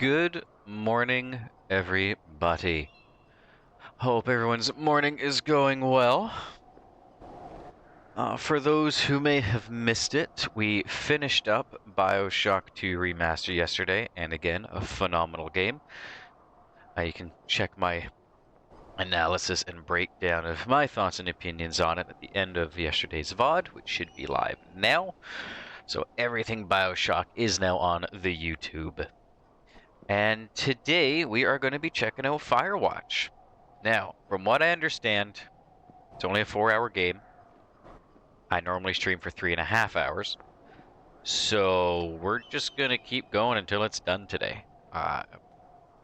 Good morning, everybody. Hope everyone's morning is going well. For those who may have missed it, we finished up BioShock 2 Remaster yesterday, and again, a phenomenal game. You can check my analysis and breakdown of my thoughts and opinions on it at the end of yesterday's VOD, which should be live now. So everything BioShock is now on the YouTube. And today we are going to be checking out Firewatch. Now, from what I understand, it's only a 4-hour game. I normally stream for 3.5 hours. So we're just going to keep going until it's done today. I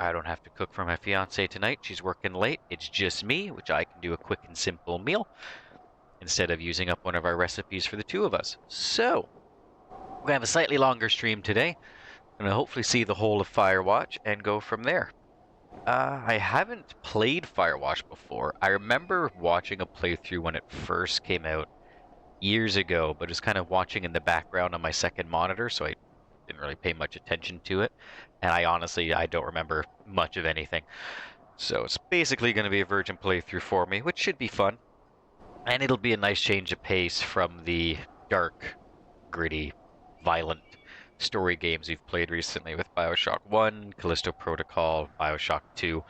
don't have to cook for my fiance tonight. She's working late. It's just me, which I can do a quick and simple meal instead of using up one of our recipes for the two of us. So we're going to have a slightly longer stream today. I'm going to hopefully see the whole of Firewatch and go from there. I haven't played Firewatch before. I remember watching a playthrough when it first came out years ago, but just kind of watching in the background on my second monitor, so I didn't really pay much attention to it. And I don't remember much of anything. So it's basically going to be a virgin playthrough for me, which should be fun. And it'll be a nice change of pace from the dark, gritty, violent story games we've played recently with BioShock 1, Callisto Protocol, BioShock 2.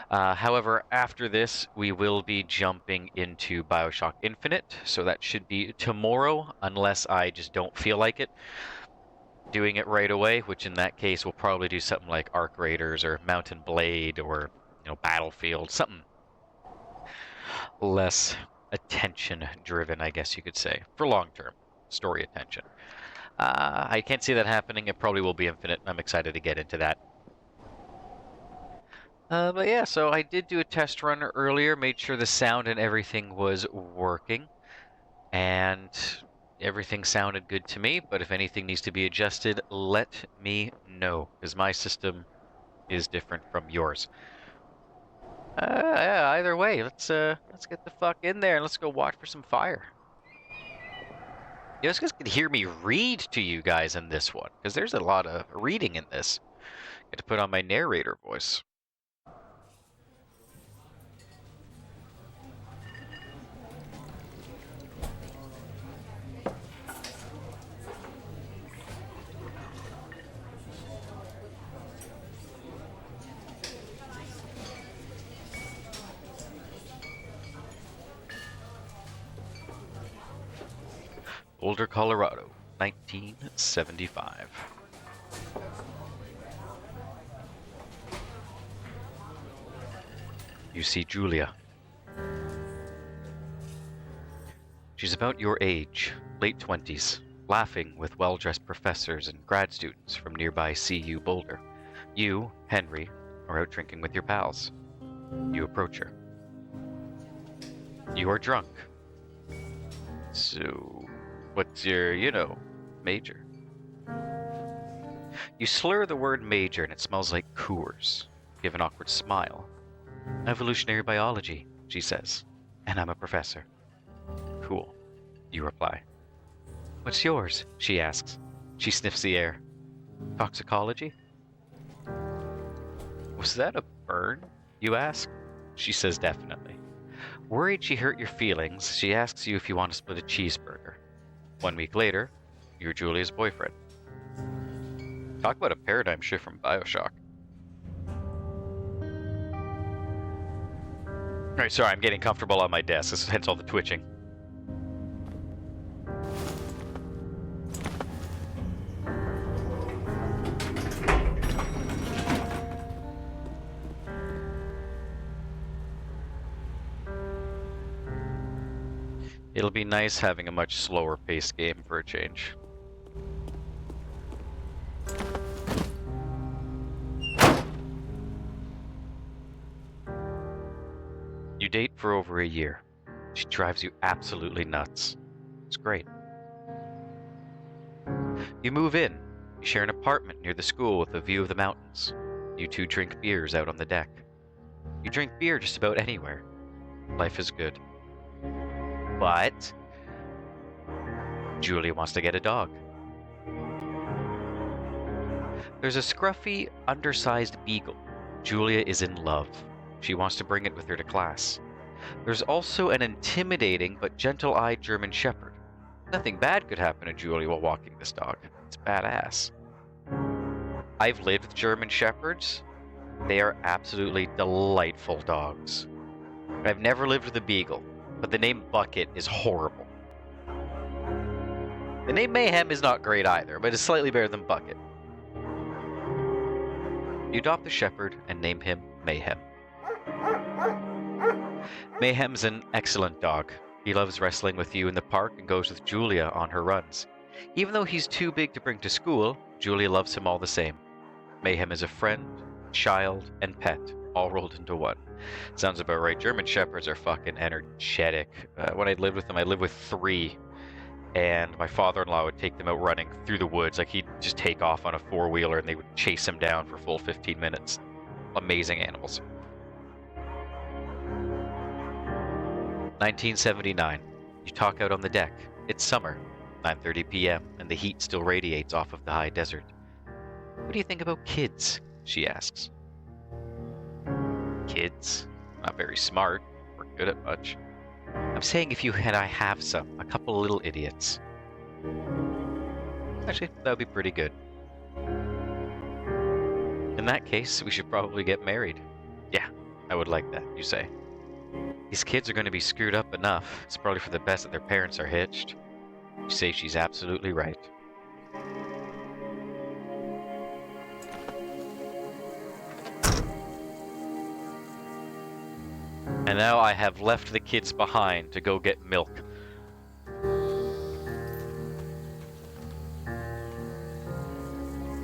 However, after this, we will be jumping into BioShock Infinite, so that should be tomorrow, unless I just don't feel like it doing it right away, which in that case we'll probably do something like Arc Raiders or Mountain Blade or, Battlefield, something less attention-driven, I guess you could say, for long-term story attention. I can't see that happening. It probably will be Infinite. I'm excited to get into that. But yeah, so I did do a test run earlier, made sure the sound and everything was working, and everything sounded good to me, but if anything needs to be adjusted, let me know, because my system is different from yours. Yeah, either way, let's get the fuck in there and let's go watch for some fire. You guys can hear me read to you guys in this one, because there's a lot of reading in this. Get to put on my narrator voice. Boulder, Colorado, 1975. You see Julia. She's about your age, late 20s, laughing with well-dressed professors and grad students from nearby CU Boulder. You, Henry, are out drinking with your pals. You approach her. You are drunk. So, what's your, major? You slur the word major and it smells like Coors. You have an awkward smile. Evolutionary biology, she says, and I'm a professor. Cool, you reply. What's yours? She asks. She sniffs the air. Toxicology? Was that a burn? You ask. She says definitely. Worried she hurt your feelings, she asks you if you want to split a cheeseburger. 1 week later, you're Julia's boyfriend. Talk about a paradigm shift from BioShock. Alright, sorry, I'm getting comfortable on my desk, hence all the twitching. It'll be nice having a much slower paced game for a change. You date for over a year. She drives you absolutely nuts. It's great. You move in. You share an apartment near the school with a view of the mountains. You two drink beers out on the deck. You drink beer just about anywhere. Life is good. But Julia wants to get a dog. There's a scruffy, undersized beagle. Julia is in love. She wants to bring it with her to class. There's also an intimidating but gentle-eyed German Shepherd. Nothing bad could happen to Julia while walking this dog. It's badass. I've lived with German Shepherds. They are absolutely delightful dogs. I've never lived with a beagle, but the name Bucket is horrible. The name Mayhem is not great either, but it's slightly better than Bucket. You adopt the shepherd and name him Mayhem. Mayhem's an excellent dog. He loves wrestling with you in the park and goes with Julia on her runs. Even though he's too big to bring to school, Julia loves him all the same. Mayhem is a friend, child, and pet, all rolled into one. Sounds about right. German Shepherds are fucking energetic. When I lived with them, I lived with 3. And my father-in-law would take them out running through the woods. Like, he'd just take off on a 4-wheeler and they would chase him down for a full 15 minutes. Amazing animals. 1979. You talk out on the deck. It's summer, 9:30 p.m., and the heat still radiates off of the high desert. What do you think about kids? She asks. Kids? Not very smart or good at much. I'm saying if you and I have some, a couple of little idiots. Actually, that would be pretty good. In that case, we should probably get married. Yeah, I would like that, you say. These kids are going to be screwed up enough. It's probably for the best that their parents are hitched. You say she's absolutely right. And now I have left the kids behind to go get milk.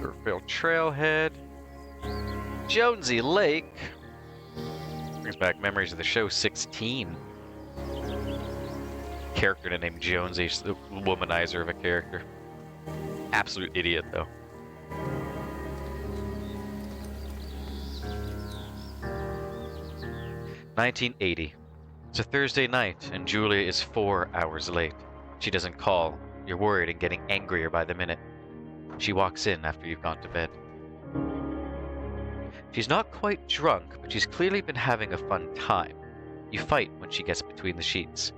Fairfield Trailhead. Jonesy Lake. Brings back memories of the show 16. Character named Jonesy, the womanizer of a character. Absolute idiot, though. $19.80. It's a Thursday night, and Julia is 4 hours late. She doesn't call. You're worried and getting angrier by the minute. She walks in after you've gone to bed. She's not quite drunk, but she's clearly been having a fun time. You fight when she gets between the sheets.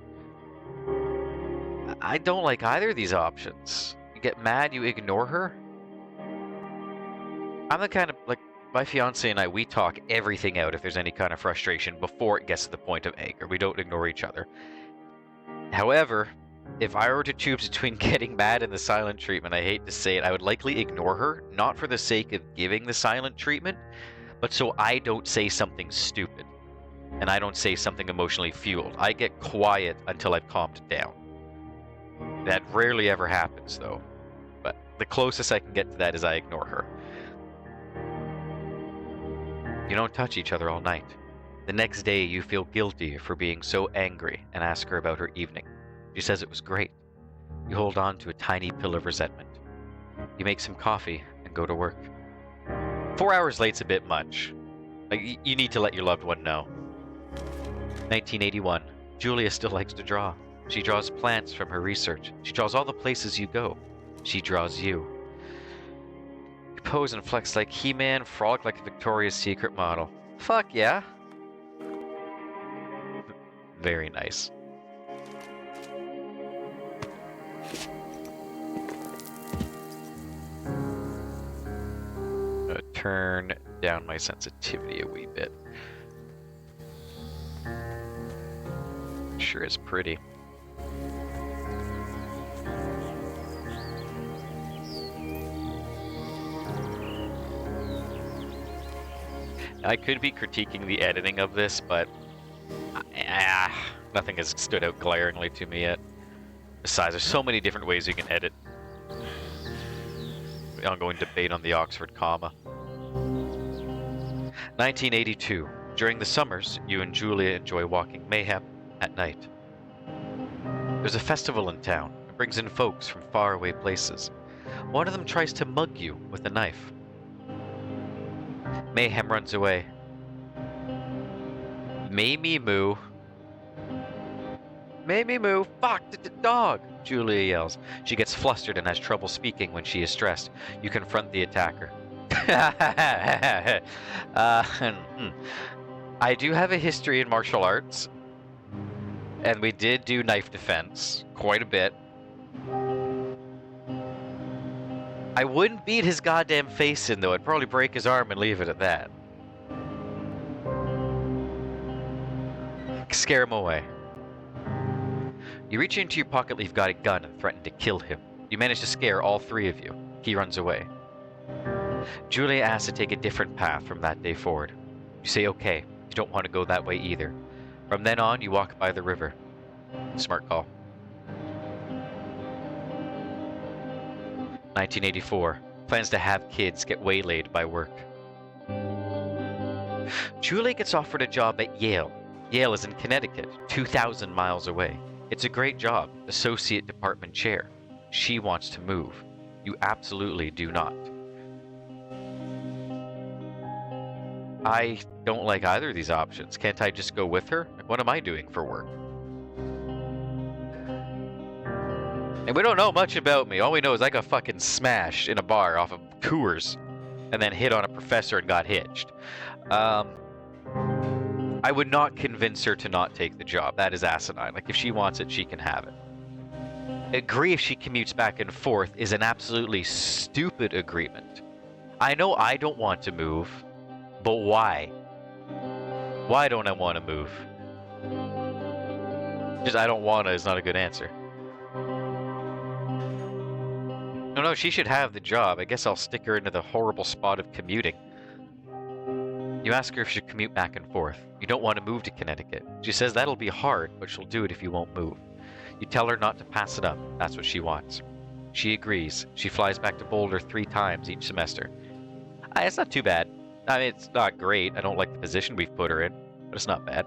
I don't like either of these options. You get mad, you ignore her. I'm the kind of, like, my fiance and I, we talk everything out if there's any kind of frustration before it gets to the point of anger. We don't ignore each other. However, if I were to choose between getting mad and the silent treatment, I hate to say it, I would likely ignore her, not for the sake of giving the silent treatment, but so I don't say something stupid. And I don't say something emotionally fueled. I get quiet until I've calmed down. That rarely ever happens, though. But the closest I can get to that is I ignore her. You don't touch each other all night. The next day, you feel guilty for being so angry and ask her about her evening. She says it was great. You hold on to a tiny pill of resentment. You make some coffee and go to work. 4 hours late's a bit much. Like, you need to let your loved one know. 1981. Julia still likes to draw. She draws plants from her research. She draws all the places you go. She draws you. You pose and flex like He-Man, frolic like a Victoria's Secret model. Fuck yeah. Very nice. Turn down my sensitivity a wee bit. Sure is pretty. I could be critiquing the editing of this, but nothing has stood out glaringly to me yet. Besides, there's so many different ways you can edit. The ongoing debate on the Oxford comma. 1982. During the summers, you and Julia enjoy walking Mayhem at night. There's a festival in town. It brings in folks from faraway places. One of them tries to mug you with a knife. Mayhem runs away. Mamie moo. Mamie moo, fuck, the dog, Julia yells. She gets flustered and has trouble speaking when she is stressed. You confront the attacker. I do have a history in martial arts, and we did do knife defense quite a bit. I wouldn't beat his goddamn face in, though. I'd probably break his arm and leave it at that. Scare him away. You reach into your pocket, you've got a gun, and threaten to kill him. You manage to scare all three of you. He runs away. Julia asks to take a different path from that day forward. You say okay, you don't want to go that way either. From then on, you walk by the river. Smart call. 1984. Plans to have kids get waylaid by work. Julie gets offered a job at Yale. Yale is in Connecticut, 2,000 miles away. It's a great job, associate department chair. She wants to move. You absolutely do not. I don't like either of these options. Can't I just go with her? Like, what am I doing for work? And we don't know much about me. All we know is I got fucking smashed in a bar off of Coors and then hit on a professor and got hitched. I would not convince her to not take the job. That is asinine. Like, if she wants it, she can have it. Agree if she commutes back and forth is an absolutely stupid agreement. I know I don't want to move, but why? Why don't I want to move? Just I don't want to is not a good answer. No, she should have the job. I guess I'll stick her into the horrible spot of commuting. You ask her if she'll commute back and forth. You don't want to move to Connecticut. She says that'll be hard, but she'll do it if you won't move. You tell her not to pass it up. That's what she wants. She agrees. She flies back to Boulder 3 times each semester. It's not too bad. I mean, it's not great. I don't like the position we've put her in, but it's not bad.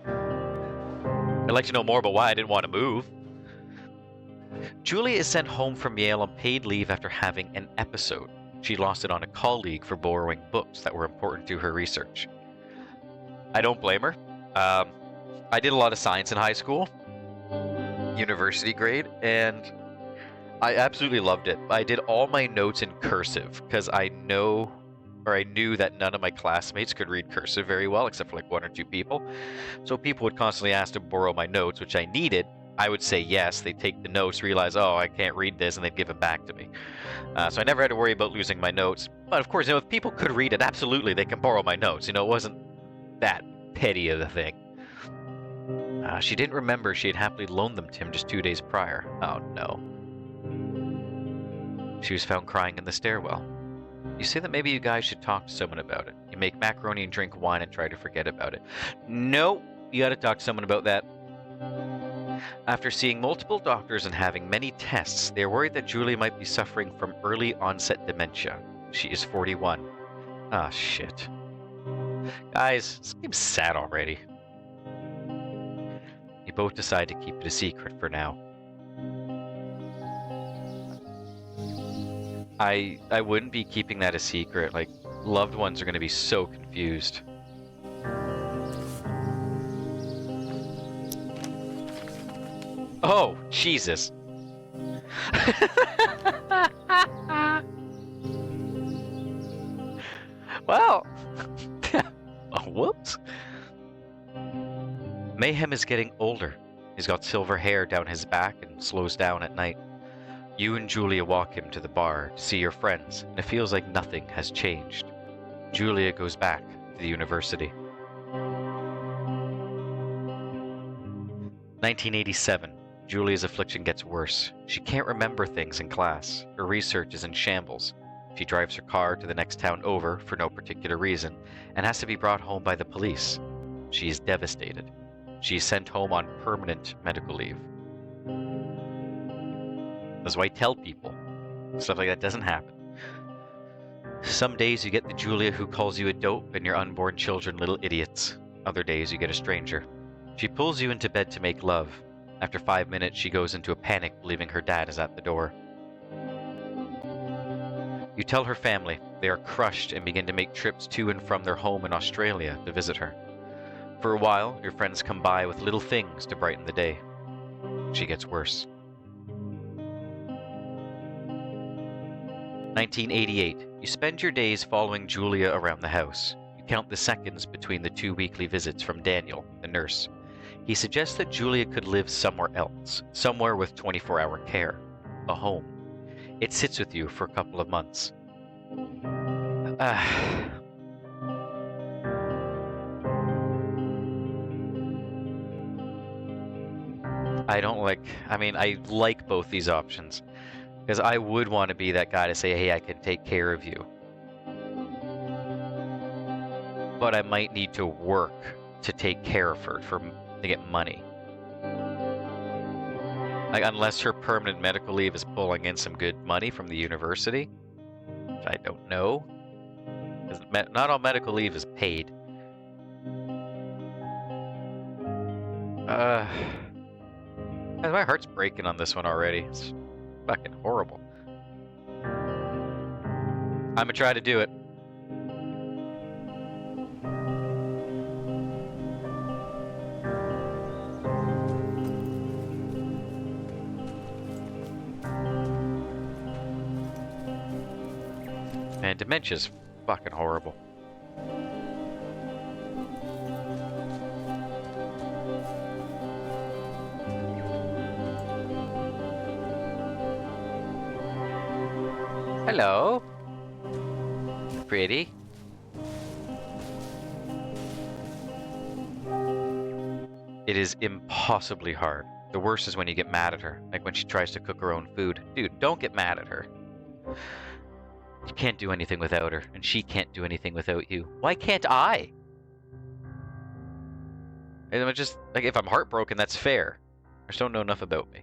I'd like to know more about why I didn't want to move. Julie is sent home from Yale on paid leave after having an episode. She lost it on a colleague for borrowing books that were important to her research. I don't blame her. I did a lot of science in high school, university grade, and I absolutely loved it. I did all my notes in cursive because I knew that none of my classmates could read cursive very well, except for like 1 or 2 people. So people would constantly ask to borrow my notes, which I needed. I would say yes. They'd take the notes, realize, oh, I can't read this, and they'd give them back to me. So I never had to worry about losing my notes. But of course, if people could read it, absolutely, they can borrow my notes. It wasn't that petty of a thing. She didn't remember she had happily loaned them to him just 2 days prior. Oh, no. She was found crying in the stairwell. You say that maybe you guys should talk to someone about it. You make macaroni and drink wine and try to forget about it. No, you gotta talk to someone about that. After seeing multiple doctors and having many tests, they are worried that Julie might be suffering from early onset dementia. She is 41. Ah, shit. Guys, this game's sad already. You both decide to keep it a secret for now. I wouldn't be keeping that a secret. Like, loved ones are going to be so confused. Oh, Jesus. Well, whoops. Mayhem is getting older. He's got silver hair down his back and slows down at night. You and Julia walk him to the bar to see your friends, and it feels like nothing has changed. Julia goes back to the university. 1987. Julia's affliction gets worse. She can't remember things in class. Her research is in shambles. She drives her car to the next town over for no particular reason and has to be brought home by the police. She is devastated. She is sent home on permanent medical leave. That's why I tell people. Stuff like that doesn't happen. Some days you get the Julia who calls you a dope and your unborn children little idiots. Other days you get a stranger. She pulls you into bed to make love. After 5 minutes, she goes into a panic, believing her dad is at the door. You tell her family. They are crushed and begin to make trips to and from their home in Australia to visit her. For a while, your friends come by with little things to brighten the day. She gets worse. 1988. You spend your days following Julia around the house. You count the seconds between the 2 weekly visits from Daniel, the nurse. He suggests that Julia could live somewhere else, somewhere with 24-hour care. A home. It sits with you for a couple of months. I like both these options. Because I would want to be that guy to say, hey, I can take care of you. But I might need to work to take care of her to get money. Like, unless her permanent medical leave is pulling in some good money from the university, which I don't know. Not all medical leave is paid. My heart's breaking on this one already. It's fucking horrible. I'm gonna try to do it. And dementia's fucking horrible. Hello. Pretty. It is impossibly hard. The worst is when you get mad at her, like when she tries to cook her own food. Dude, don't get mad at her. You can't do anything without her, and she can't do anything without you. Why can't I? And I'm just, like, if I'm heartbroken, that's fair. I just don't know enough about me.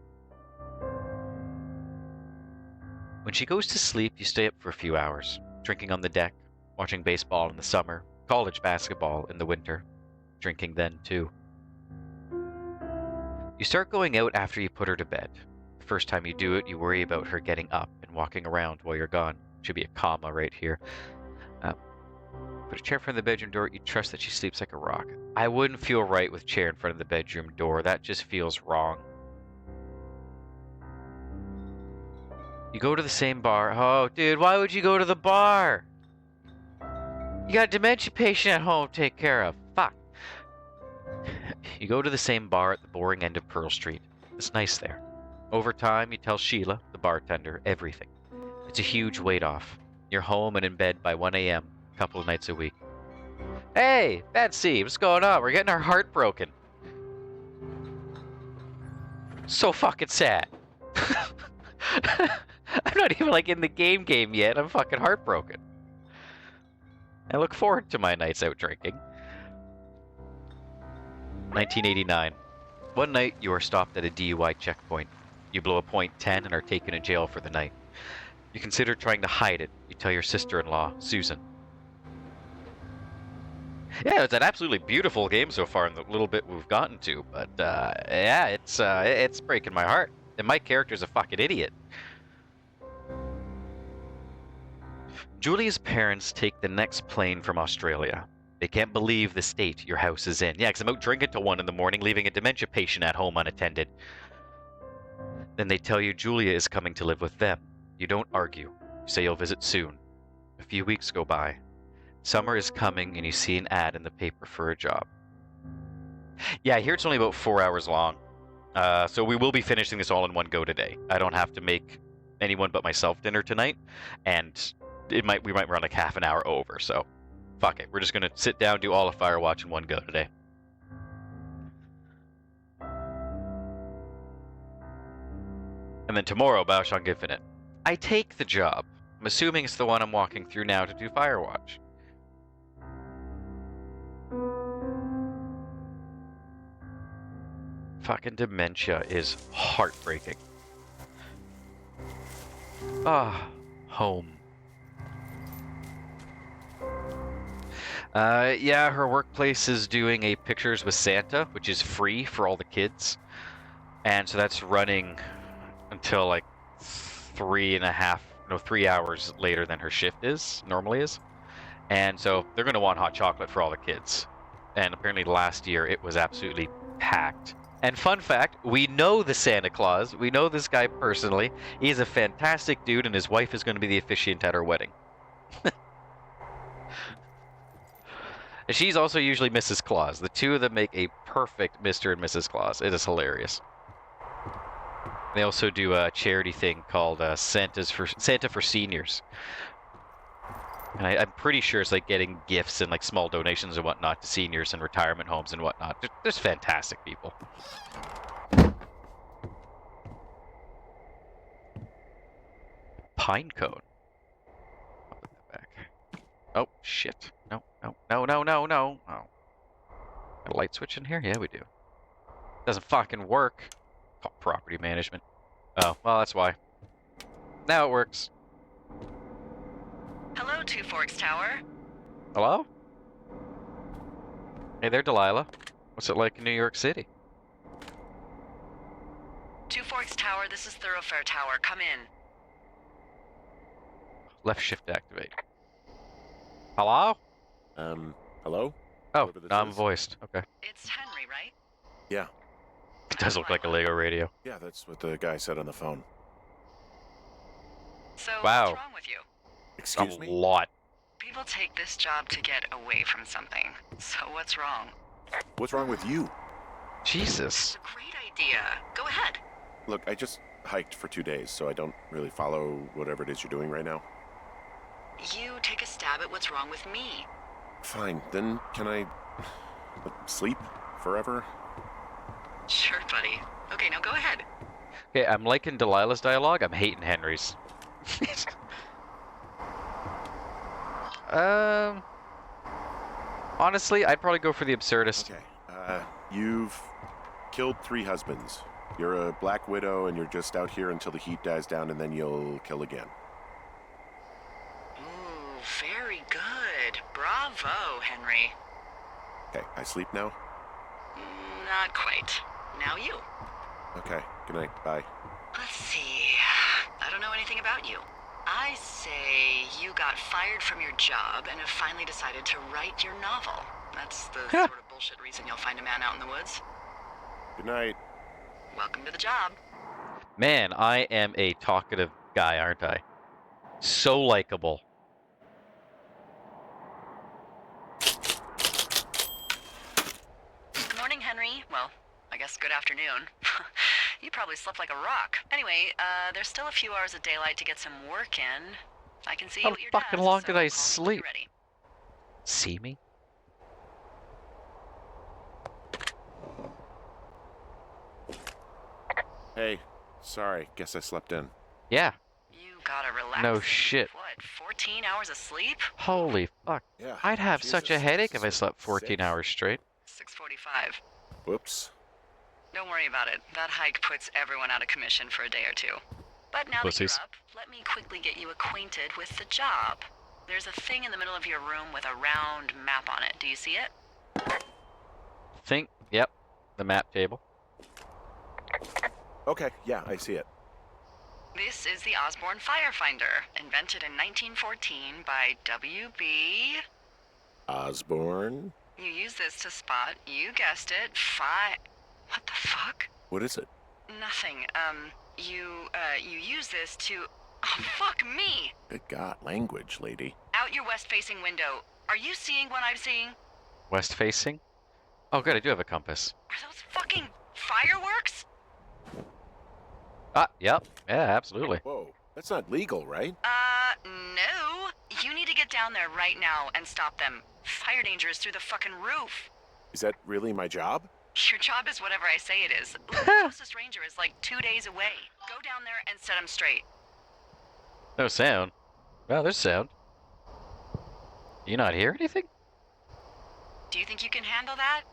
When she goes to sleep, you stay up for a few hours, drinking on the deck, watching baseball in the summer, college basketball in the winter, drinking then too. You start going out after you put her to bed. The first time you do it, you worry about her getting up and walking around while you're gone. Should be a comma right here. Put a chair in front of the bedroom door. You trust that she sleeps like a rock. I wouldn't feel right with chair in front of the bedroom door. That just feels wrong. You go to the same bar. Oh, dude, why would you go to the bar? You got a dementia patient at home to take care of. Fuck. You go to the same bar at the boring end of Pearl Street. It's nice there. Over time, you tell Sheila, the bartender, everything. It's a huge weight off. You're home and in bed by 1 a.m. a couple of nights a week. Hey, Betsy, what's going on? We're getting our heart broken. So fucking sad. I'm not even like in the game yet. I'm fucking heartbroken. I look forward to my nights out drinking. 1989. One night you are stopped at a DUI checkpoint. You blow a .10 and are taken to jail for the night. You consider trying to hide it. You tell your sister-in-law, Susan. Yeah, it's an absolutely beautiful game so far in the little bit we've gotten to, but yeah, it's breaking my heart. And my character's a fucking idiot. Julia's parents take the next plane from Australia. They can't believe the state your house is in. Yeah, because I'm out drinking till 1 in the morning, leaving a dementia patient at home unattended. Then they tell you Julia is coming to live with them. You don't argue. You say you'll visit soon. A few weeks go by. Summer is coming and you see an ad in the paper for a job. Yeah, I hear it's only about 4 hours long. So we will be finishing this all in one go today. I don't have to make anyone but myself dinner tonight, and we might run like half an hour over, so fuck it. We're just gonna sit down, do all of Firewatch in one go today. And then tomorrow, BioShock Infinite. I take the job. I'm assuming it's the one I'm walking through now to do Firewatch. Fucking dementia is heartbreaking. Ah, home. Yeah, her workplace is doing a Pictures with Santa, which is free for all the kids. And so that's running until like 3 hours later than her shift normally is. And so they're going to want hot chocolate for all the kids. And apparently last year it was absolutely packed. And fun fact, we know the Santa Claus. We know this guy personally. He's a fantastic dude, and his wife is going to be the officiant at our wedding. And she's also usually Mrs. Claus. The two of them make a perfect Mr. and Mrs. Claus. It is hilarious. They also do a charity thing called Santa for Seniors. And I'm pretty sure it's like getting gifts and like small donations and whatnot to seniors and retirement homes and whatnot. They're just fantastic people. Pine cone. I'll put that back. Oh, shit. No. Oh. Got a light switch in here? Yeah, we do. Doesn't fucking work. Oh, property management. Oh, well, that's why. Now it works. Hello, Two Forks Tower. Hello? Hey there, Delilah. What's it like in New York City? Two Forks Tower, this is Thoroughfare Tower. Come in. Left shift to activate. Hello? Hello? Oh, now I'm voiced. Okay. It's Henry, right? Yeah. It does look like a Lego radio. Yeah, that's what the guy said on the phone. So, Wow. what's wrong with you? Excuse A me? lot. People take this job to get away from something. So what's wrong? What's wrong with you? Jesus. It's a great idea. Go ahead. Look, I just hiked for 2 days, so I don't really follow whatever it is you're doing right now. You take a stab at what's wrong with me. Fine, then can I sleep forever? Sure, buddy. Okay, now go ahead. Okay, I'm liking Delilah's dialogue. I'm hating Henry's. Honestly, I'd probably go for the absurdist. Okay, you've killed 3 husbands. You're a black widow and you're just out here until the heat dies down and then you'll kill again. Ooh, very good. Bravo, Henry. Okay, I sleep now? Not quite. Now you. Okay, good night, bye. Let's see. I don't know anything about you. I say you got fired from your job and have finally decided to write your novel. That's the sort of bullshit reason you'll find a man out in the woods. Good night. Welcome to the job. Man, I am a talkative guy, aren't I? So likable. Good morning, Henry. Well, I guess good afternoon. You probably slept like a rock. Anyway, there's still a few hours of daylight to get some work in. I can see you How at your fucking desk, long so did I call me when sleep? you're ready. See me? Hey, sorry, guess I slept in. Yeah. You gotta relax. No shit. What, 14 hours of sleep? Holy fuck. Yeah. I'd have such a Jesus, headache this if I is slept 14 sick. hours straight. 6:45. Whoops. Don't worry about it. That hike puts everyone out of commission for a day or two. But now Pussies. that you're up, let me quickly get you acquainted with the job. There's a thing in the middle of your room with a round map on it. Do you see it? Yep, the map table. Okay, yeah, I see it. This is the Osborne Firefinder, invented in 1914 by W.B. Osborne? You use this to spot, you guessed it, What the fuck? What is it? Nothing. You use this to... Oh, fuck me! Good God, language, lady. Out your west-facing window. Are you seeing what I'm seeing? West facing? Oh good, I do have a compass. Are those fucking fireworks? Ah, yep. Yeah, absolutely. Whoa, that's not legal, right? No. You need to get down there right now and stop them. Fire danger is through the fucking roof. Is that really my job? Your job is whatever I say it is. The closest ranger is like 2 days away. Go down there and set him straight. No sound. Well, there's sound. You not hear anything? Do you think you can handle that?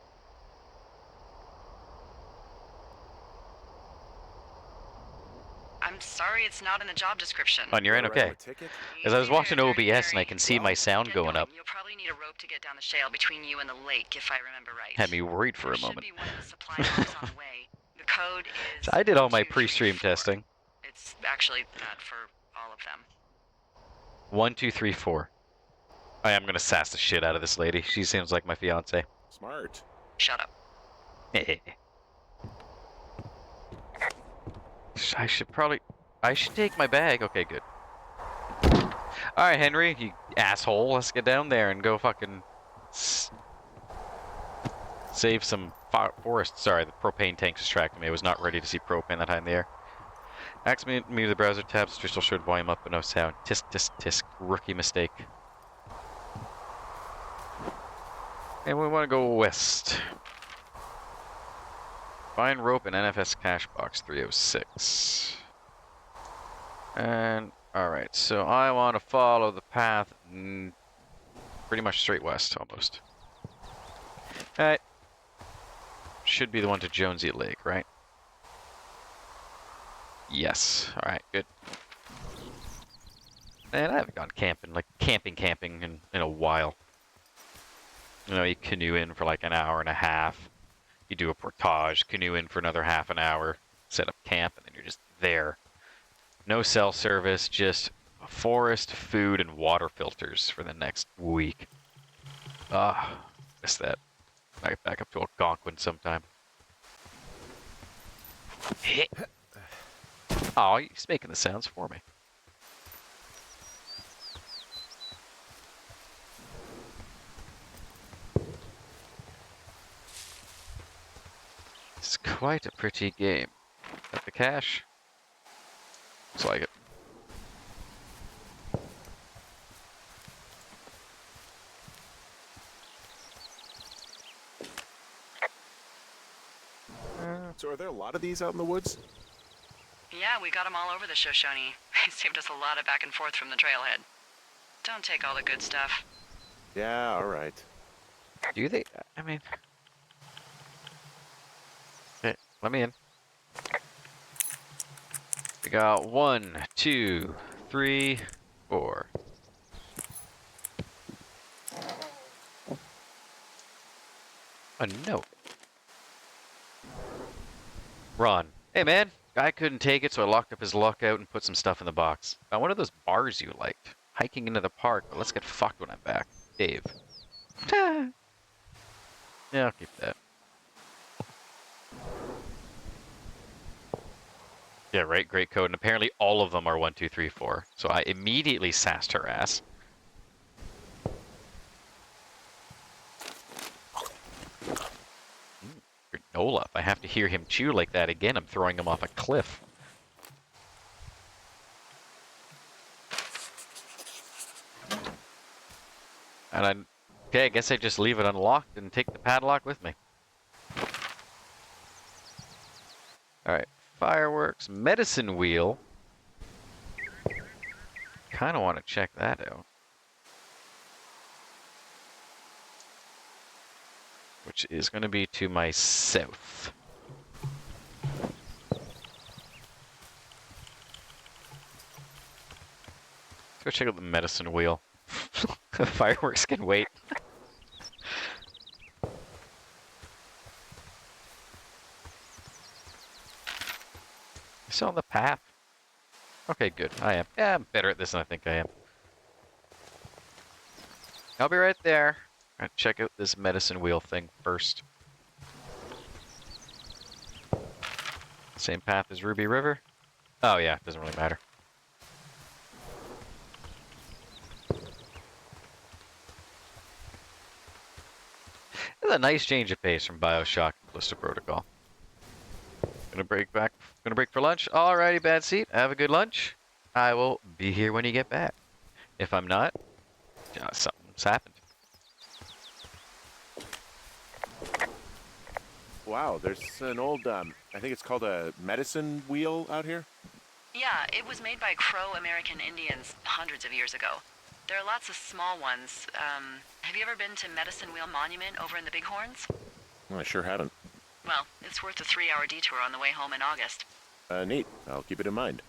I'm sorry it's not in the job description. On your end, Wanna write him okay. a ticket? As I was watching Dirty OBS and I Harry. can see my sound Get going up. You'll probably need a rope to get down the shale between you and the lake, if I remember right. Had me worried for There a moment. should be one of the supply boxes on the way. The code is... So I did all my 2, 3, pre-stream 4. testing. It's actually that for all of them. 1, 2, 3, 4. I am gonna sass the shit out of this lady. She seems like my fiance. Smart. Shut up. I should take my bag. Okay, good. All right, Henry, you asshole. Let's get down there and go fucking save some forest. Sorry, the propane tank distracted me. I was not ready to see propane that high in the air. Accidentally muted the browser tabs. Still showed volume up but no sound. Tisk, tisk, tisk. Rookie mistake. And we want to go west. Find rope in NFS cache box 306. And, alright, so I want to follow the path pretty much straight west, almost. Alright. Should be the one to Jonesy Lake, right? Yes. Alright, good. And I haven't gone camping, like camping in a while. You know, you canoe in for like an hour and a half. You do a portage, canoe in for another half an hour, set up camp, and then you're just there. No cell service, just forest, food, and water filters for the next week. Miss that. I get back up to Algonquin sometime. Oh, he's making the sounds for me. It's quite a pretty game. Got the cache? Looks like it. So are there a lot of these out in the woods? Yeah, we got them all over the Shoshone. They saved us a lot of back and forth from the trailhead. Don't take all the good stuff. Yeah, all right. Do they? I mean... Okay, let me in. We got 1, 2, 3, 4. A note. Ron. Hey man, guy couldn't take it, so I locked up his lockout and put some stuff in the box. Found one of those bars you liked. Hiking into the park, but let's get fucked when I'm back. Dave. Yeah, I'll keep that. Yeah, right, great code. And apparently all of them are 1, 2, 3, 4. So I immediately sassed her ass. Granola. If I have to hear him chew like that again, I'm throwing him off a cliff. And okay, I guess I just leave it unlocked and take the padlock with me. Alright, fireworks, medicine wheel. Kind of want to check that out. Which is going to be to my south. Let's go check out the medicine wheel. The fireworks can wait. You still on the path? Okay, good. I am. Yeah, I'm better at this than I think I am. I'll be right there. I'm gonna check out this medicine wheel thing first. Same path as Ruby River? Oh yeah, doesn't really matter. It's a nice change of pace from BioShock to Callisto Protocol. Gonna break for lunch. Alrighty, bad seat. Have a good lunch. I will be here when you get back. If I'm not, something's happened. Wow, there's an old, I think it's called a medicine wheel out here. Yeah, it was made by Crow American Indians hundreds of years ago. There are lots of small ones. Have you ever been to Medicine Wheel Monument over in the Bighorns? Well, I sure haven't. Well, it's worth a 3-hour detour on the way home in August. Neat. I'll keep it in mind.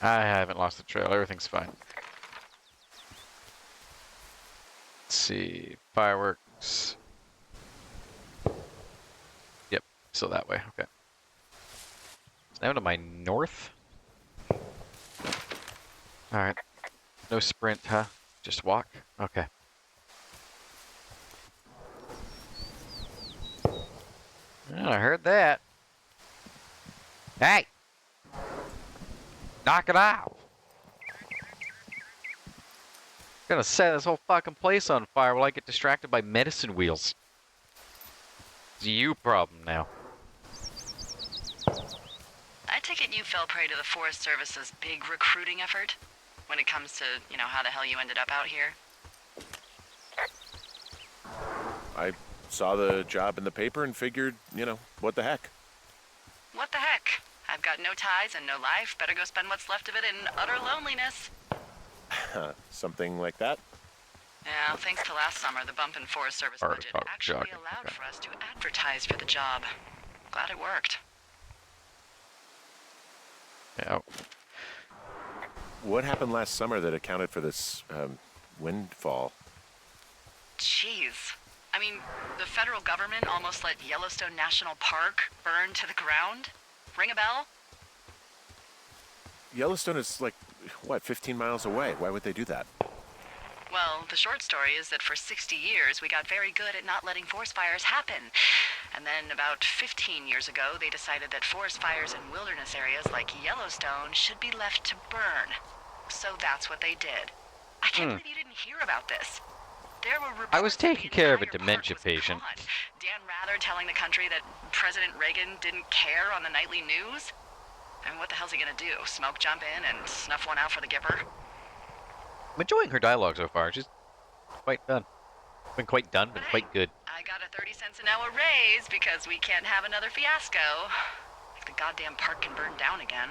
I haven't lost the trail. Everything's fine. Let's see. Fireworks. Yep. Still that way. Okay. It's now to my north. Alright. No sprint, huh? Just walk? Okay. I heard that. Hey! Knock it out! Gonna set this whole fucking place on fire while I get distracted by medicine wheels. It's a you problem now. I take it you fell prey to the Forest Service's big recruiting effort when it comes to, how the hell you ended up out here. I saw the job in the paper and figured, what the heck. What the heck? I've got no ties and no life. Better go spend what's left of it in utter loneliness. Something like that? Yeah, thanks to last summer, the bump in Forest Service Part of budget our actually jogging, allowed okay. for us to advertise for the job. Glad it worked. Yeah. What happened last summer that accounted for this, windfall? Jeez. I mean, the federal government almost let Yellowstone National Park burn to the ground? Ring a bell? Yellowstone is 15 miles away. Why would they do that? Well, the short story is that for 60 years, we got very good at not letting forest fires happen. And then about 15 years ago, they decided that forest fires in wilderness areas like Yellowstone should be left to burn. So that's what they did. I can't believe you didn't hear about this. There were reports I was that the taking care of a entire dementia park was patient. gone. Dan Rather telling the country that President Reagan didn't care on the nightly news? I mean, what the hell's he gonna do? Smoke jump in and snuff one out for the Gipper? I'm enjoying her dialogue so far. She's quite done. Been quite done, but quite good. I got a 30 cents an hour raise because we can't have another fiasco. If the goddamn park can burn down again.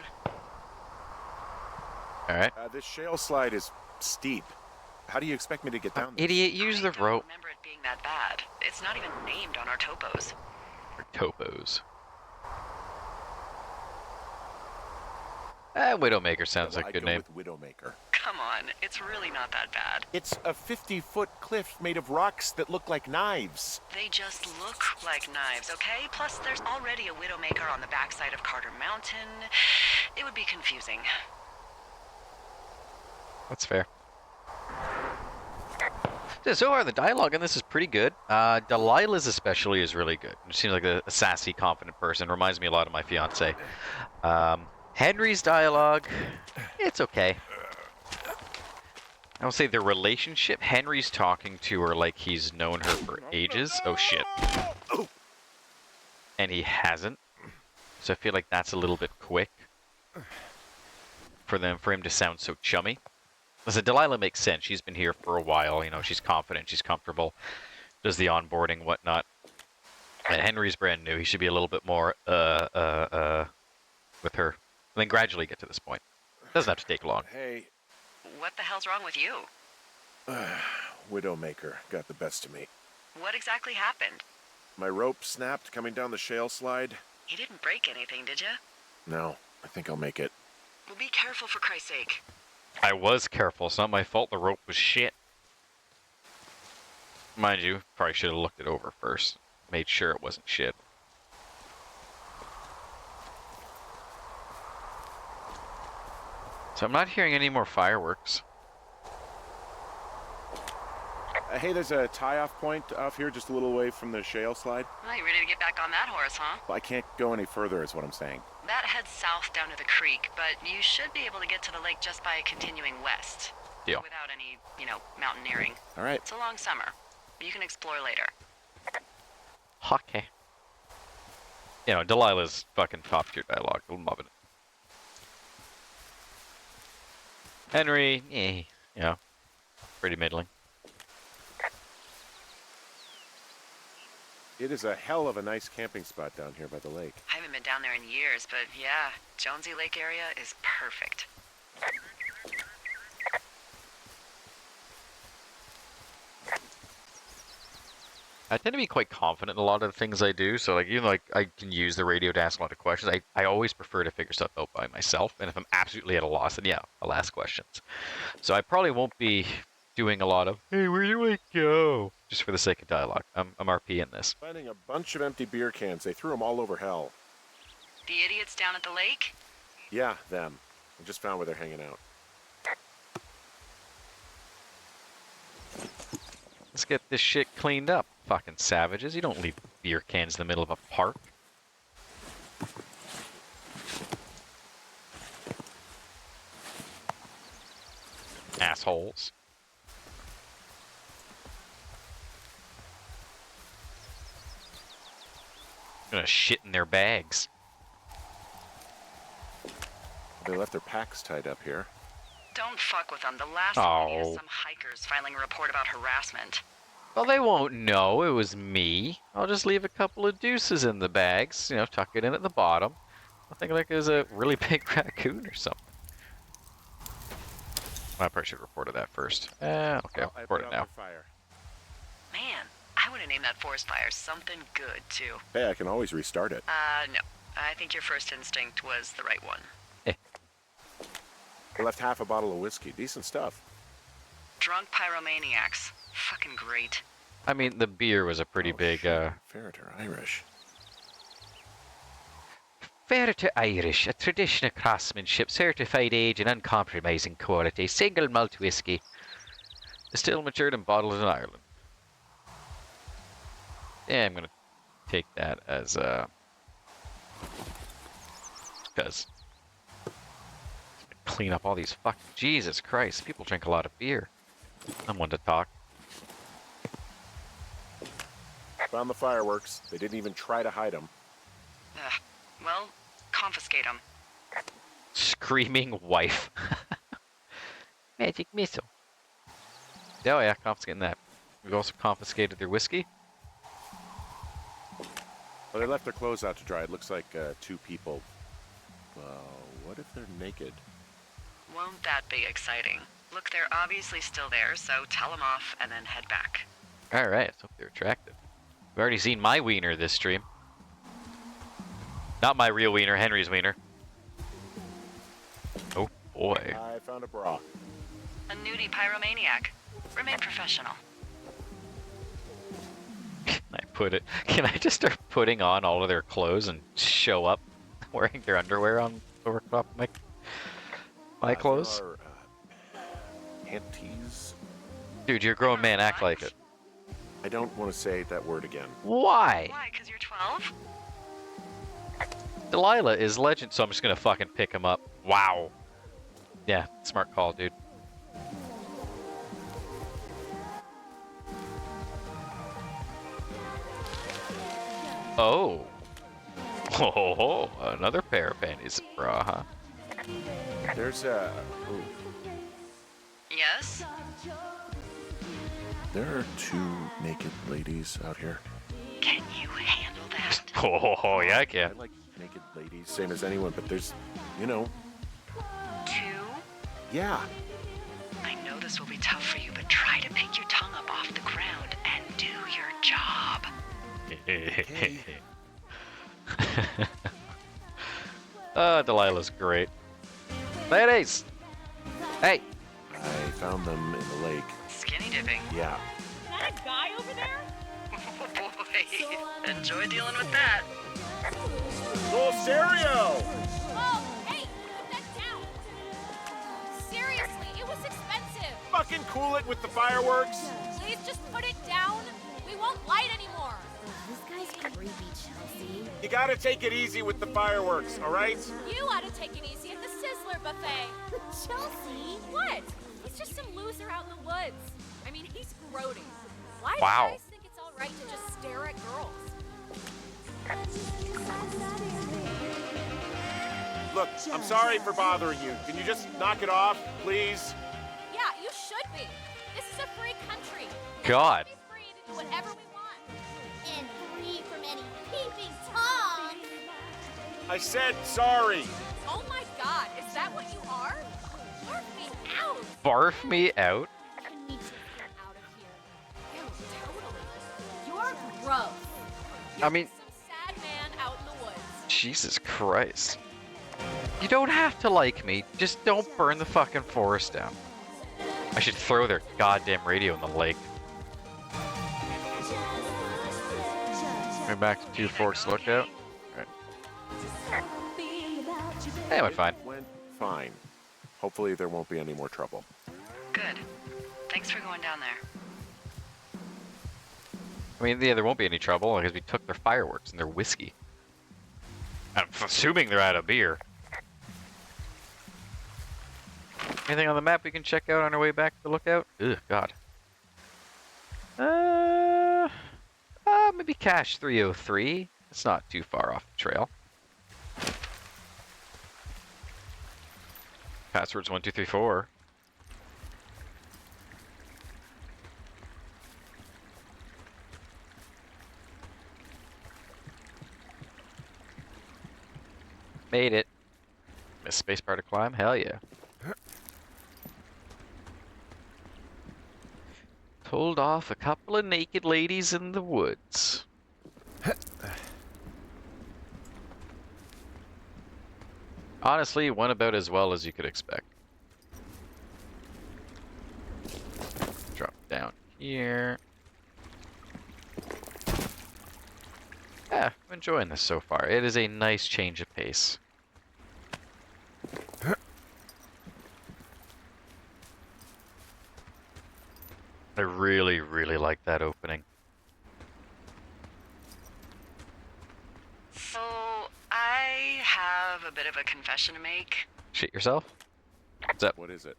Alright. This shale slide is steep. How do you expect me to get down there? Idiot, use the I don't rope. remember it being that bad. It's not even named on our topos. Or topos. Widowmaker sounds like a good name. With Widowmaker. Come on, it's really not that bad. It's a 50-foot cliff made of rocks that look like knives. They just look like knives, okay? Plus, there's already a Widowmaker on the backside of Carter Mountain. It would be confusing. That's fair. So far, the dialogue in this is pretty good. Delilah's especially is really good. She seems like a sassy, confident person. Reminds me a lot of my fiance. Henry's dialogue, it's okay. I will say the relationship, Henry's talking to her like he's known her for ages. Oh shit. And he hasn't. So I feel like that's a little bit quick for him to sound so chummy. Listen, Delilah makes sense. She's been here for a while. She's confident. She's comfortable. Does the onboarding, whatnot. And Henry's brand new. He should be a little bit more, with her. And then gradually get to this point. Doesn't have to take long. Hey, What the hell's wrong with you? Widowmaker got the best of me. What exactly happened? My rope snapped coming down the shale slide. You didn't break anything, did you? No, I think I'll make it. Well, be careful for Christ's sake. I was careful. It's not my fault the rope was shit. Mind you, probably should have looked it over first. Made sure it wasn't shit. So I'm not hearing any more fireworks. Hey, there's a tie-off point off here just a little away from the shale slide. Well, you ready to get back on that horse, huh? Well, I can't go any further is what I'm saying. That heads south down to the creek, but you should be able to get to the lake just by continuing west. Deal. Without any, mountaineering. All right. It's a long summer. You can explore later. Okay. Delilah's fucking top tier dialogue. I'm loving it. Henry, pretty middling. It is a hell of a nice camping spot down here by the lake. I haven't been down there in years, but yeah, Jonesy Lake area is perfect. I tend to be quite confident in a lot of the things I do, so I can use the radio to ask a lot of questions. I always prefer to figure stuff out by myself, and if I'm absolutely at a loss, then yeah, I'll ask questions. So I probably won't be doing a lot of, hey, where do I go? Just for the sake of dialogue. I'm RP in this. Finding a bunch of empty beer cans. They threw them all over hell. The idiots down at the lake? Yeah, them. I just found where they're hanging out. Let's get this shit cleaned up. fucking savages. You don't leave beer cans in the middle of a park. Assholes. Gonna shit in their bags. They left their packs tied up here. Don't fuck with them. The last thing we need is some hikers filing a report about harassment. Well, they won't know it was me. I'll just leave a couple of deuces in the bags, you know, tuck it in at the bottom. I think like there's a really big raccoon or something. I probably should have reported that first. Okay, I'll report it now. Fire. Man, I would have named that forest fire something good, too. Hey, I can always restart it. No. I think your first instinct was the right one. They left half a bottle of whiskey. Decent stuff. Drunk pyromaniacs. Fucking great. I mean, the beer was a pretty big, Ferret are Irish. Fair to Irish, a tradition of craftsmanship, certified age and uncompromising quality, single malt whiskey, distilled, matured and bottled in Ireland. Yeah, I'm gonna take that as, because clean up all these fucking, Jesus Christ, people drink a lot of beer. I'm one to talk. Found the fireworks. They didn't even try to hide them. Well, confiscate them. Screaming wife. Magic missile. Oh yeah, confiscating that. We've also confiscated their whiskey. Well, they left their clothes out to dry. It looks like 2 people. Well, what if they're naked? Won't that be exciting? Look, they're obviously still there, so tell them off and then head back. Alright, let's hope they're attractive. We've already seen my wiener this stream. Not my real wiener, Henry's wiener. Oh boy. I found a bra. A nudie pyromaniac. Remain professional. Can I just start putting on all of their clothes and show up wearing their underwear on over top of my clothes? There are, panties? Dude, you're a grown man, act like it. I don't want to say that word again. Why? Why, because you're 12? Delilah is legend, so I'm just gonna fucking pick him up. Wow. Yeah, smart call, dude. Oh. Oh, another pair of panties, bra, huh? There's a... Ooh, Yes? there are 2 naked ladies out here. Can you handle that? Oh, yeah, I I can. like naked ladies, same as anyone, but there's, you know... 2? Yeah. I know this will be tough for you, but try to pick your tongue up off the ground and do your job. Delilah's great. Ladies! Hey! I found them in the lake. Skinny dipping. Yeah. Is that a guy over there? Oh boy. Enjoy dealing with that. Full stereo! Oh, hey, put that down. Seriously, it was expensive. Fucking cool it with the fireworks! Please just put it down. We won't light anymore. This guy's creepy, Chelsea. You gotta take it easy with the fireworks, alright? You ought to take it easy at the Sizzler buffet. Chelsea? What? He's just some loser out in the woods. I mean, he's grody. Why do Wow. you guys think it's all right to just stare at girls? Look, I'm sorry for bothering you. Can you just knock it off, please? Yeah, you should be. This is a free country. God. We're free to do whatever we want. And free from any peeping Tom. I said sorry. Oh my God, is that what you are? Barf me out. Barf me out? You need to get out of here. Ew, totally. You're gross. I mean, Some sad man out in the woods. Jesus Christ. You don't have to like me, just don't burn the fucking forest down. I should throw their goddamn radio in the lake. Going back to Two Forks Lookout. Right. Hey, I went fine. Went fine. Hopefully there won't be any more trouble. Good. Thanks for going down there. I mean, yeah, there won't be any trouble because we took their fireworks and their whiskey. I'm assuming they're out of beer. Anything on the map we can check out on our way back to the lookout? Ugh, God. Maybe Cache 303. It's not too far off the trail. Password's 1234. Made it. Miss spacebar to climb? Hell yeah. Told off a couple of naked ladies in the woods. Honestly, went about as well as you could expect. Drop down here. Yeah, I'm enjoying this so far. It is a nice change of pace. I really, really like that opening. So, I have a bit of a confession to make. Shit yourself? What's up? What is it?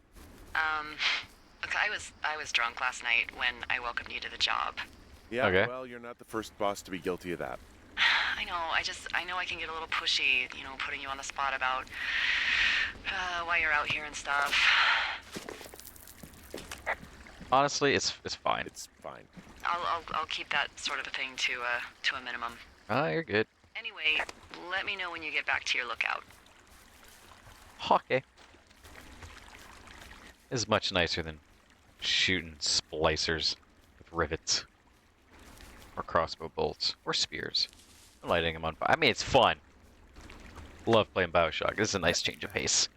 Look, I was drunk last night when I welcomed you to the job. Yeah, Okay. well, you're not the first boss to be guilty of that. I know, I know I can get a little pushy, you know, putting you on the spot about why you're out here and stuff. Honestly, it's fine. It's fine. I'll keep that sort of a thing to a minimum. Ah, you're good. Anyway, let me know when you get back to your lookout. Okay. Is much nicer than shooting splicers with rivets. Or crossbow bolts. Or spears. Lighting them on fire. I mean, it's fun. Love playing Bioshock. This is a nice change of pace.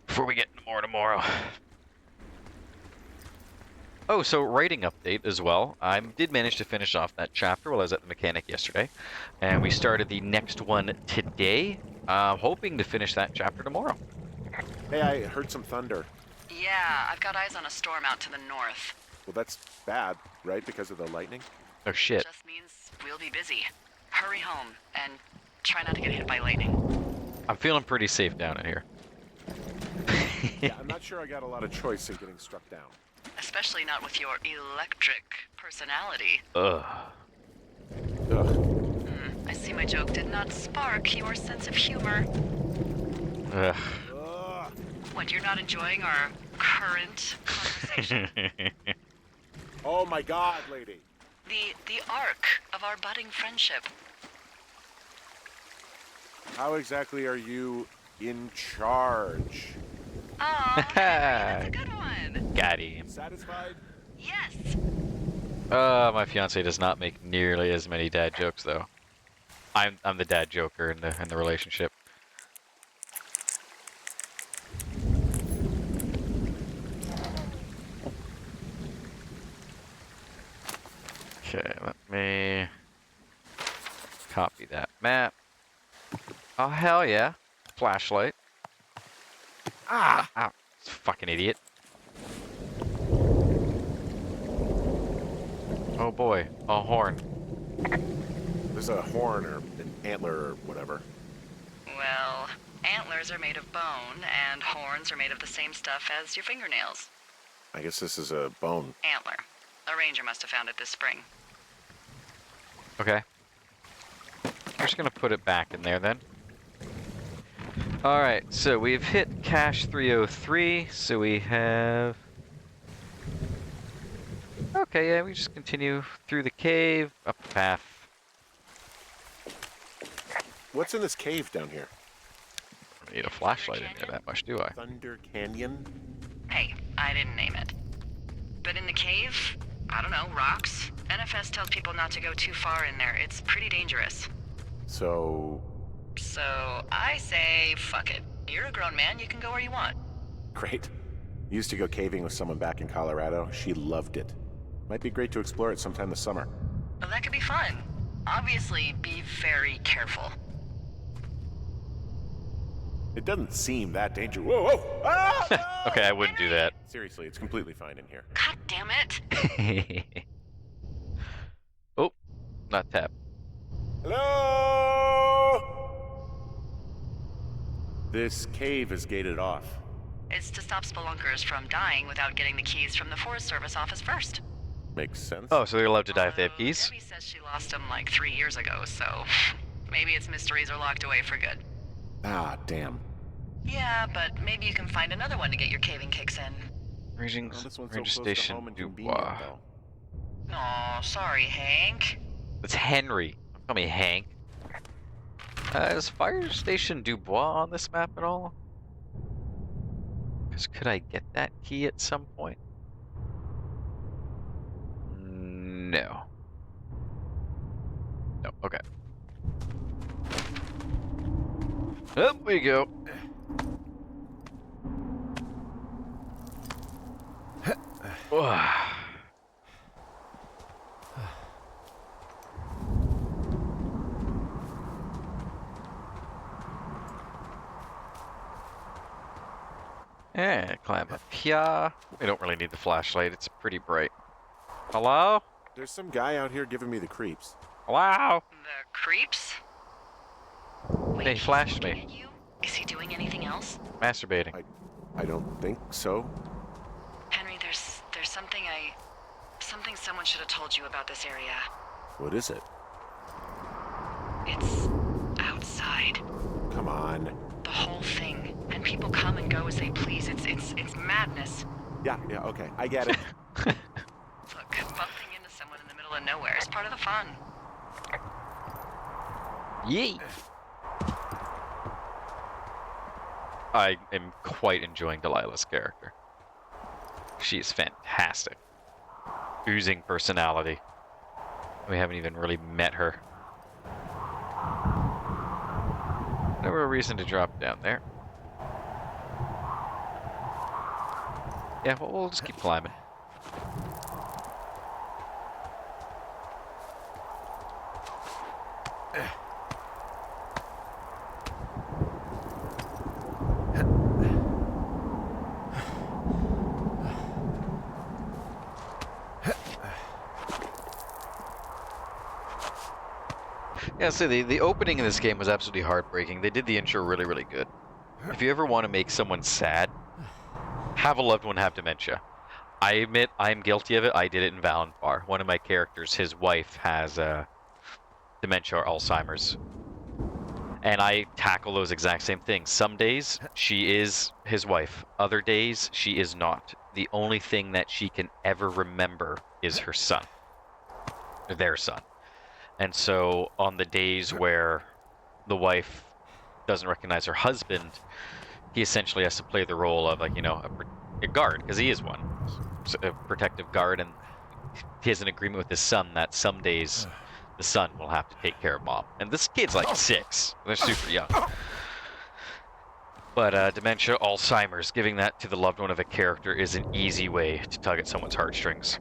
Before we get into more tomorrow. Oh, so writing update as well. I did manage to finish off that chapter while I was at the mechanic yesterday. And we started the next one today. Hoping to finish that chapter tomorrow. Hey, I heard some thunder. Yeah, I've got eyes on a storm out to the north. Well, that's bad, right? Because of the lightning? Oh shit. It just means we'll be busy. Hurry home and try not to get hit by lightning. I'm feeling pretty safe down in here. Yeah, I'm not sure I got a lot of choice in getting struck down. Especially not with your electric personality. Ugh. Ugh. I see my joke did not spark your sense of humor. Ugh. Ugh. What, you're not enjoying our current conversation? Oh my God, lady. The arc of our budding friendship. How exactly are you in charge? Aw, that's a good one. Got him. Satisfied? Yes. My fiance does not make nearly as many dad jokes though. I'm the dad joker in the relationship. Okay, let me copy that map. Oh hell yeah. Flashlight. Ah! Ow. Fucking idiot. Oh boy, a horn. There's a horn or an antler or whatever. Well, antlers are made of bone, and horns are made of the same stuff as your fingernails. I guess this is a bone. Antler. A ranger must have found it this spring. Okay. I'm just gonna put it back in there then. Alright, so we've hit Cache 303, so we have... Okay, yeah, we just continue through the cave, up the path. What's in this cave down here? I don't need a flashlight in there that much, do I? Thunder Canyon? Hey, I didn't name it. But in the cave, I don't know, rocks? NFS tells people not to go too far in there. It's pretty dangerous. So... So, I say, fuck it. You're a grown man, you can go where you want. Great. Used to go caving with someone back in Colorado. She loved it. Might be great to explore it sometime this summer. Well, that could be fun. Obviously, be very careful. It doesn't seem that dangerous. Whoa, whoa! Ah! No! Okay, I wouldn't do that. Seriously, it's completely fine in here. God damn it! not tap. Hello? This cave is gated off. It's to stop spelunkers from dying without getting the keys from the Forest Service office first. Makes sense. Oh, so they're allowed to die if they have Although keys? Debbie says she lost them like 3 years ago, so maybe its mysteries are locked away for good. Ah, damn. Yeah, but maybe you can find another one to get your caving kicks in. Ranger Well, this one's so Ranger close to Station home and convenient, Dubois. though. Aw, sorry, Hank. It's Henry. Don't call me Hank. Is Fire Station Dubois on this map at all? Because could I get that key at some point? No. No, okay. Up we go. Yeah, climb up here. We don't really need the flashlight, it's pretty bright. Hello? There's some guy out here giving me the creeps. Hello? The creeps? Wait, He he's flashed looking me. at you? Is he doing anything else? Masturbating. I don't think so. Henry, there's something someone should have told you about this area. What is it? It's outside. Come on. The whole thing. And people come and go as they please. It's madness. Yeah, okay. I get it. Look, bumping into someone in the middle of nowhere is part of the fun. Yee! I am quite enjoying Delilah's character. She's fantastic. Oozing personality. We haven't even really met her. No real reason to drop down there. Yeah, well, we'll just keep climbing. Yeah, so the opening in this game was absolutely heartbreaking. They did the intro really, really good. If you ever want to make someone sad, have a loved one have dementia. I admit I'm guilty of it. I did it in Valenfar. One of my characters, his wife has dementia or Alzheimer's. And I tackle those exact same things. Some days, she is his wife. Other days, she is not. The only thing that she can ever remember is her son. Their son. And so on the days where the wife doesn't recognize her husband, he essentially has to play the role of, like, you know, a guard, because he is one. A protective guard, and he has an agreement with his son that some days the son will have to take care of mom. And this kid's like 6. They're super young. But dementia, Alzheimer's, giving that to the loved one of a character is an easy way to tug at someone's heartstrings.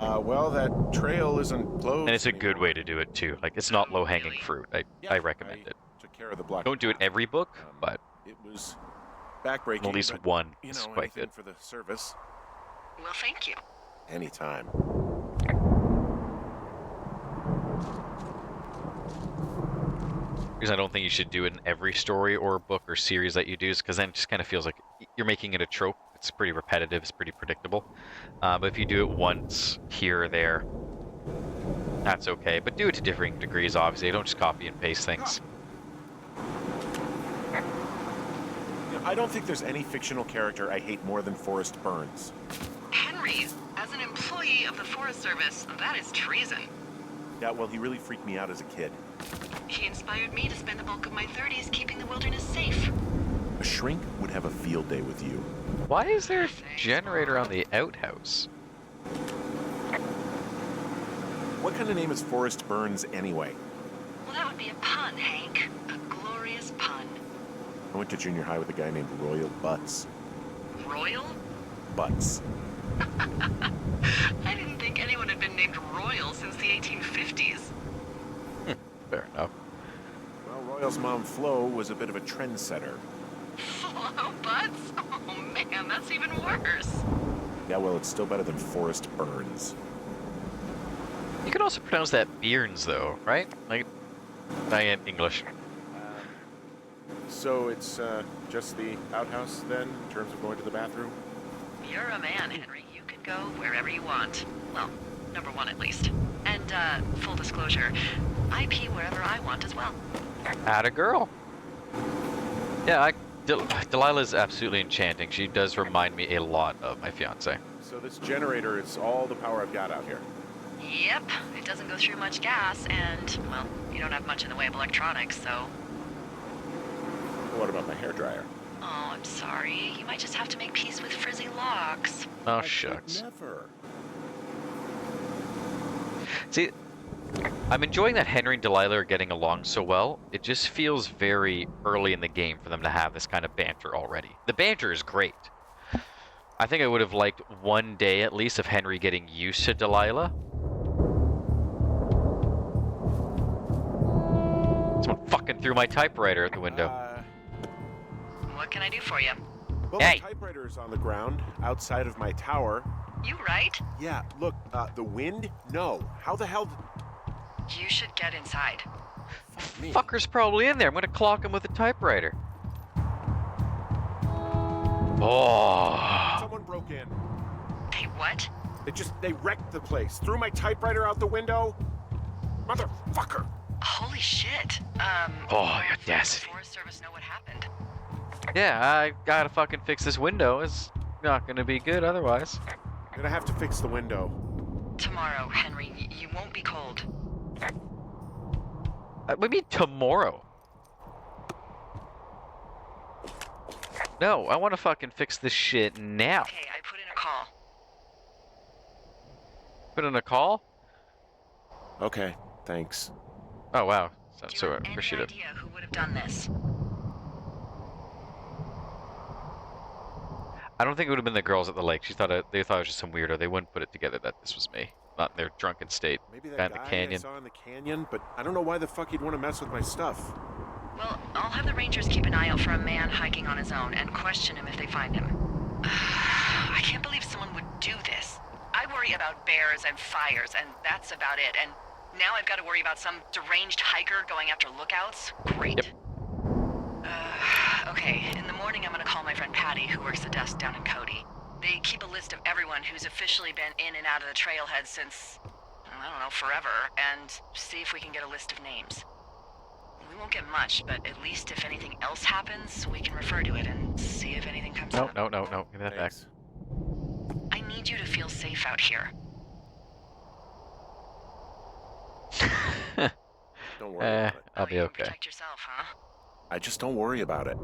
Well, that trail isn't closed. And it's a good way to do it too. Like, it's not low-hanging fruit. I recommend it. Took care of the block. Don't do it every book, but It was backbreaking. at least but, one you is know, quite anything good. for the service. Well, thank you. Anytime. Because I don't think you should do it in every story or book or series that you do, because then it just kind of feels like you're making it a trope. It's pretty repetitive, it's pretty predictable. But if you do it once, here or there, that's okay. But do it to differing degrees, obviously. Don't just copy and paste things. You know, I don't think there's any fictional character I hate more than Forrest Burns. Henry, as an employee of the Forest Service, that is treason. Yeah, well, he really freaked me out as a kid. He inspired me to spend the bulk of my 30s keeping the wilderness safe. A shrink would have a field day with you. Why is there a generator on the outhouse? What kind of name is Forrest Burns anyway? Well, that would be a pun, Hank. A glorious pun. I went to junior high with a guy named Royal Butts. Royal? Butts. I didn't think anyone had been named Royal since the 1850s. Fair enough. Well, Royal's mom, Flo, was a bit of a trendsetter. Hello, Butts? Oh, man, that's even worse. Yeah, well, it's still better than Forrest Burns. You could also pronounce that Bearns, though, right? Like, I am English. So it's just the outhouse then, in terms of going to the bathroom? You're a man, Henry. You can go wherever you want. Well, number one at least. And, full disclosure, I pee wherever I want as well. Atta girl. Yeah, Delilah's absolutely enchanting. She does remind me a lot of my fiance. So this generator is all the power I've got out here. Yep, it doesn't go through much gas, and, well, you don't have much in the way of electronics, so... What about my hairdryer? Oh, I'm sorry. You might just have to make peace with frizzy locks. Oh, I could shucks. never. See, I'm enjoying that Henry and Delilah are getting along so well. It just feels very early in the game for them to have this kind of banter already. The banter is great. I think I would have liked one day at least of Henry getting used to Delilah. Someone fucking threw my typewriter at the window. What can I do for you? Well, Hey. the typewriter is on the ground outside of my tower. You right? Yeah, look, the wind? No. How the hell? You should get inside. Fuck me. Fucker's probably in there. I'm gonna clock him with a typewriter. Oh. Someone broke in. Hey, what? They wrecked the place. Threw my typewriter out the window. Motherfucker. Holy shit. Oh, your audacity. The Forest Service know what happened. Yeah, I gotta fucking fix this window. It's not gonna be good otherwise. Gonna have to fix the window. Tomorrow, Henry, you won't be cold. What do you mean tomorrow? No, I want to fucking fix this shit now. Okay, I put in a call. Put in a call? Okay, thanks. Oh, wow. Do you So have any appreciative. idea who would have done this? I don't think it would have been the girls at the lake. They thought it was just some weirdo. They wouldn't put it together that this was me. Not in their drunken state. Maybe that Guy in guy the canyon. I saw in the canyon, but I don't know why the fuck he'd want to mess with my stuff. Well, I'll have the Rangers keep an eye out for a man hiking on his own and question him if they find him. I can't believe someone would do this. I worry about bears and fires, and that's about it. And now I've got to worry about some deranged hiker going after lookouts? Great. Yep. Okay, in the morning I'm gonna call my friend Patty, who works the desk down in Cody. They keep a list of everyone who's officially been in and out of the trailhead since, I don't know, forever, and see if we can get a list of names. We won't get much, but at least if anything else happens, we can refer to it and see if anything comes No, up. no, no, no. Give me that back. Thanks. I need you to feel safe out here. Don't worry about it. I'll Oh, be you can okay. protect yourself, huh? I just don't worry about it.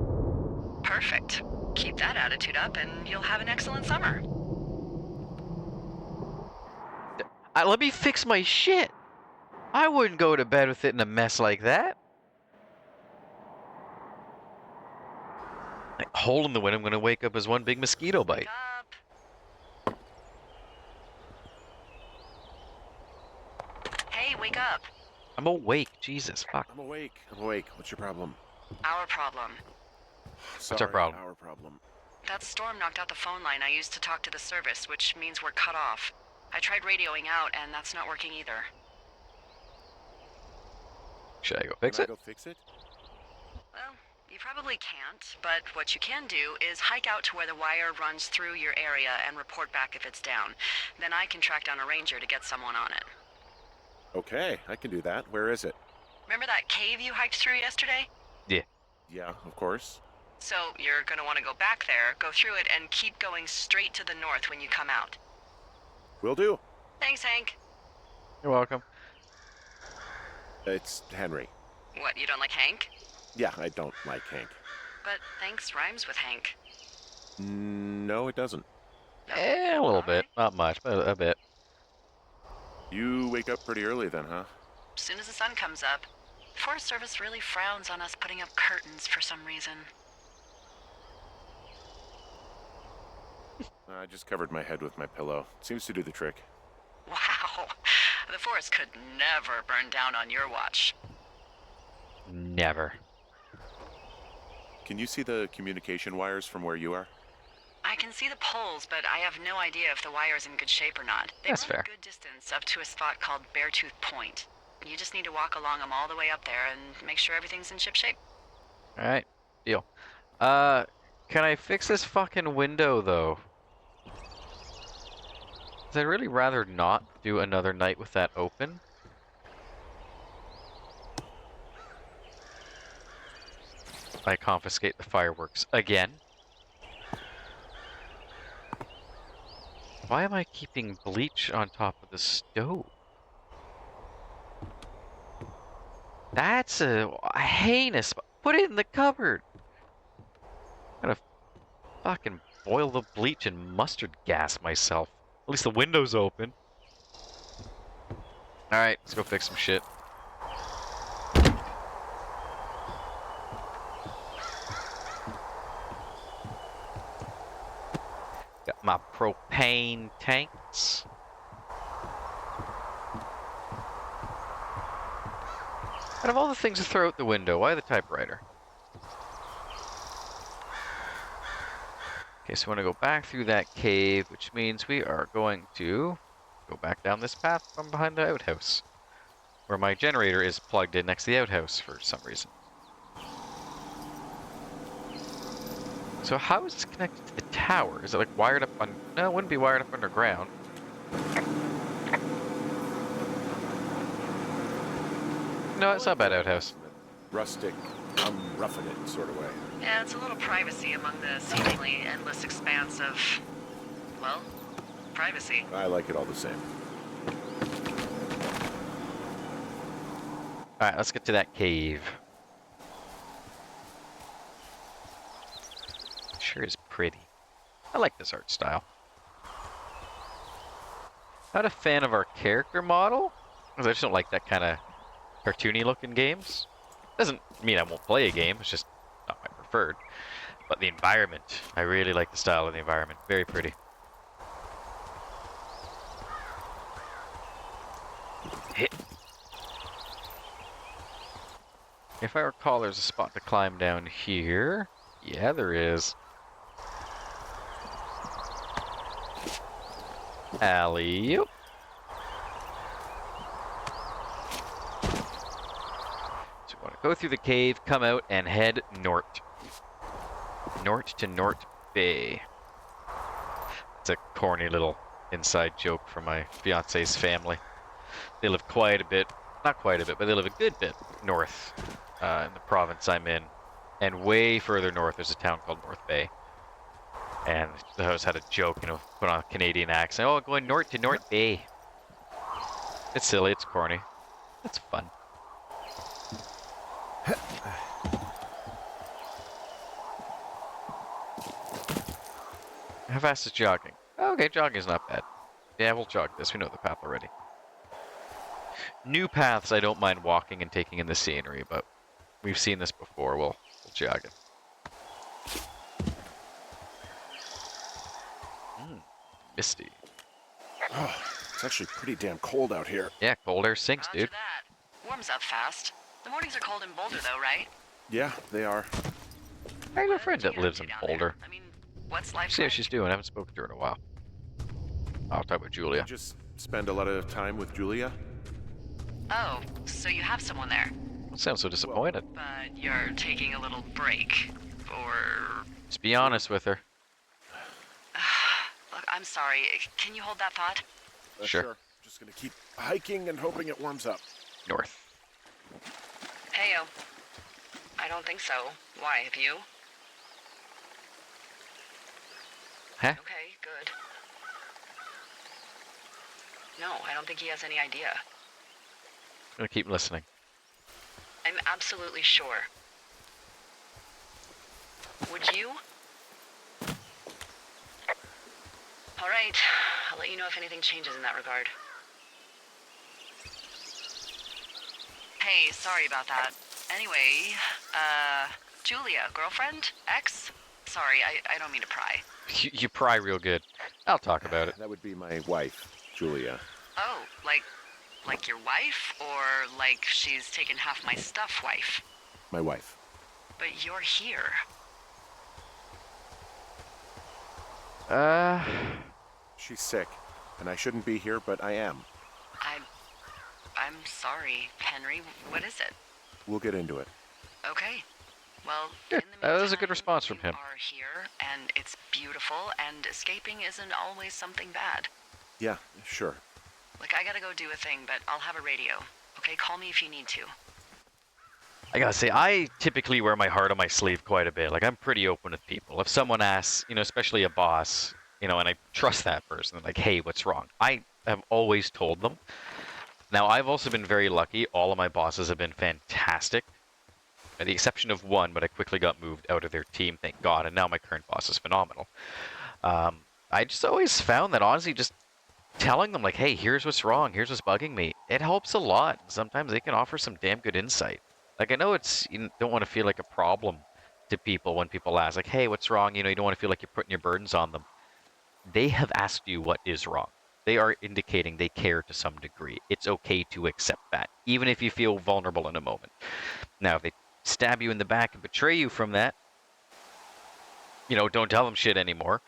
Perfect. Keep that attitude up and you'll have an excellent summer. Let me fix my shit. I wouldn't go to bed with it in a mess like that. Like, hole in the wind, I'm gonna wake up as one big mosquito bite. Wake up. Hey, wake up. I'm awake. Jesus, fuck. I'm awake. I'm awake. What's your problem? Our problem. Sorry, our problem? Our problem. That storm knocked out the phone line I used to talk to the service, which means we're cut off. I tried radioing out, and that's not working either. Should I go fix Can it? I go fix it? Well, you probably can't, but what you can do is hike out to where the wire runs through your area and report back if it's down. Then I can track down a ranger to get someone on it. Okay, I can do that. Where is it? Remember that cave you hiked through yesterday? Yeah, of course. So you're gonna want to go back there, go through it, and keep going straight to the north when you come out. Will do. Thanks, Hank. You're welcome. It's Henry. What, you don't like Hank? Yeah, I don't like Hank. But thanks rhymes with Hank. No, it doesn't. A little bit. Not much, but a bit. You wake up pretty early then, huh? As soon as the sun comes up. The Forest Service really frowns on us putting up curtains for some reason. I just covered my head with my pillow. Seems to do the trick. Wow. The forest could never burn down on your watch. Never. Can you see the communication wires from where you are? I I can see the poles, but I have no idea if the wire's in good shape or not. They That's run fair. a good distance up to a spot called Beartooth Point. You just need to walk along them all the way up there and make sure everything's in ship shape. Alright, deal. Can I fix this fucking window, though? 'Cause I'd really rather not do another night with that open. I confiscate the fireworks again. Why am I keeping bleach on top of the stove? That's a heinous. Put it in the cupboard. I'm gonna fucking boil the bleach and mustard gas myself. At least the window's open. Alright, let's go fix some shit. Got my propane tanks. Out of all the things to throw out the window, why the typewriter? Okay, so I want to go back through that cave, which means we are going to go back down this path from behind the outhouse, where my generator is plugged in next to the outhouse for some reason. So how is this connected to the tower? Is it like wired up on... No, it wouldn't be wired up underground. No, it's not a bad outhouse. Rustic, I'm roughing it sort of way. Yeah, it's a little privacy among the seemingly endless expanse of, well, privacy. I like it all the same. Alright, let's get to that cave. Sure is pretty. I like this art style. Not a fan of our character model, because I just don't like that kind of cartoony looking games. Doesn't mean I won't play a game, it's just not my preferred. But the environment, I really like the style of the environment. Very pretty. Hit. If I recall, there's a spot to climb down here. Yeah, there is. Alley-oop. So we want to go through the cave, come out, and head north. North to North Bay. It's a corny little inside joke from my fiance's family. They live quite a bit, not quite a bit, but they live a good bit north in the province I'm in. And way further north, there's a town called North Bay. And the host had a joke, you know, put on a Canadian accent. Oh, going north to North Bay. It's silly, it's corny. It's fun. How fast is jogging? Okay, jogging's not bad. Yeah, we'll jog this. We know the path already. New paths I don't mind walking and taking in the scenery, but we've seen this before. We'll jog it. Misty. Oh, it's actually pretty damn cold out here. Yeah, cold air sinks, Roger dude. that. Warms up fast. The mornings are cold in Boulder, though, right? Yeah, they are. I have a What friend do that you lives have in to do down Boulder. there? I mean, what's life See how like? she's doing. I haven't spoken to her in a while. I'll talk with Julia. You just spend a lot of time with Julia? Oh, so you have someone there. Sounds so disappointed. But you're taking a little break. Or... Just be honest with her. Look, I'm sorry. Can you hold that thought? Sure. Just gonna keep hiking and hoping it warms up. North. Heyo. I don't think so. Why, have you? Huh? Okay, good. No, I don't think he has any idea. I'm gonna keep listening. I'm absolutely sure. Would you? All right. I'll let you know if anything changes in that regard. Hey, sorry about that. Anyway, Julia, girlfriend? Ex? Sorry, I don't mean to pry. You pry real good. I'll talk about it. That would be my wife, Julia. Oh, like your wife? Or like she's taken half my stuff wife? My wife. But you're here. Uh, She's sick, and I shouldn't be here, but I am. I, I'm sorry, Henry. What is it? We'll get into it. Okay. Well, good. in the That was a good meantime, response from you him. are here, and it's beautiful, and escaping isn't always something bad. Yeah, sure. Like, I gotta go do a thing, but I'll have a radio. Okay, call me if you need to. I gotta say, I typically wear my heart on my sleeve quite a bit. Like, I'm pretty open with people. If someone asks, especially a boss, and I trust that person, like, hey, what's wrong? I have always told them. Now, I've also been very lucky. All of my bosses have been fantastic, with the exception of one, but I quickly got moved out of their team, thank God, and now my current boss is phenomenal. I just always found that, honestly, just telling them, like, hey, here's what's wrong, here's what's bugging me, it helps a lot. Sometimes they can offer some damn good insight. Like, I know you don't want to feel like a problem to people when people ask, like, hey, what's wrong? You don't want to feel like you're putting your burdens on them. They have asked you what is wrong. They are indicating they care to some degree. It's okay to accept that, even if you feel vulnerable in a moment. Now, if they stab you in the back and betray you from that, don't tell them shit anymore.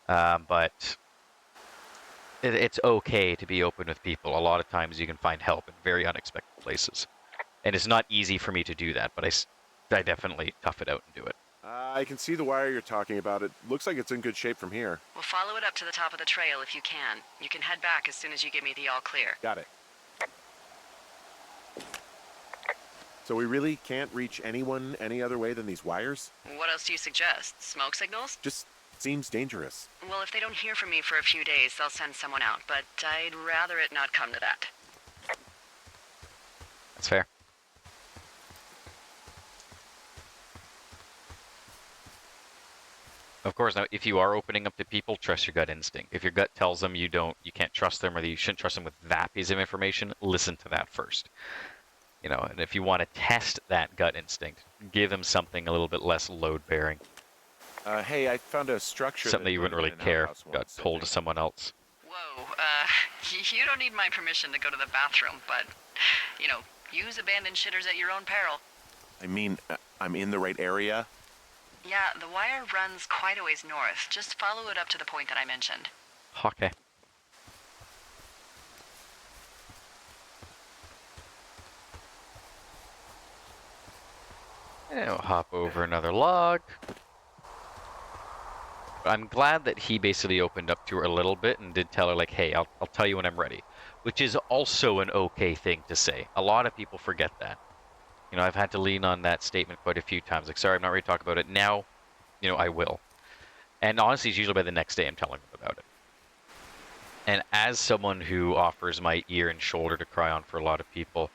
But it's okay to be open with people. A lot of times you can find help in very unexpected places. And it's not easy for me to do that, but I definitely tough it out and do it. I can see the wire you're talking about. It looks like it's in good shape from here. We'll follow it up to the top of the trail if you can. You can head back as soon as you give me the all clear. Got it. So we really can't reach anyone any other way than these wires? What else do you suggest? Smoke signals? Just seems dangerous. Well, if they don't hear from me for a few days, they'll send someone out, but I'd rather it not come to that. That's fair. Of course, now, if you are opening up to people, trust your gut instinct. If your gut tells them you can't trust them, or that you shouldn't trust them with that piece of information, listen to that first. And if you want to test that gut instinct, give them something a little bit less load-bearing. Hey, I found a structure. Something that you wouldn't really care got told to us. someone else. Whoa, you don't need my permission to go to the bathroom, but, use abandoned shitters at your own peril. I mean, I'm in the right area. Yeah, the wire runs quite a ways north. Just follow it up to the point that I mentioned. Okay. And we'll hop over another log. I'm glad that he basically opened up to her a little bit and did tell her, like, hey, I'll tell you when I'm ready. Which is also an okay thing to say. A lot of people forget that. I've had to lean on that statement quite a few times. Like, sorry, I'm not ready to talk about it now. I will. And honestly, it's usually by the next day I'm telling them about it. And as someone who offers my ear and shoulder to cry on for a lot of people,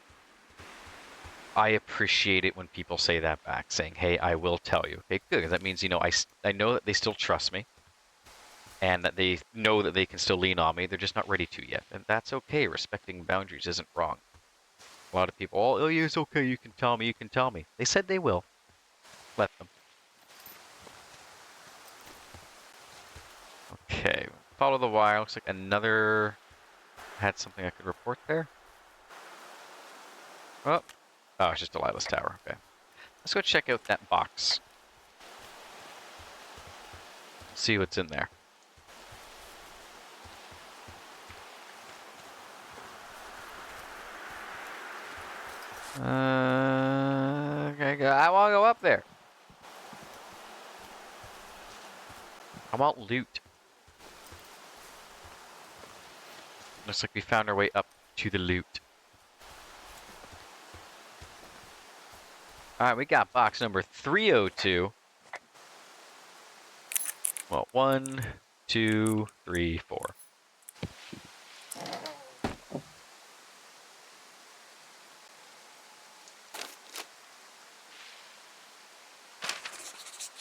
I appreciate it when people say that back, saying, hey, I will tell you. Okay, good. That means, I know that they still trust me and that they know that they can still lean on me. They're just not ready to yet. And that's okay. Respecting boundaries isn't wrong. A lot of people, oh, yeah, it's okay. You can tell me. You can tell me. They said they will. Let them. Okay. Follow the wire. Looks like another had something I could report there. Oh, it's just Delilah's tower. Okay. Let's go check out that box. See what's in there. Okay, I want to go up there. I want loot. Looks like we found our way up to the loot. Alright, we got box number 302. Well, 1, 2, 3, 4.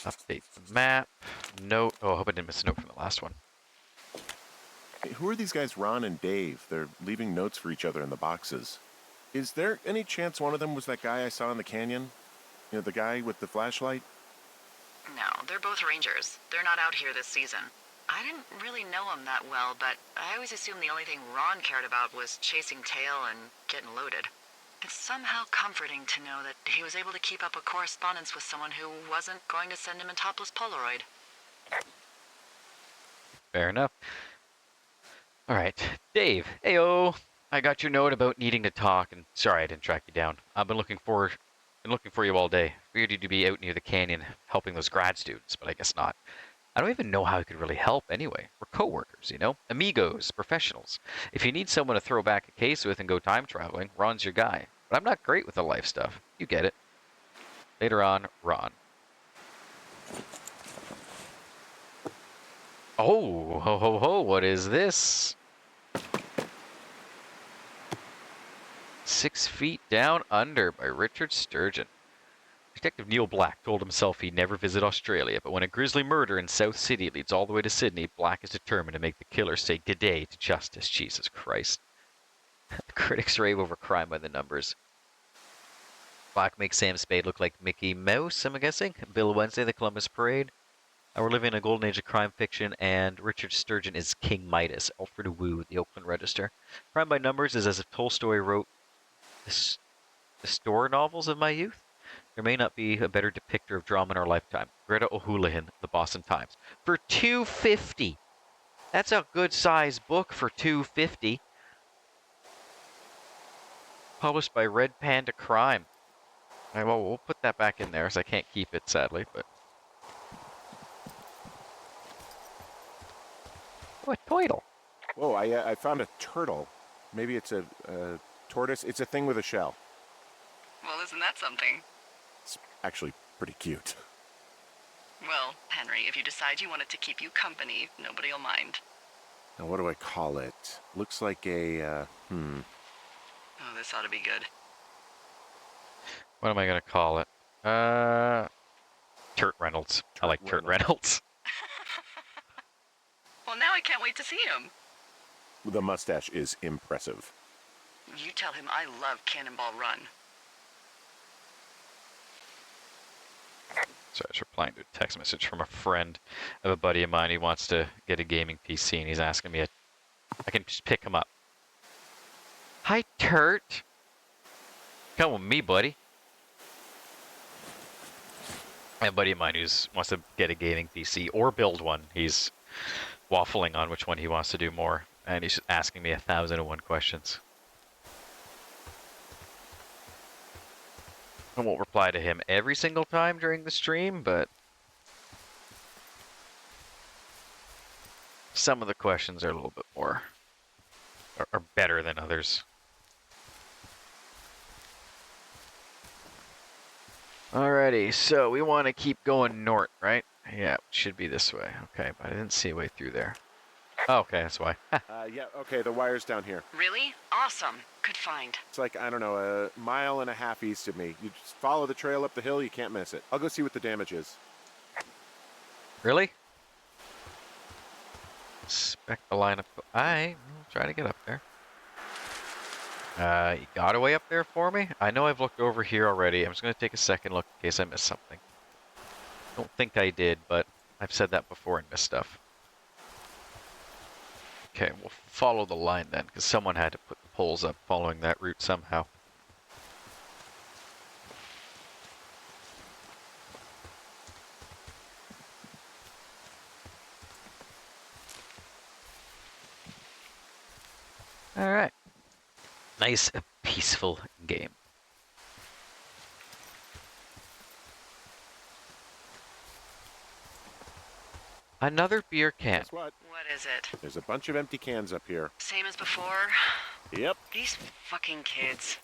Update the map. Note. Oh, I hope I didn't miss a note from the last one. Hey, who are these guys, Ron and Dave? They're leaving notes for each other in the boxes. Is there any chance one of them was that guy I saw in the canyon? The guy with the flashlight? No, they're both rangers. They're not out here this season. I didn't really know him that well, but I always assumed the only thing Ron cared about was chasing tail and getting loaded. It's somehow comforting to know that he was able to keep up a correspondence with someone who wasn't going to send him a topless Polaroid. Fair enough. All right, Dave. Heyo. I got your note about needing to talk, and sorry I didn't track you down. I've been looking for you all day. Figured you'd be out near the canyon helping those grad students, but I guess not. I don't even know how I could really help anyway. We're coworkers, you know? Amigos, professionals. If you need someone to throw back a case with and go time traveling, Ron's your guy. But I'm not great with the life stuff. You get it. Later on, Ron. Oh, ho ho ho, what is this? 6 Feet Down Under by Richard Sturgeon. Detective Neil Black told himself he'd never visit Australia, but when a grisly murder in South Sydney leads all the way to Sydney, Black is determined to make the killer say g'day to justice. Jesus Christ. The critics rave over crime by the numbers. Black makes Sam Spade look like Mickey Mouse, I'm guessing. Bill Wednesday, the Columbus Parade. We're living in a golden age of crime fiction, and Richard Sturgeon is King Midas. Alfred Wu, the Oakland Register. Crime by Numbers is as if Tolstoy wrote the store novels of my youth. There may not be a better depictor of drama in our lifetime. Greta O'Houlihan, The Boston Times. For $2.50. That's a good size book for $2.50. Published by Red Panda Crime. All right, well, we'll put that back in there, as I can't keep it, sadly, but... Oh, a turtle. Whoa, I found a turtle. Maybe it's a tortoise. It's a thing with a shell. Well, isn't that something? It's actually pretty cute. Well, Henry, if you decide you want it to keep you company, nobody'll mind. Now, what do I call it? Looks like a, Oh, this ought to be good. What am I going to call it? Turt Reynolds. I like Turt Reynolds. Well, now I can't wait to see him. The mustache is impressive. You tell him I love Cannonball Run. So I was replying to a text message from a friend of a buddy of mine. He wants to get a gaming PC, and he's asking me if I can just pick him up. Hi, Turt. Come with me, buddy. I have a buddy of mine who wants to get a gaming PC or build one. He's waffling on which one he wants to do more, and he's asking me 1,001 questions. I won't reply to him every single time during the stream, but some of the questions are a little bit more, are better than others. Alrighty, so we want to keep going north, right? Yeah, it should be this way. Okay, but I didn't see a way through there. Oh, okay, that's why. Yeah, okay, the wire's down here. Really? Awesome. Good find. It's like, I don't know, a mile and a half east of me. You just follow the trail up the hill, you can't miss it. I'll go see what the damage is. Really? Inspect the line of... I'm trying to get up there. You got a way up there for me? I know I've looked over here already. I'm just going to take a second look in case I missed something. Don't think I did, but I've said that before and missed stuff. Okay, we'll follow the line then, because someone had to put the poles up following that route somehow. Alright. Nice, peaceful game. Another beer can. Guess what? What is it? There's a bunch of empty cans up here. Same as before? Yep. These fucking kids.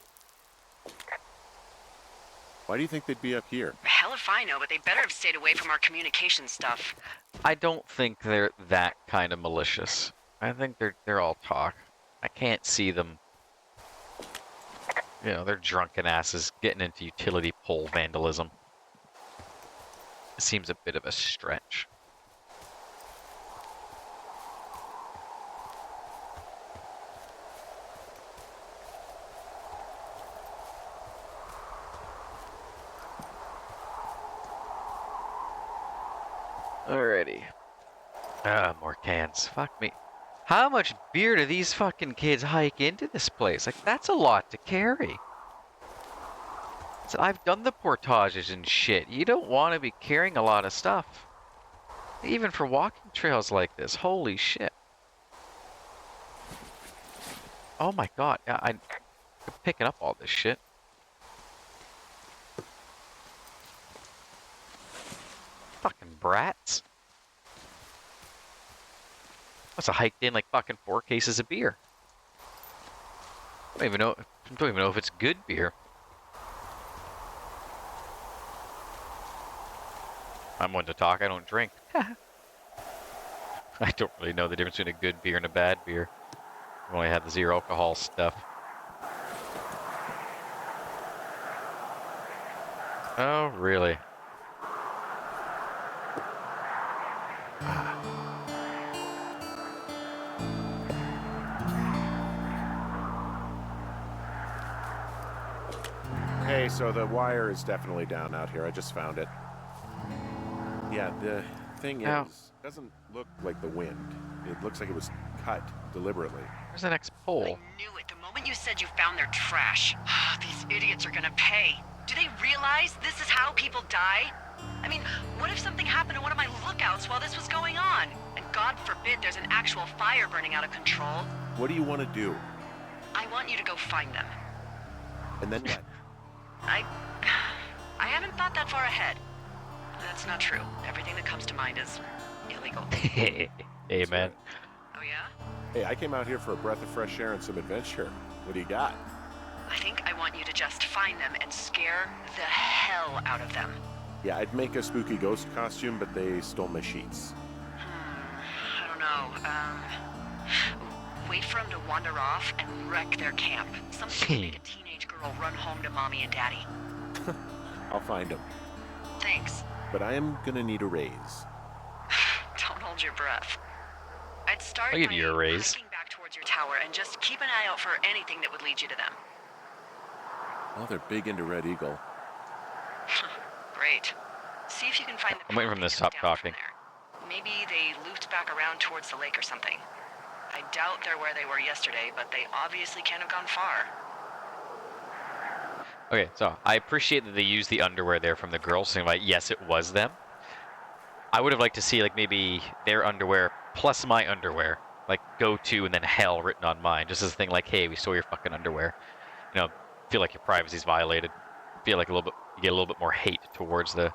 Why do you think they'd be up here? Hell if I know, but they better have stayed away from our communication stuff. I don't think they're that kind of malicious. I think they're all talk. I can't see them. You know, they're drunken asses getting into utility pole vandalism. It seems a bit of a stretch. Alrighty. Ah, more cans. Fuck me. How much beer do these fucking kids hike into this place? Like, that's a lot to carry. So I've done the portages and shit. You don't want to be carrying a lot of stuff. Even for walking trails like this, holy shit. Oh my god, yeah, I'm picking up all this shit. Fucking brats. Must have hiked in like fucking 4 cases of beer. I don't even know if it's good beer. I'm one to talk, I don't drink. I don't really know the difference between a good beer and a bad beer. I've only had the 0 alcohol stuff. Oh, really? Hey, so the wire is definitely down out here. I just found it. Yeah, the thing Ow. is, it doesn't look like the wind. It looks like it was cut deliberately. Where's the next I pole? knew it. The moment you said you found their trash. These idiots are gonna pay. Do they realize this is how people die? I mean, what if something happened to one of my lookouts while this was going on? And God forbid there's an actual fire burning out of control. What do you want to do? I want you to go find them. And then what? I haven't thought that far ahead. That's not true. Everything that comes to mind is illegal. Amen. Oh yeah? Hey, I came out here for a breath of fresh air and some adventure. What do you got? I think I want you to just find them and scare the hell out of them. Yeah, I'd make a spooky ghost costume, but they stole my sheets. I don't know. Wait for them to wander off and wreck their camp. Something to make a teenage girl run home to mommy and daddy. I'll find them. Thanks. But I am gonna need a raise. Don't hold your breath. I'd start I'll give you a raise. hiking back towards your tower and just keep an eye out for anything that would lead you to them. Well, they're big into Red Eagle. Great. See if you can find the I'm waiting for path them to that stop goes down from talking. there. Maybe they looped back around towards the lake or something. I doubt they're where they were yesterday, but they obviously can't have gone far. Okay, so I appreciate that they used the underwear there from the girls, saying like, yes, it was them. I would have liked to see like maybe their underwear plus my underwear, like go to and then hell written on mine, just as a thing like, hey, we stole your fucking underwear. You know, feel like your privacy's violated. Feel like you get a little bit more hate towards the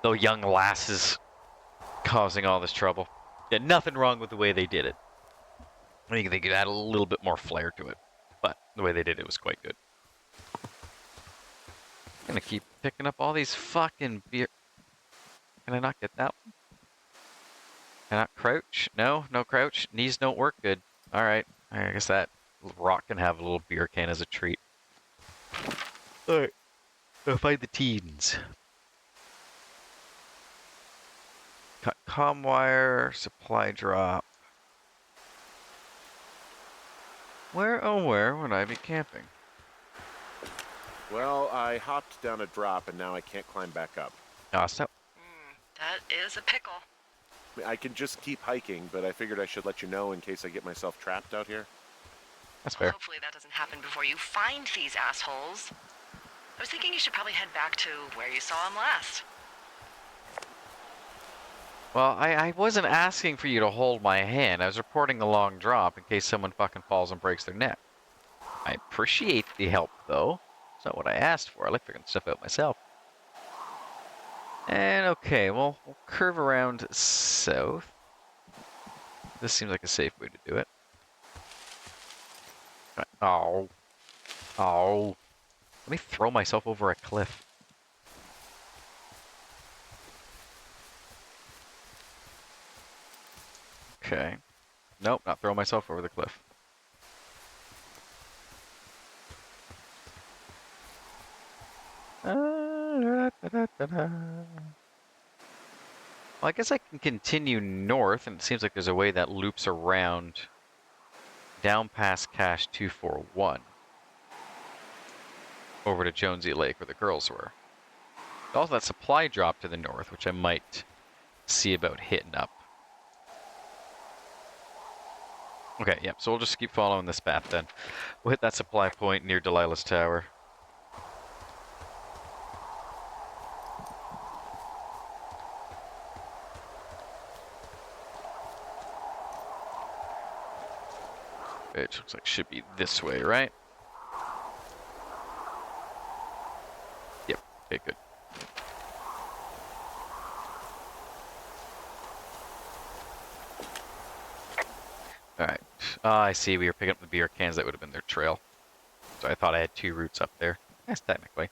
young lasses causing all this trouble. Yeah, nothing wrong with the way they did it. I think they could add a little bit more flair to it, but the way they did it was quite good. I'm gonna keep picking up all these fucking beer. Can I not get that one? Can I not crouch? No, no crouch. Knees don't work good. All right, I guess that rock can have a little beer can as a treat. All right, go find the teens. Cut comm wire, supply drop. Where, oh where would I be camping? Well, I hopped down a drop and now I can't climb back up. Oh, so That is a pickle. I mean, I can just keep hiking, but I figured I should let you know in case I get myself trapped out here. that's fair. Hopefully that doesn't happen before you find these assholes. I was thinking you should probably head back to where you saw them last. Well, I wasn't asking for you to hold my hand. I was reporting a long drop in case someone fucking falls and breaks their neck. I appreciate the help, though. It's not what I asked for. I like figuring stuff out myself. And okay, well, we'll curve around south. This seems like a safe way to do it. Oh. Oh. Let me throw myself over a cliff. Okay. Nope, not throw myself over the cliff. Well, I guess I can continue north, and it seems like there's a way that loops around down past Cache 241 over to Jonesy Lake where the girls were. Also, that supply drop to the north, which I might see about hitting up. Okay, yep, so we'll just keep following this path then. We'll hit that supply point near Delilah's tower. Which looks like should be this way, right? Yep. Okay, good. Alright. I see. We were picking up the beer cans. That would have been their trail. So I thought I had 2 routes up there. Yes, technically.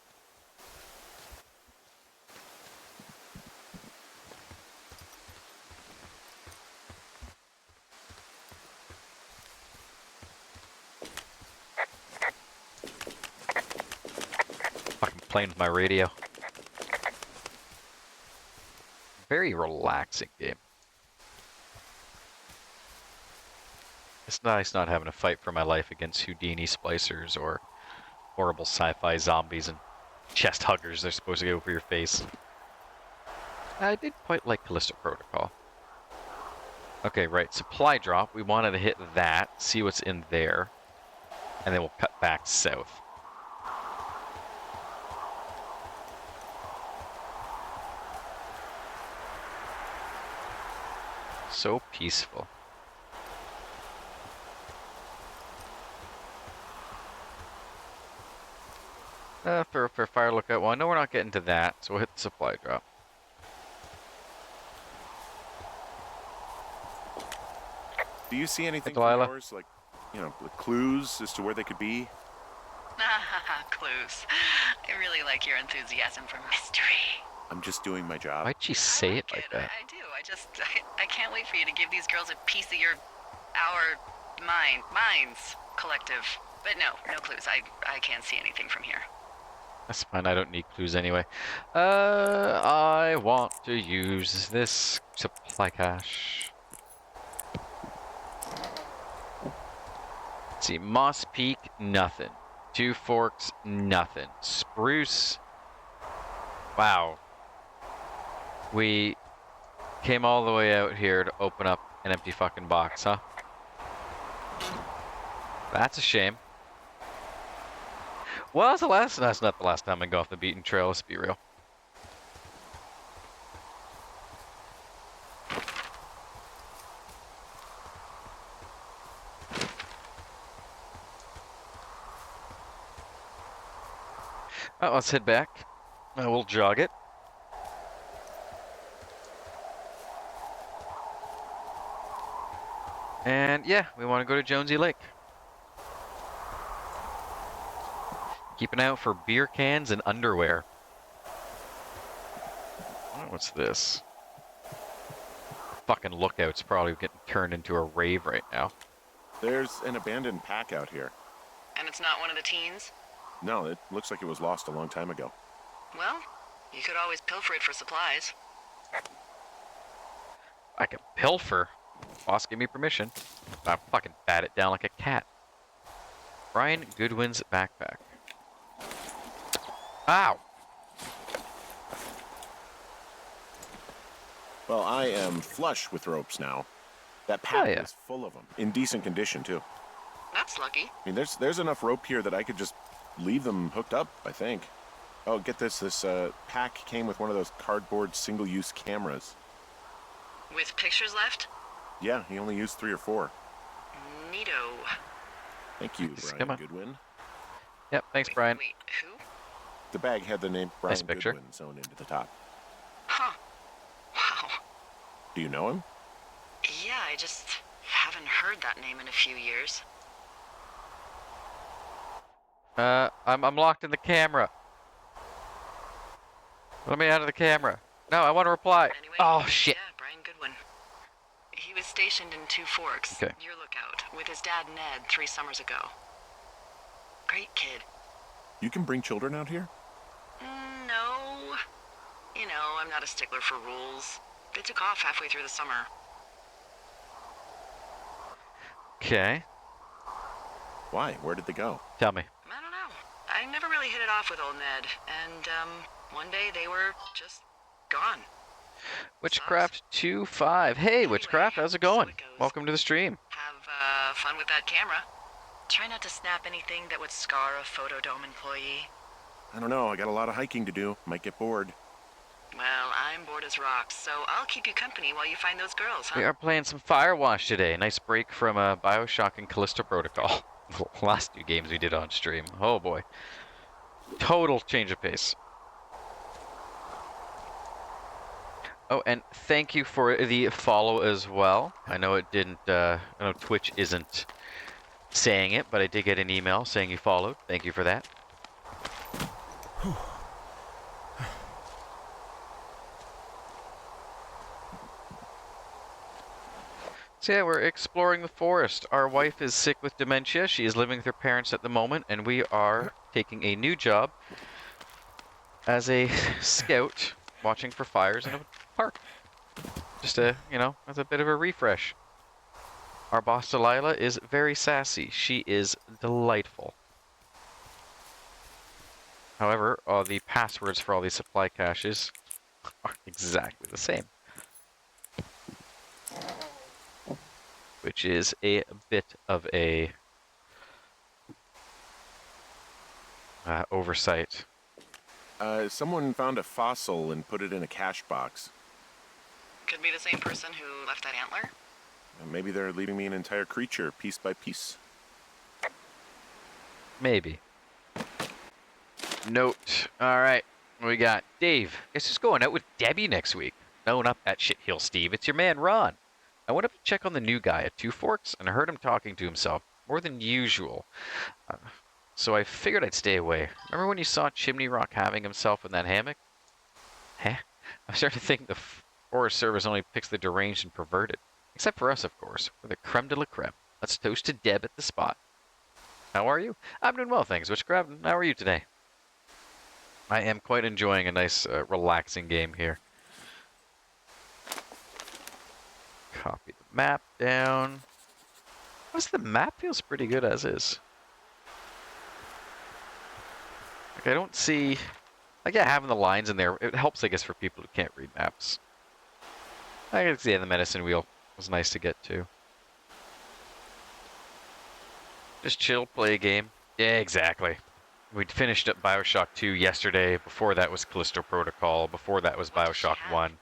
Fucking playing with my radio. Very relaxing game. It's nice not having to fight for my life against Houdini splicers or horrible sci-fi zombies and chest huggers they're supposed to go for your face. I did quite like Callisto Protocol. Okay, right, supply drop. We wanted to hit that, see what's in there, and then we'll cut back south. So peaceful. For fire lookout. Well, I know we're not getting to that, so we'll hit the supply drop. Do you see anything Hey, from Delilah. yours, like, you know, the clues as to where they could be? Clues. I really like your enthusiasm for mystery. I'm just doing my job. Why'd she say I it like that? I do. I can't wait for you to give these girls a piece of our minds collective. But no clues. I can't see anything from here. That's fine, I don't need clues anyway. I want to use this supply cache. Let's see, Moss Peak, nothing. Two Forks, nothing. Spruce, wow. We came all the way out here to open up an empty fucking box, huh? That's a shame. Well, that's not the last time I go off the beaten trail, let's be real. Alright, let's head back. We'll jog it. And yeah, we want to go to Jonesy Lake. Keep an eye out for beer cans and underwear. Oh, what's this? Fucking lookout's probably getting turned into a rave right now. There's an abandoned pack out here. And it's not one of the teens? No, it looks like it was lost a long time ago. Well, you could always pilfer it for supplies. I can pilfer. Boss, give me permission. I'll fucking bat it down like a cat. Brian Goodwin's backpack. Ow! Well, I am flush with ropes now. That pack Oh, yeah. is full of them, in decent condition too. That's lucky. I mean, there's enough rope here that I could just leave them hooked up, I think. Oh, get this. This pack came with one of those cardboard single-use cameras. With pictures left? Yeah, he only used 3 or 4. Neato. Thank you, Come Brian on. Goodwin. Yep, thanks, Brian. Wait, who? The bag had the name Brian Nice picture. Goodwin sewn into the top. Huh. Wow. Do you know him? Yeah, I just haven't heard that name in a few years. I'm locked in the camera. Let me out of the camera. No, I want to reply. Anyway, Oh, shit. Yeah, Brian Goodwin. He was stationed in Two Forks, Okay. your lookout, with his dad Ned 3 summers ago. Great kid. You can bring children out here? No. You know, I'm not a stickler for rules. They took off halfway through the summer. Okay, Why? Where did they go? tell me. I don't know. I never really hit it off with old Ned, and, one day they were just gone. Witchcraft 2.5. Hey, Witchcraft, how's it going? So it goes. Welcome to the stream. Have, fun with that camera. Try not to snap anything that would scar a Photodome employee. I don't know. I got a lot of hiking to do. Might get bored. Well, I'm bored bored as rocks, so I'll keep you company while you find those girls, huh? We are playing some Firewatch today. Nice break from Bioshock and Callisto Protocol. The last 2 games we did on stream. Oh boy. Total change of pace. Oh, and thank you for the follow as well. I know it didn't, I know Twitch isn't saying it, but I did get an email saying you followed. Thank you for that. So yeah, we're exploring the forest. Our wife is sick with dementia. She is living with her parents at the moment, and we are taking a new job as a scout, watching for fires in a park. Just as a bit of a refresh. Our boss Delilah is very sassy. She is delightful. However, all the passwords for all these supply caches are exactly the same. Which is a bit of a oversight. Someone found a fossil and put it in a cache box. Could be the same person who left that antler. Maybe they're leaving me an entire creature, piece by piece. Maybe. Note. Alright. We got Dave. Guess who's going out with Debbie next week? No, not that shithill Steve. It's your man Ron. I went up to check on the new guy at Two Forks and I heard him talking to himself more than usual. So I figured I'd stay away. Remember when you saw Chimney Rock having himself in that hammock? Heh? I'm starting to think the Forest Service only picks the deranged and perverted. Except for us, of course. We're the creme de la creme. Let's toast to Deb at the spot. How are you? I'm doing well, thanks. Witch Grabin, how are you today? I am quite enjoying a nice, relaxing game here. Copy the map down. The map feels pretty good as is. Like, I don't see... Like, yeah, having the lines in there, it helps, I guess, for people who can't read maps. I can see the medicine wheel was nice to get to. Just chill, play a game. Yeah, exactly. We'd finished up Bioshock 2 yesterday. Before that was Callisto Protocol. Before that was Bioshock 1.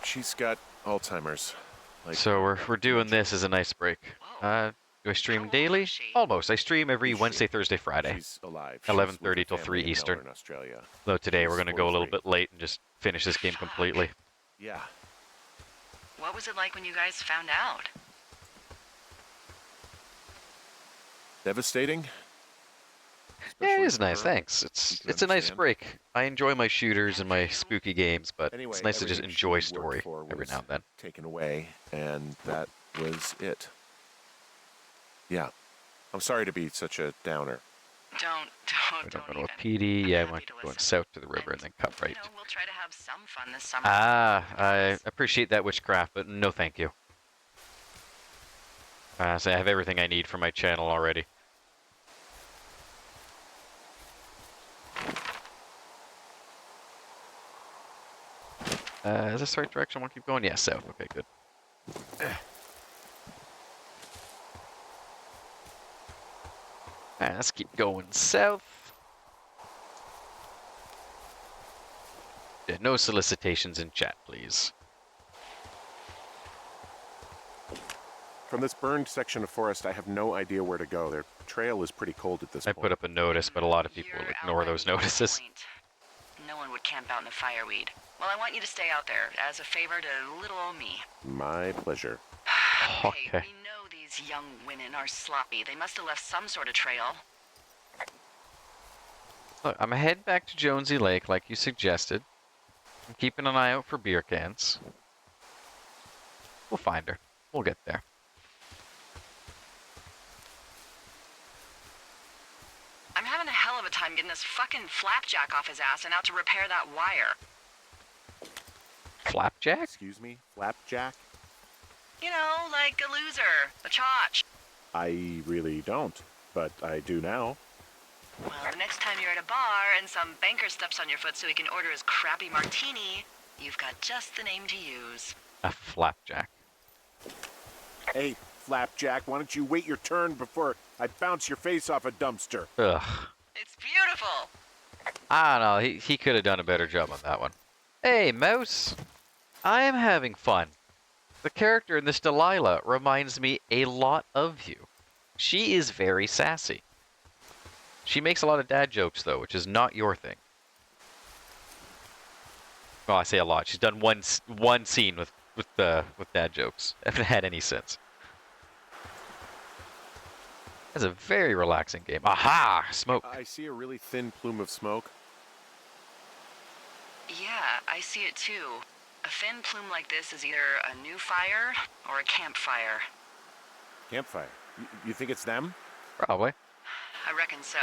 She's got Alzheimer's. So we're doing this as a nice break. Do I stream daily? Almost. I stream every Wednesday, Thursday, Friday. She's alive. 11:30 till 3 Eastern. In Australia. Though today we're going to go a little bit late and just finish this game completely. Yeah. What was it like when you guys found out? Devastating. Yeah, it is nice, thanks. It's a nice break. I enjoy my shooters and my spooky games, but Anyway, it's nice to just everything enjoy she story worked for every was now and then. taken away, and that was it. Yeah. I'm sorry to be such a downer. We don't go to even. a PD. Yeah, I Happy want to to go listen. south to the river and then cut right. You know, we'll try to have some fun this summer. I appreciate that witchcraft, but no thank you. So I have everything I need for my channel already. Is this the right direction? I want to keep going? Yeah, south. Okay, good. Let's keep going south. Yeah, no solicitations in chat, please. From this burned section of forest, I have no idea where to go. Their trail is pretty cold at this I point. put up a notice, but a lot of people You're will ignore out those by the notices. point. No one would camp out in the fireweed. Well, I want you to stay out there as a favor to little old me. My pleasure. Okay. Hey, we know these young women are sloppy. They must have left some sort of trail. Look, I'm heading back to Jonesy Lake like you suggested. I'm keeping an eye out for beer cans. We'll find her. We'll get there. I'm having a hell of a time getting this fucking flapjack off his ass and out to repair that wire. Flapjack? Excuse me? Flapjack? You know, like a loser, a chotch. I really don't, but I do now. Well, the next time you're at a bar and some banker steps on your foot so he can order his crappy martini, you've got just the name to use. A flapjack. Hey, Flapjack, why don't you wait your turn before I bounce your face off a dumpster? Ugh. It's beautiful. I don't know. He could have done a better job on that one. Hey, Mouse. I am having fun. The character in this Delilah reminds me a lot of you. She is very sassy. She makes a lot of dad jokes, though, which is not your thing. Well, I say a lot. She's done one scene with dad jokes. I haven't had any since. It's a very relaxing game. Aha! Smoke. I see a really thin plume of smoke. Yeah, I see it too. A thin plume like this is either a new fire or a campfire. Campfire. You think it's them? Probably. I reckon so.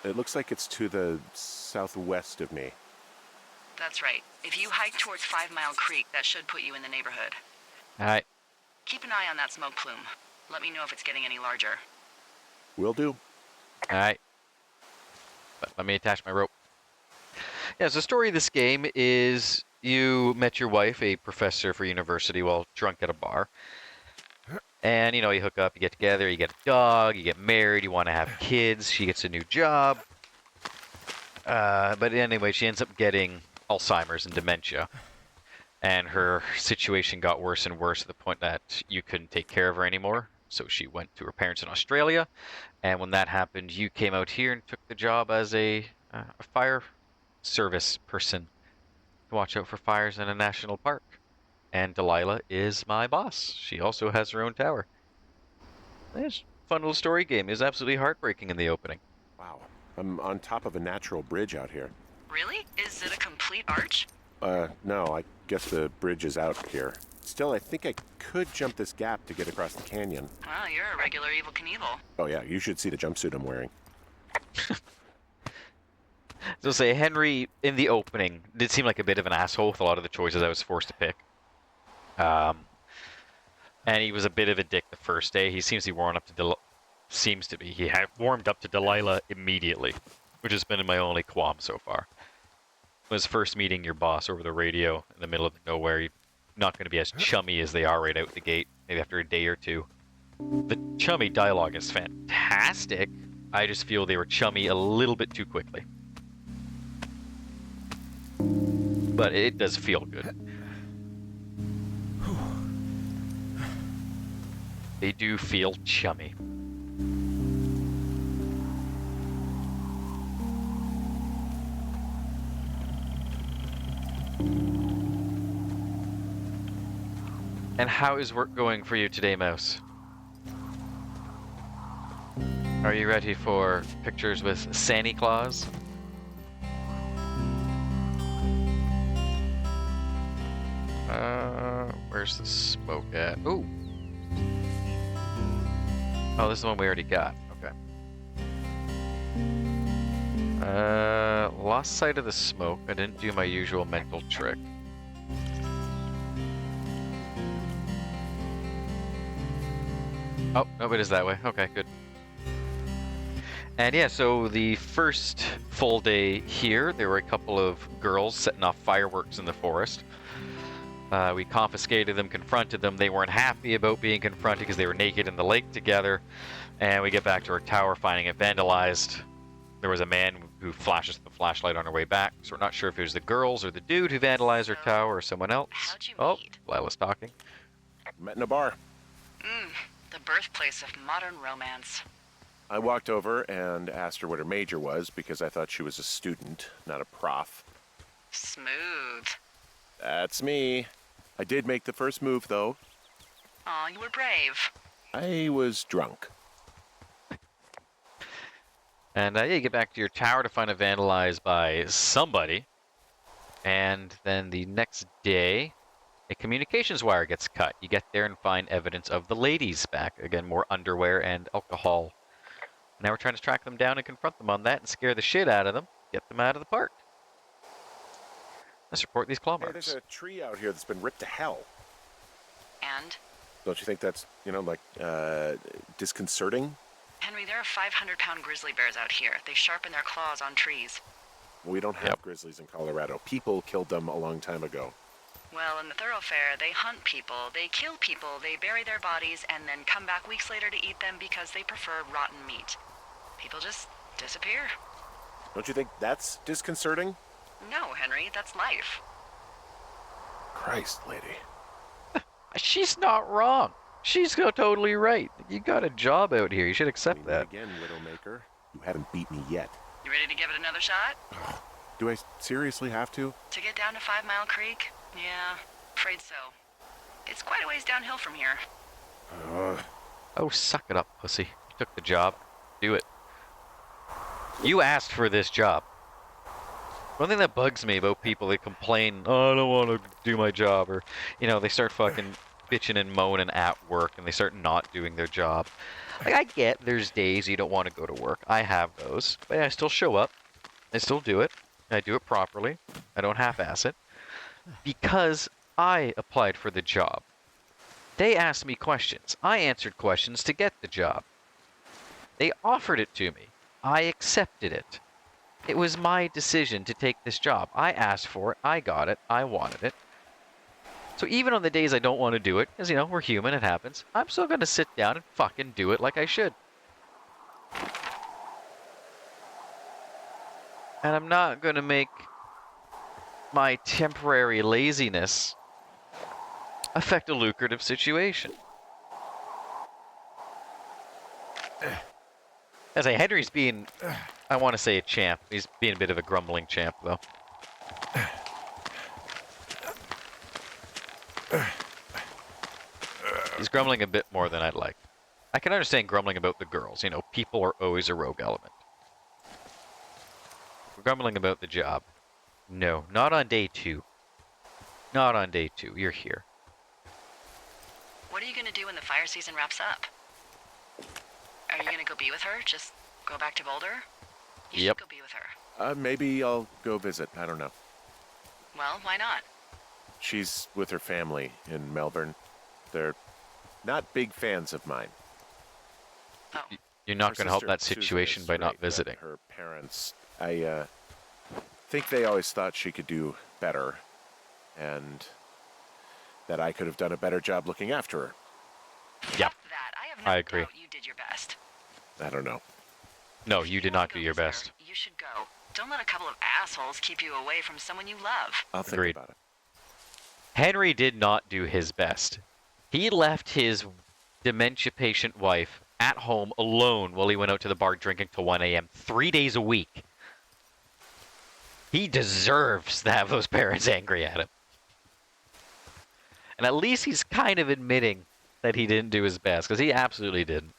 It looks like it's to the southwest of me. That's right. If you hike towards 5 Mile Creek, that should put you in the neighborhood. Alright. Keep an eye on that smoke plume. Let me know if it's getting any larger. Will do. Alright. But let me attach my rope. Yeah, so the story of this game is you met your wife, a professor for university, while drunk at a bar. And, you know, you hook up, you get together, you get a dog, you get married, you want to have kids, she gets a new job. But anyway, she ends up getting Alzheimer's and dementia. And her situation got worse and worse to the point that you couldn't take care of her anymore. So she went to her parents in Australia. And when that happened, you came out here and took the job as a fire service person to watch out for fires in a national park. And Delilah is my boss. She also has her own tower. It's a fun little story game. It was absolutely heartbreaking in the opening. Wow. I'm on top of a natural bridge out here. Really? Is it a complete arch? No, I guess the bridge is out here. Still, I think I could jump this gap to get across the canyon. Well, you're a regular Evel Knievel. Oh yeah, you should see the jumpsuit I'm wearing. So say Henry in the opening did seem like a bit of an asshole with a lot of the choices I was forced to pick. And he was a bit of a dick the first day. He seems to be warmed up to he had warmed up to Delilah immediately, which has been my only qualm so far. Was first meeting your boss over the radio in the middle of nowhere, you're not going to be as chummy as they are right out the gate, maybe after a day or two. The chummy dialogue is fantastic. I just feel they were chummy a little bit too quickly. But it does feel good. They do feel chummy. And how is work going for you today, Mouse? Are you ready for pictures with Santa Claus? Where's the smoke at? Ooh. Oh, this is the one we already got. Okay. Lost sight of the smoke. I didn't do my usual mental trick. Oh, no, it is that way. Okay, good. And yeah, so the first full day here, there were a couple of girls setting off fireworks in the forest. We confiscated them, confronted them. They weren't happy about being confronted because they were naked in the lake together. And we get back to our tower, finding it vandalized. There was a man who flashes the flashlight on our way back, so we're not sure if it was the girls or the dude who vandalized our tower or someone else. How'd you Oh, meet? Lila's talking. Met in a bar. The birthplace of modern romance. I walked over and asked her what her major was because I thought she was a student, not a prof. Smooth. That's me. I did make the first move, though. Aw, you were brave. I was drunk. And yeah, you get back to your tower to find it vandalized by somebody. And then the next day, a communications wire gets cut. You get there and find evidence of the ladies back. Again, more underwear and alcohol. Now we're trying to track them down and confront them on that and scare the shit out of them. Get them out of the park. Let's report these claw Hey, marks. there's a tree out here that's been ripped to hell. And? Don't you think that's, disconcerting? Henry, there are 500-pound grizzly bears out here. They sharpen their claws on trees. We don't have Yep. grizzlies in Colorado. People killed them a long time ago. Well, in the thoroughfare, they hunt people, they kill people, they bury their bodies, and then come back weeks later to eat them because they prefer rotten meat. People just disappear. Don't you think that's disconcerting? No, Henry, that's life. Christ, lady. She's not wrong. She's totally right. You got a job out here. You should We accept meet that. again, Widowmaker. You haven't beat me yet. You ready to give it another shot? Do I seriously have to? To get down to 5 Mile Creek? Yeah, afraid so. It's quite a ways downhill from here. Oh, suck it up, pussy. You took the job. Do it. You asked for this job. One thing that bugs me about people that complain, oh, I don't want to do my job, or, they start fucking bitching and moaning at work, and they start not doing their job. Like, I get there's days you don't want to go to work. I have those. But I still show up. I still do it. I do it properly. I don't half-ass it. Because I applied for the job. They asked me questions. I answered questions to get the job. They offered it to me. I accepted it. It was my decision to take this job. I asked for it. I got it. I wanted it. So even on the days I don't want to do it, because, we're human, it happens, I'm still going to sit down and fucking do it like I should. And I'm not going to make my temporary laziness affect a lucrative situation. As I say, Henry's being, I want to say a champ. He's being a bit of a grumbling champ, though. He's grumbling a bit more than I'd like. I can understand grumbling about the girls. People are always a rogue element. We're grumbling about the job. No, not on day 2. Not on day 2. You're here. What are you gonna do when the fire season wraps up? Are you gonna go be with her? Just go back to Boulder? You Yep. should go be with her. Maybe I'll go visit. I don't know. Well, why not? She's with her family in Melbourne. They're not big fans of mine. Oh, You're not Her going to help sister, that Susan, situation is by not great, but visiting. Her parents, I think they always thought she could do better, and that I could have done a better job looking after her. Yep. fuck that. I have no I agree. doubt you did your best. I don't know. No, If you did wanna not go do your visit her, best. You should go. Don't let a couple of assholes keep you away from someone you love. I'll think Agreed. about it. Henry did not do his best. He left his dementia patient wife at home alone while he went out to the bar drinking till 1 a.m. 3 days a week. He deserves to have those parents angry at him. And at least he's kind of admitting that he didn't do his best, because he absolutely didn't.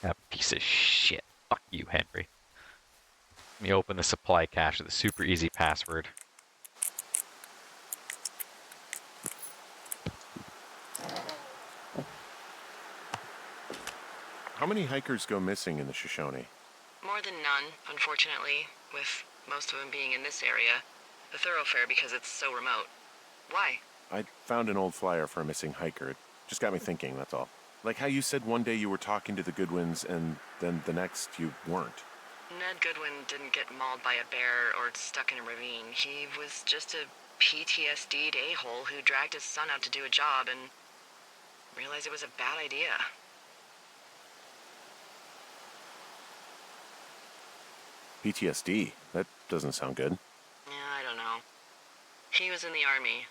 That piece of shit. Fuck you, Henry. Let me open the supply cache with a super easy password. How many hikers go missing in the Shoshone? More than none, unfortunately, with most of them being in this area. The thoroughfare because it's so remote. Why? I found an old flyer for a missing hiker. It just got me thinking, that's all. Like how you said one day you were talking to the Goodwins and then the next you weren't. Ned Goodwin didn't get mauled by a bear or stuck in a ravine. He was just a PTSD'd a-hole who dragged his son out to do a job and realized it was a bad idea. PTSD? That doesn't sound good. Yeah, I don't know. He was in the army.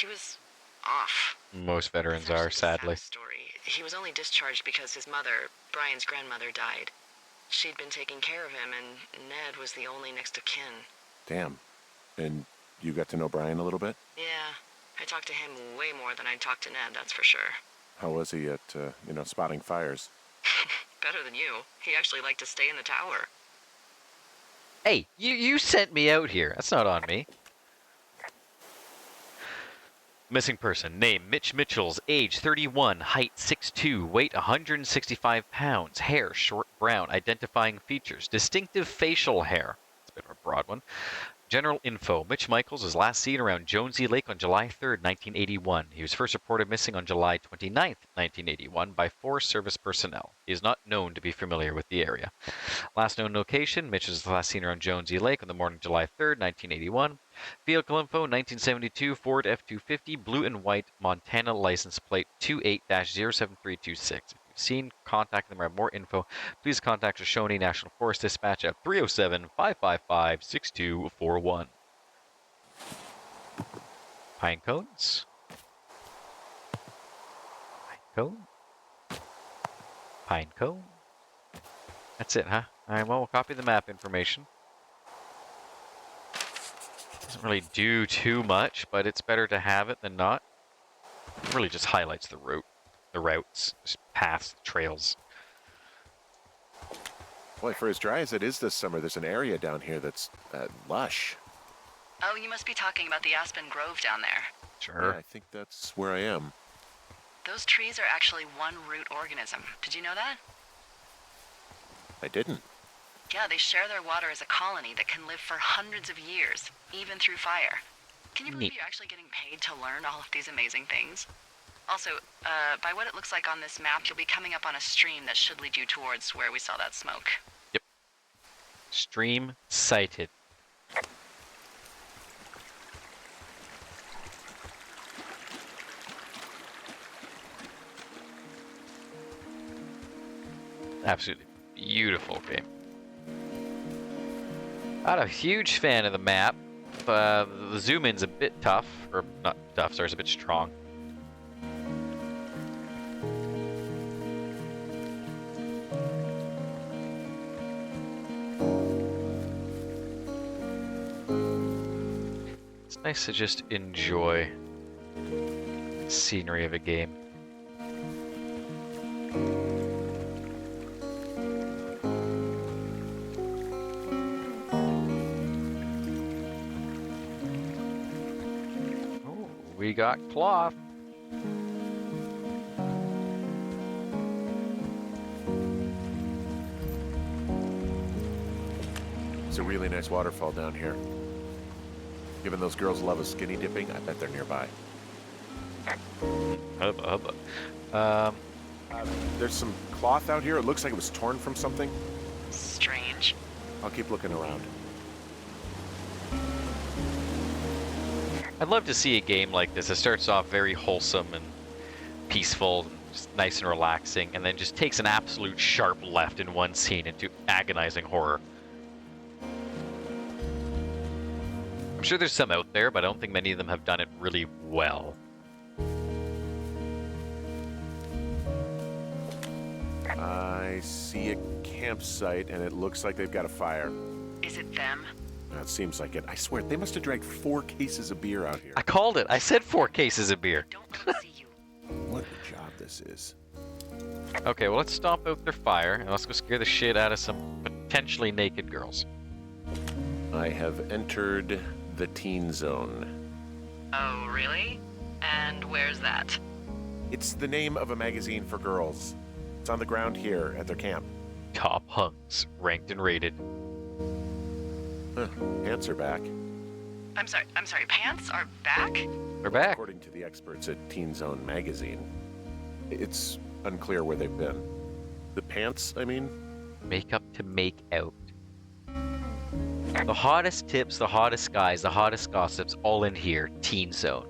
He was off. Most veterans It's actually are, the sadly. saddest story. He was only discharged because his mother, Brian's grandmother, died. She'd been taking care of him, and Ned was the only next of kin. Damn. And you got to know Brian a little bit? Yeah, I talked to him way more than I talked to Ned, that's for sure. How was he at, spotting fires? Better than you. He actually liked to stay in the tower. Hey, you sent me out here. That's not on me. Missing person. Name, Mitch Mitchells. Age, 31. Height, 6'2". Weight, 165 pounds. Hair, short brown. Identifying features. Distinctive facial hair. It's a bit of a broad one. General info. Mitch Michaels was last seen around Jonesy Lake on July 3rd, 1981. He was first reported missing on July 29th, 1981 by Forest Service personnel. He is not known to be familiar with the area. Last known location, Mitch was last seen around Jonesy Lake on the morning of July 3rd, 1981. Vehicle info, 1972 Ford F-250, blue and white, Montana license plate 28-07326. If you seen, contact them or have more info, please contact the Shoshone National Forest Dispatch at 307-555-6241. Pine cones. Pine cone. Pine cone. That's it, huh? Alright, well, we'll copy the map information. Doesn't really do too much, but it's better to have it than not. It really just highlights the routes, just paths, trails. Boy, for as dry as it is this summer, there's an area down here that's lush. Oh, you must be talking about the Aspen Grove down there. Sure. Yeah, I think that's where I am. Those trees are actually one root organism. Did you know that? I didn't. Yeah, they share their water as a colony that can live for hundreds of years, even through fire. Can you believe Neat. you're actually getting paid to learn all of these amazing things? Also, by what it looks like on this map, you'll be coming up on a stream that should lead you towards where we saw that smoke. Yep. Stream sighted. Absolutely beautiful game. Not a huge fan of the map. The zoom in's a bit tough, or not tough, sorry, it's a bit strong. It's nice to just enjoy the scenery of a game. Oh, we got cloth. It's a really nice waterfall down here. Given those girls love a skinny dipping, I bet they're nearby. Hubba hubba. There's some cloth out here. It looks like it was torn from something. Strange. I'll keep looking around. I'd love to see a game like this. It starts off very wholesome and peaceful, and just nice and relaxing, and then just takes an absolute sharp left in one scene into agonizing horror. I'm sure there's some out there, but I don't think many of them have done it really well. I see a campsite, and it looks like they've got a fire. Is it them? That seems like it. I swear, they must have dragged 4 cases of beer out here. I called it. I said 4 cases of beer. Don't let them see you. What a job this is. Okay, well, let's stomp out their fire, and let's go scare the shit out of some potentially naked girls. I have entered the teen zone. Oh, really? And where's that? It's the name of a magazine for girls. It's on the ground here at their camp. Top hunks, ranked and rated. Huh, pants are back. I'm sorry, pants are back? They're back. According to the experts at Teen Zone magazine. It's unclear where they've been. The pants, I mean? Makeup to make out. The hottest tips, the hottest guys, the hottest gossips, all in here. Teen Zone.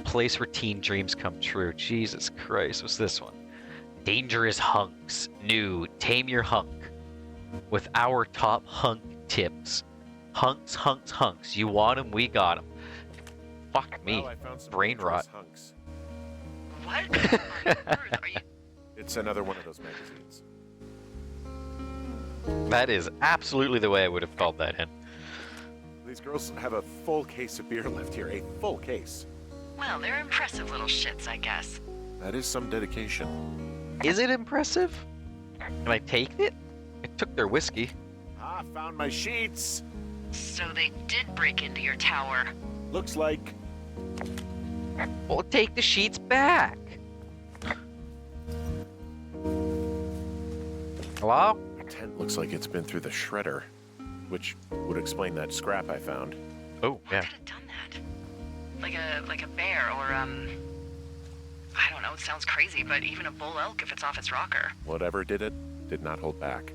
Place where teen dreams come true. Jesus Christ, what's this one? Dangerous hunks. New. Tame your hunk. With our top hunk tips. Hunks, hunks, hunks. You want them, we got them. Fuck me. Well, I found some Brain dangerous rot. hunks. What on earth are you? It's another one of those magazines. That is absolutely the way I would have called that in. These girls have a full case of beer left here. A full case. Well, they're impressive little shits, I guess. That is some dedication. Is it impressive? Can I take it? I took their whiskey. Ah, found my sheets. So they did break into your tower. Looks like. Well, take the sheets back. Hello? The tent looks like it's been through the shredder, which would explain that scrap I found. Oh, What yeah. could have done that? Like a bear or I don't know, it sounds crazy, but even a bull elk if it's off its rocker. Whatever did it, did not hold back.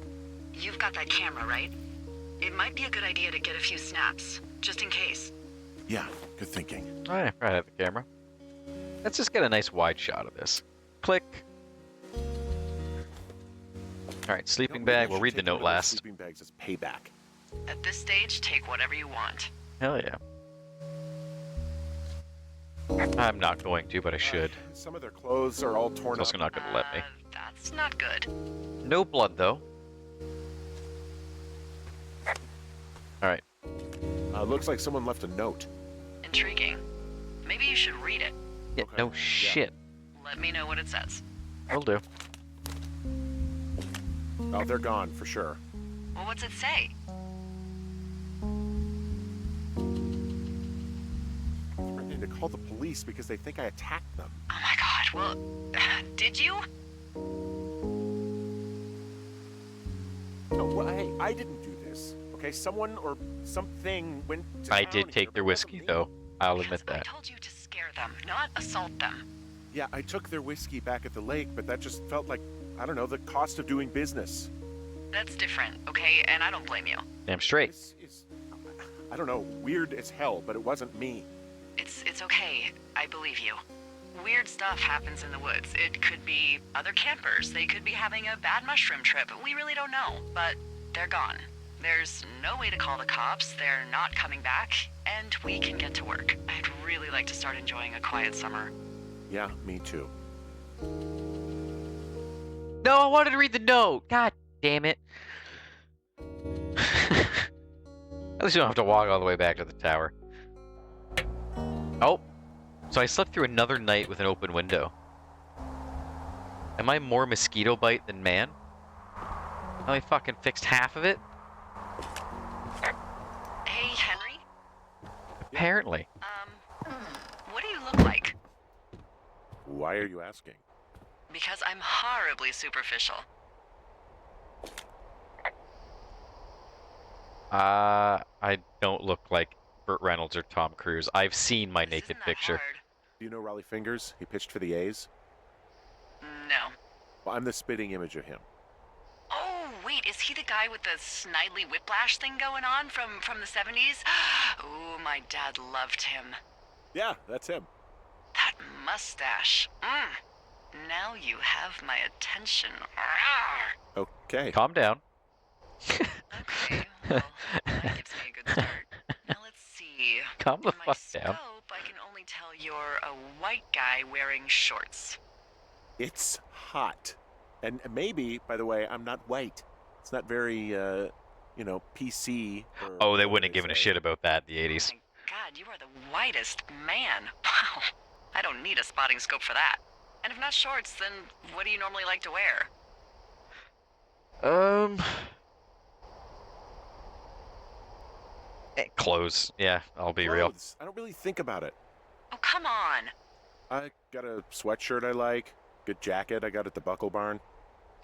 You've got that camera, right? It might be a good idea to get a few snaps, just in case. Yeah, good thinking. Alright, right at the camera. Let's just get a nice wide shot of this. Click. Alright, sleeping bag. We'll read the note last. Sleeping bags as payback. At this stage, take whatever you want. Hell yeah. I'm not going to, but I should. Some of their clothes are all torn It's also up. not gonna let me. That's not good. No blood, though. Alright. Looks like someone left a note. Intriguing. Maybe you should read it. Yeah, Okay, no yeah. shit. Let me know what it says. Will do. Oh, they're gone for sure. Well, what's it say? Threatening to call the police because they think I attacked them. Oh my god, well, did you? No, well, hey, I didn't do this. Okay, someone or something went to I town did here, take but their it wasn't whiskey, me. though. I'll Because admit that. I told you to scare them, not assault them. Yeah, I took their whiskey back at the lake, but that just felt like, I don't know, the cost of doing business. That's different, okay? And I don't blame you. Damn straight. This is, I don't know, weird as hell, but it wasn't me. It's okay. I believe you. Weird stuff happens in the woods. It could be other campers. They could be having a bad mushroom trip. We really don't know. But they're gone. There's no way to call the cops. They're not coming back. And we can get to work. I'd really like to start enjoying a quiet summer. Yeah, me too. No, I wanted to read the note. God damn it. At least you don't have to walk all the way back to the tower. Oh. So I slept through another night with an open window. Am I more mosquito bite than man? I only fucking fixed half of it? Hey, Henry? Apparently. What do you look like? Why are you asking? Because I'm horribly superficial. I don't look like Burt Reynolds or Tom Cruise. I've seen my This naked isn't that picture. hard. Do you know Raleigh Fingers? He pitched for the A's. No. Well, I'm the spitting image of him. Oh, wait, is he the guy with the snidely whiplash thing going on from the 70s? Ooh, my dad loved him. Yeah, that's him. That mustache. Now you have my attention. Rawr. Okay. Calm down. Okay, well, that gives me a good start. Now let's see. Calm the In my fuck down. scope, I can only tell you're a white guy wearing shorts. It's hot. And maybe, by the way, I'm not white. It's not very, PC. Or Oh, they whatever wouldn't have given a say. shit about that in the 80s. My God, you are the whitest man. Wow. I don't need a spotting scope for that. And if not shorts, then what do you normally like to wear? Clothes. Yeah, I'll be real. Clothes. I don't really think about it. Oh, come on. I got a sweatshirt I like. Good jacket I got at the Buckle Barn.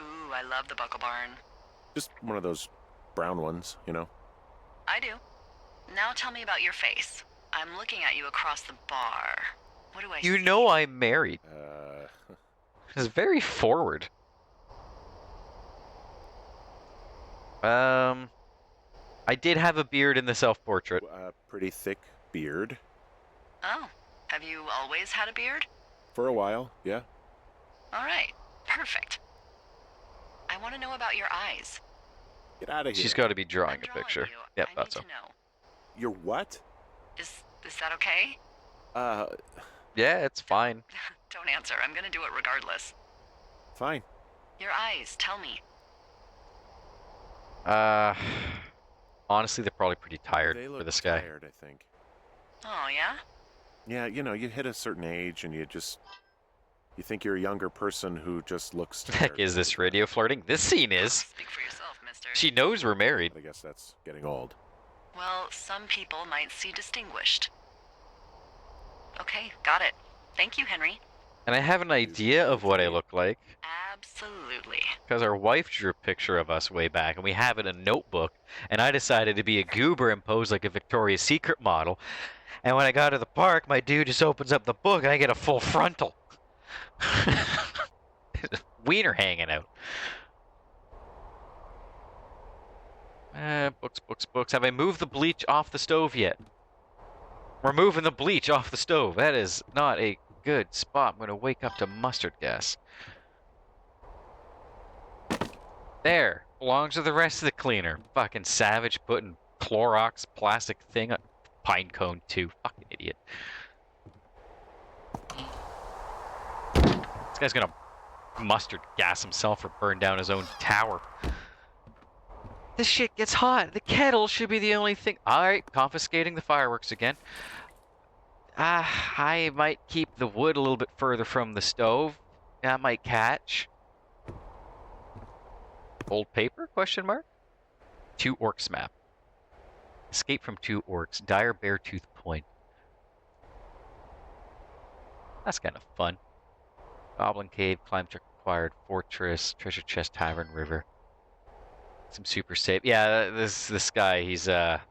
Ooh, I love the Buckle Barn. Just one of those brown ones, you know. I do. Now tell me about your face. I'm looking at you across the bar. What do I see? You know I'm married. It's very forward. I did have a beard in the self-portrait. Pretty thick beard. Oh, have you always had a beard? For a while, yeah. All right, perfect. I want to know about your eyes. Get out of here. She's got to be drawing I'm a drawing picture. you. Yep, I that's need all. to know. You're what? Is that okay? Yeah, it's fine. Don't answer. I'm gonna do it regardless. Fine. Your eyes, tell me. Honestly, they're probably pretty tired They for look this guy. tired, I think. Oh, yeah? Yeah, you hit a certain age and you think you're a younger person who just looks tired. Heck, is this radio flirting? This scene is. Speak for yourself, mister. She knows we're married. I guess that's getting old. Well, some people might see distinguished. Okay, got it. Thank you, Henry. And I have an idea of what I look like, Absolutely. because our wife drew a picture of us way back, and we have it in a notebook, and I decided to be a goober and pose like a Victoria's Secret model. And when I got to the park, my dude just opens up the book, and I get a full frontal. Wiener hanging out. Books. Have I moved the bleach off the stove yet? We're moving the bleach off the stove. That is not a good spot. I'm gonna wake up to mustard gas. There. Belongs to the rest of the cleaner. Fucking savage putting Clorox plastic thing on pine cone too. Fucking idiot. This guy's gonna mustard gas himself or burn down his own tower. This shit gets hot. The kettle should be the only thing. Alright, confiscating the fireworks again. I might keep the wood a little bit further from the stove. That might catch. Old paper? Question mark. 2 orcs map. Escape from 2 orcs. Dire Beartooth Point. That's kind of fun. Goblin Cave, climb check required, fortress, treasure chest, tavern, river. Some super safe. Yeah, this guy, he leaves a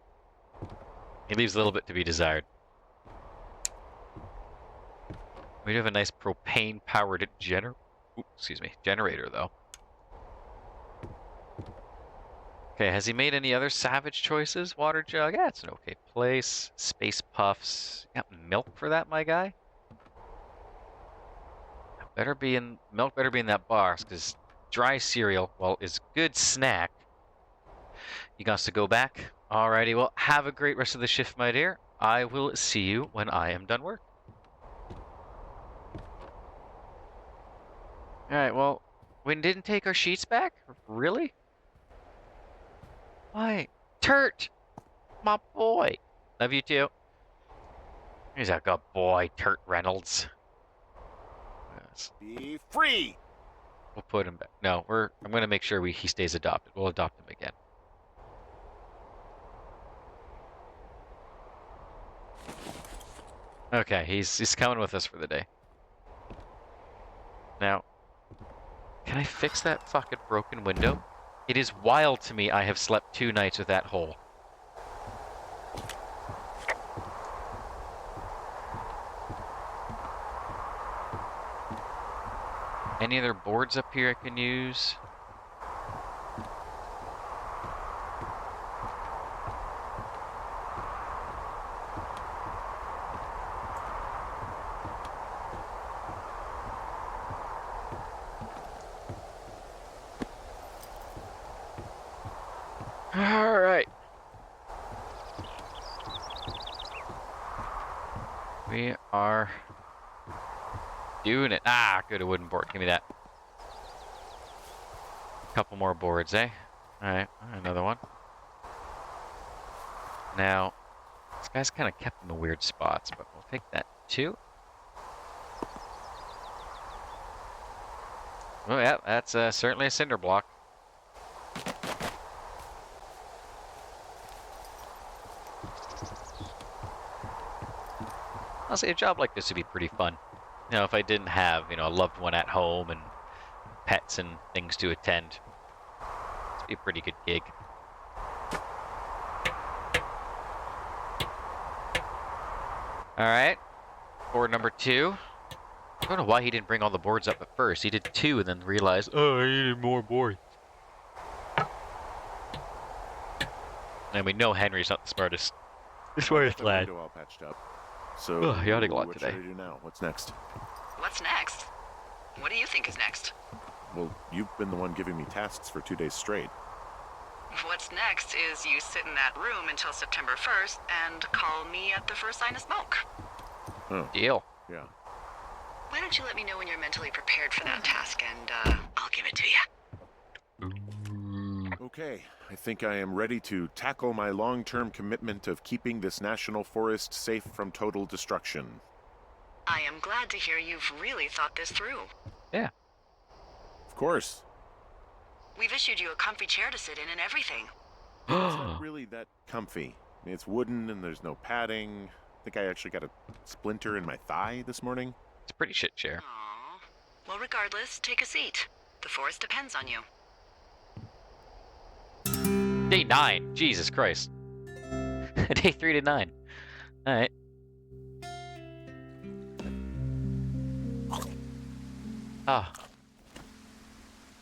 little bit to be desired. We do have a nice propane-powered generator, though. Okay, has he made any other savage choices? Water jug, yeah, it's an okay place. Space puffs, got milk for that, my guy? Milk better be in that box, because dry cereal, well, is good snack. You got to go back? Alrighty, well, have a great rest of the shift, my dear. I will see you when I am done work. Alright, well, we didn't take our sheets back? Really? Why? Turt! My boy! Love you too. He's a good boy, Turt Reynolds. Yes. Be free! We'll put him back. No, I'm gonna make sure he stays adopted. We'll adopt him again. Okay, he's coming with us for the day. Now, can I fix that fucking broken window? It is wild to me I have slept 2 nights with that hole. Any other boards up here I can use? All right. We are doing it. Ah, good, a wooden board. Give me that. Couple more boards, eh? All right, another one. Now, this guy's kind of kept in the weird spots, but we'll take that too. Oh yeah, that's certainly a cinder block. Honestly, a job like this would be pretty fun. You know, if I didn't have, a loved one at home and pets and things to attend. It'd be a pretty good gig. Alright. Board number 2. I don't know why he didn't bring all the boards up at first. He did 2 and then realized, oh, I needed more boards. And we know Henry's not the smartest. The smartest lad. All patched up. So, yachting a lot what today. should I do now? What's next? What's next? What do you think is next? Well, you've been the one giving me tasks for 2 days straight. What's next is you sit in that room until September 1st and call me at the first sign of smoke. Oh, Deal. yeah. Why don't you let me know when you're mentally prepared for that task, and I'll give it to you. Okay, I think I am ready to tackle my long-term commitment of keeping this national forest safe from total destruction. I am glad to hear you've really thought this through. Yeah. Of course. We've issued you a comfy chair to sit in and everything. It's not really that comfy. I mean, it's wooden and there's no padding. I think I actually got a splinter in my thigh this morning. It's a pretty shit chair. Aww. Well, regardless, take a seat. The forest depends on you. Day 9. Jesus Christ. Day 3 to 9. Alright. Ah.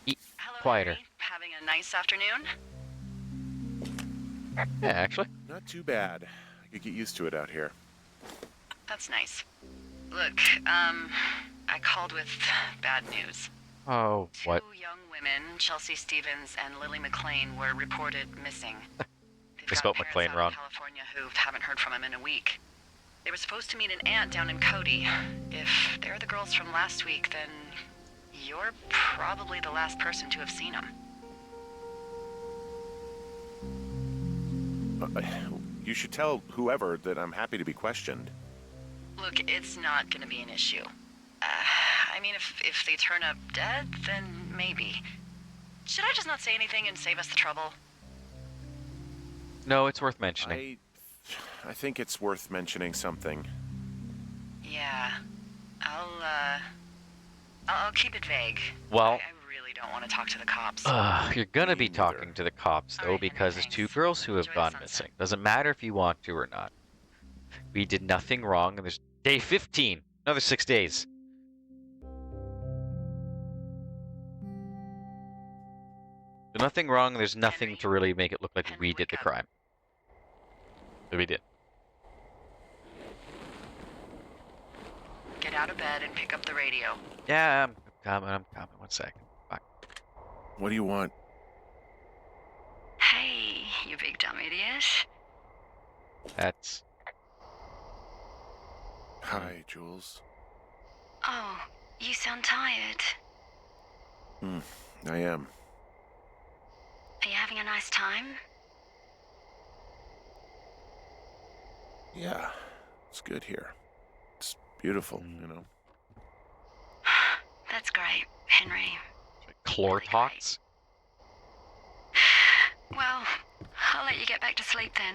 Eat Hello, quieter. Henry. Having a nice afternoon? Yeah, actually. Not too bad. I could get used to it out here. That's nice. Look, I called with bad news. Oh, what? 2 young women, Chelsea Stevens and Lily McLean, were reported missing. They've They got spelled parents McLean out wrong. in California who haven't heard from them in a week. They were supposed to meet an aunt down in Cody. If they're the girls from last week, then you're probably the last person to have seen them. You should tell whoever that I'm happy to be questioned. Look, it's not gonna be an issue. I mean, if they turn up dead, then maybe. Should I just not say anything and save us the trouble? No, it's worth mentioning. I think it's worth mentioning something. Yeah. I'll keep it vague. Well, I really don't want to talk to the cops. you're gonna Me be neither. talking to the cops, though, Alright, because there's 2 thanks. girls who have Enjoy the gone sunset. missing. Doesn't matter if you want to or not. We did nothing wrong, and there's day 15. Another 6 days. There's nothing wrong, there's nothing Henry? to really make it look like Henry, we did wake the up. crime. But we did. Get out of bed and pick up the radio. Yeah, I'm coming. 1 second. Bye. What do you want? Hey, you big dumb idiot. That's... Hi, Jules. Oh, you sound tired. I am. Are you having a nice time? Yeah, it's good here. It's beautiful, you know. That's great, Henry. Chlortox? Well, I'll let you get back to sleep then.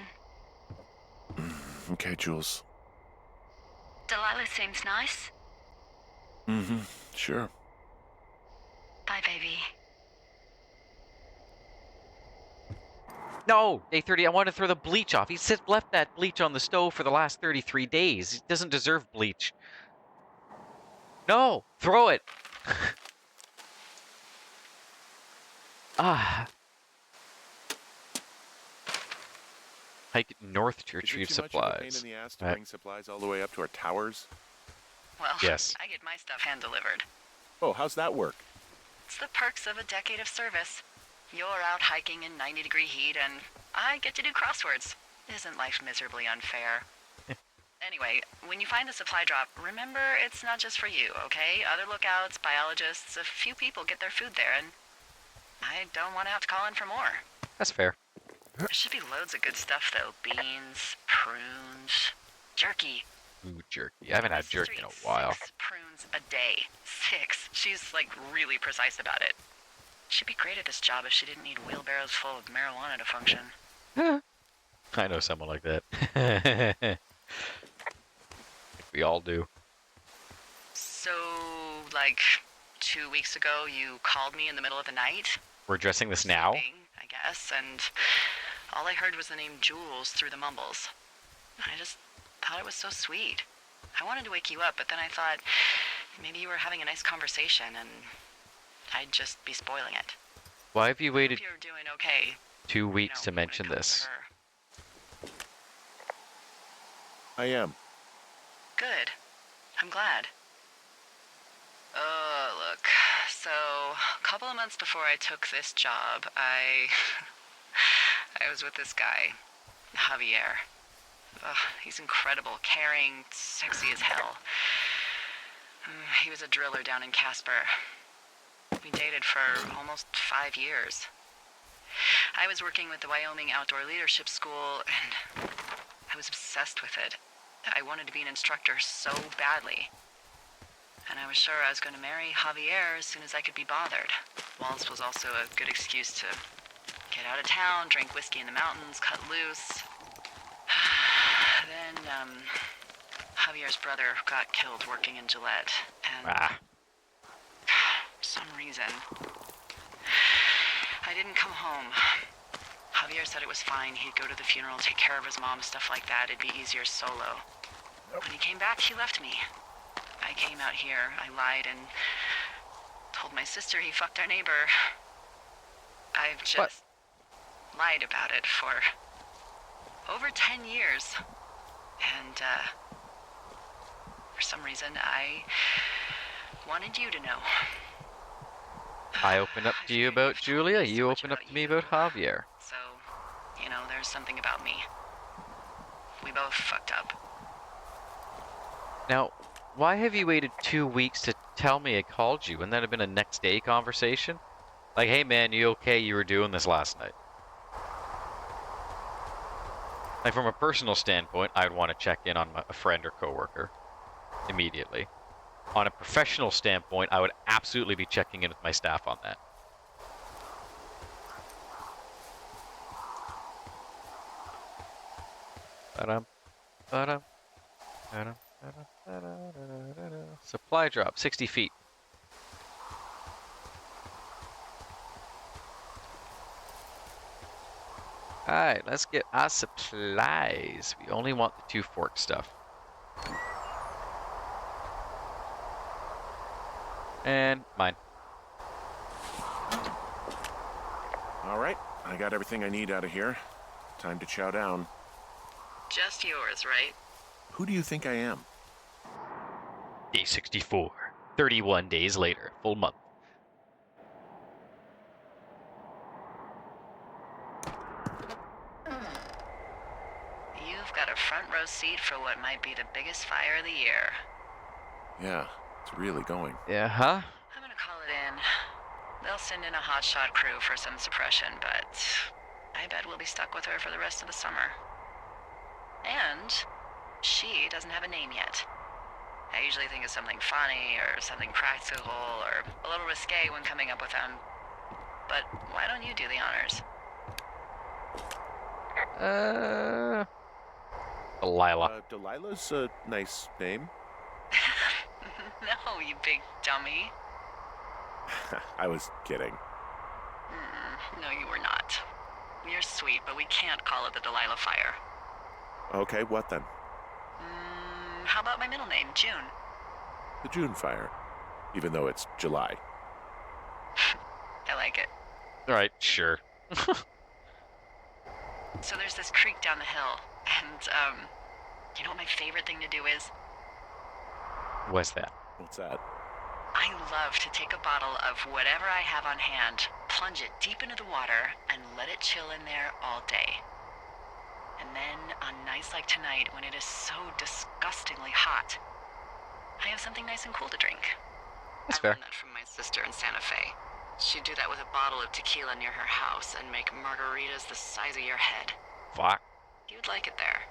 Okay, Jules. Delilah seems nice. Mm-hmm. Sure. Bye, baby. No! Day 30, I want to throw the bleach off. He left that bleach on the stove for the last 33 days. He doesn't deserve bleach. No! Throw it! Hike north to Is it retrieve too much of a pain supplies. in the ass to Right. bring supplies all the way up to our towers? Well, Yes. I get my stuff hand-delivered. Oh, how's that work? It's the perks of a decade of service. You're out hiking in 90-degree heat, and I get to do crosswords. Isn't life miserably unfair? Anyway, when you find the supply drop, remember it's not just for you, okay? Other lookouts, biologists, a few people get their food there, and I don't want to have to call in for more. That's fair. There should be loads of good stuff, though. Beans, prunes, jerky. Ooh, jerky. I haven't had My sister jerky in a eats while. 6 prunes a day. 6. She's, like, really precise about it. She'd be great at this job if she didn't need wheelbarrows full of marijuana to function. I know someone like that. We all do. So, like, 2 weeks ago, you called me in the middle of the night? We're addressing this now? Sleeping, I guess, and all I heard was the name Jules through the mumbles. I just thought it was so sweet. I wanted to wake you up, but then I thought maybe you were having a nice conversation, and I'd just be spoiling it. Why have you waited Hope you're doing okay. 2 weeks to when it mention comes to this? her. I am. Good. I'm glad. Look. So, a couple of months before I took this job, I was with this guy, Javier. He's incredible, caring, sexy as hell. He was a driller down in Casper. We dated for almost 5 years. I was working with the Wyoming Outdoor Leadership School, and I was obsessed with it. I wanted to be an instructor so badly. And I was sure I was going to marry Javier as soon as I could be bothered. Waltz was also a good excuse to get out of town, drink whiskey in the mountains, cut loose. Then, Javier's brother got killed working in Gillette, and for some reason, I didn't come home. Javier said it was fine. He'd go to the funeral, take care of his mom, stuff like that. It'd be easier solo. When he came back, he left me. I came out here, I lied, and told my sister he fucked our neighbor. I've just lied about it for over 10 years. And, For some reason, I wanted you to know. I opened up to you about Julia, you opened up to me about Javier. So, you know, there's something about me. We both fucked up. Now, why have you waited 2 weeks to tell me I called you? Wouldn't that have been a next day conversation? Like, hey man, you okay? You were doing this last night. Like, from a personal standpoint, I'd want to check in on a friend or coworker immediately. On a professional standpoint, I would absolutely be checking in with my staff on that. Ba-dum, ba-dum, ba-dum, ba-dum, ba-dum. Supply drop, 60 feet. Alright, let's get our supplies. We only want the 2 fork stuff. And mine. All right, I got everything I need out of here. Time to chow down. Just yours, right? Who do you think I am? Day 64. 31 days later. Full month. You've got a front row seat for what might be the biggest fire of the year. Yeah, it's really going. Yeah, huh? I'm gonna call it in. They'll send in a hotshot crew for some suppression, but I bet we'll be stuck with her for the rest of the summer. And she doesn't have a name yet. I usually think of something funny or something practical or a little risque when coming up with them. But why don't you do the honors? Delilah. Delilah's a nice name. No, you big dummy. I was kidding. No, you were not. You're sweet, but we can't call it the Delilah Fire. Okay, what then? How about my middle name, June? The June fire. Even though it's July. I like it. Alright, sure. So there's this creek down the hill, and, you know what my favorite thing to do is? What's that? What's that? I love to take a bottle of whatever I have on hand, plunge it deep into the water, and let it chill in there all day. And then, on nights like tonight, when it is so disgustingly hot, I have something nice and cool to drink. That's I fair. learned that from my sister in Santa Fe. She'd do that with a bottle of tequila near her house and make margaritas the size of your head. Fuck. You'd like it there.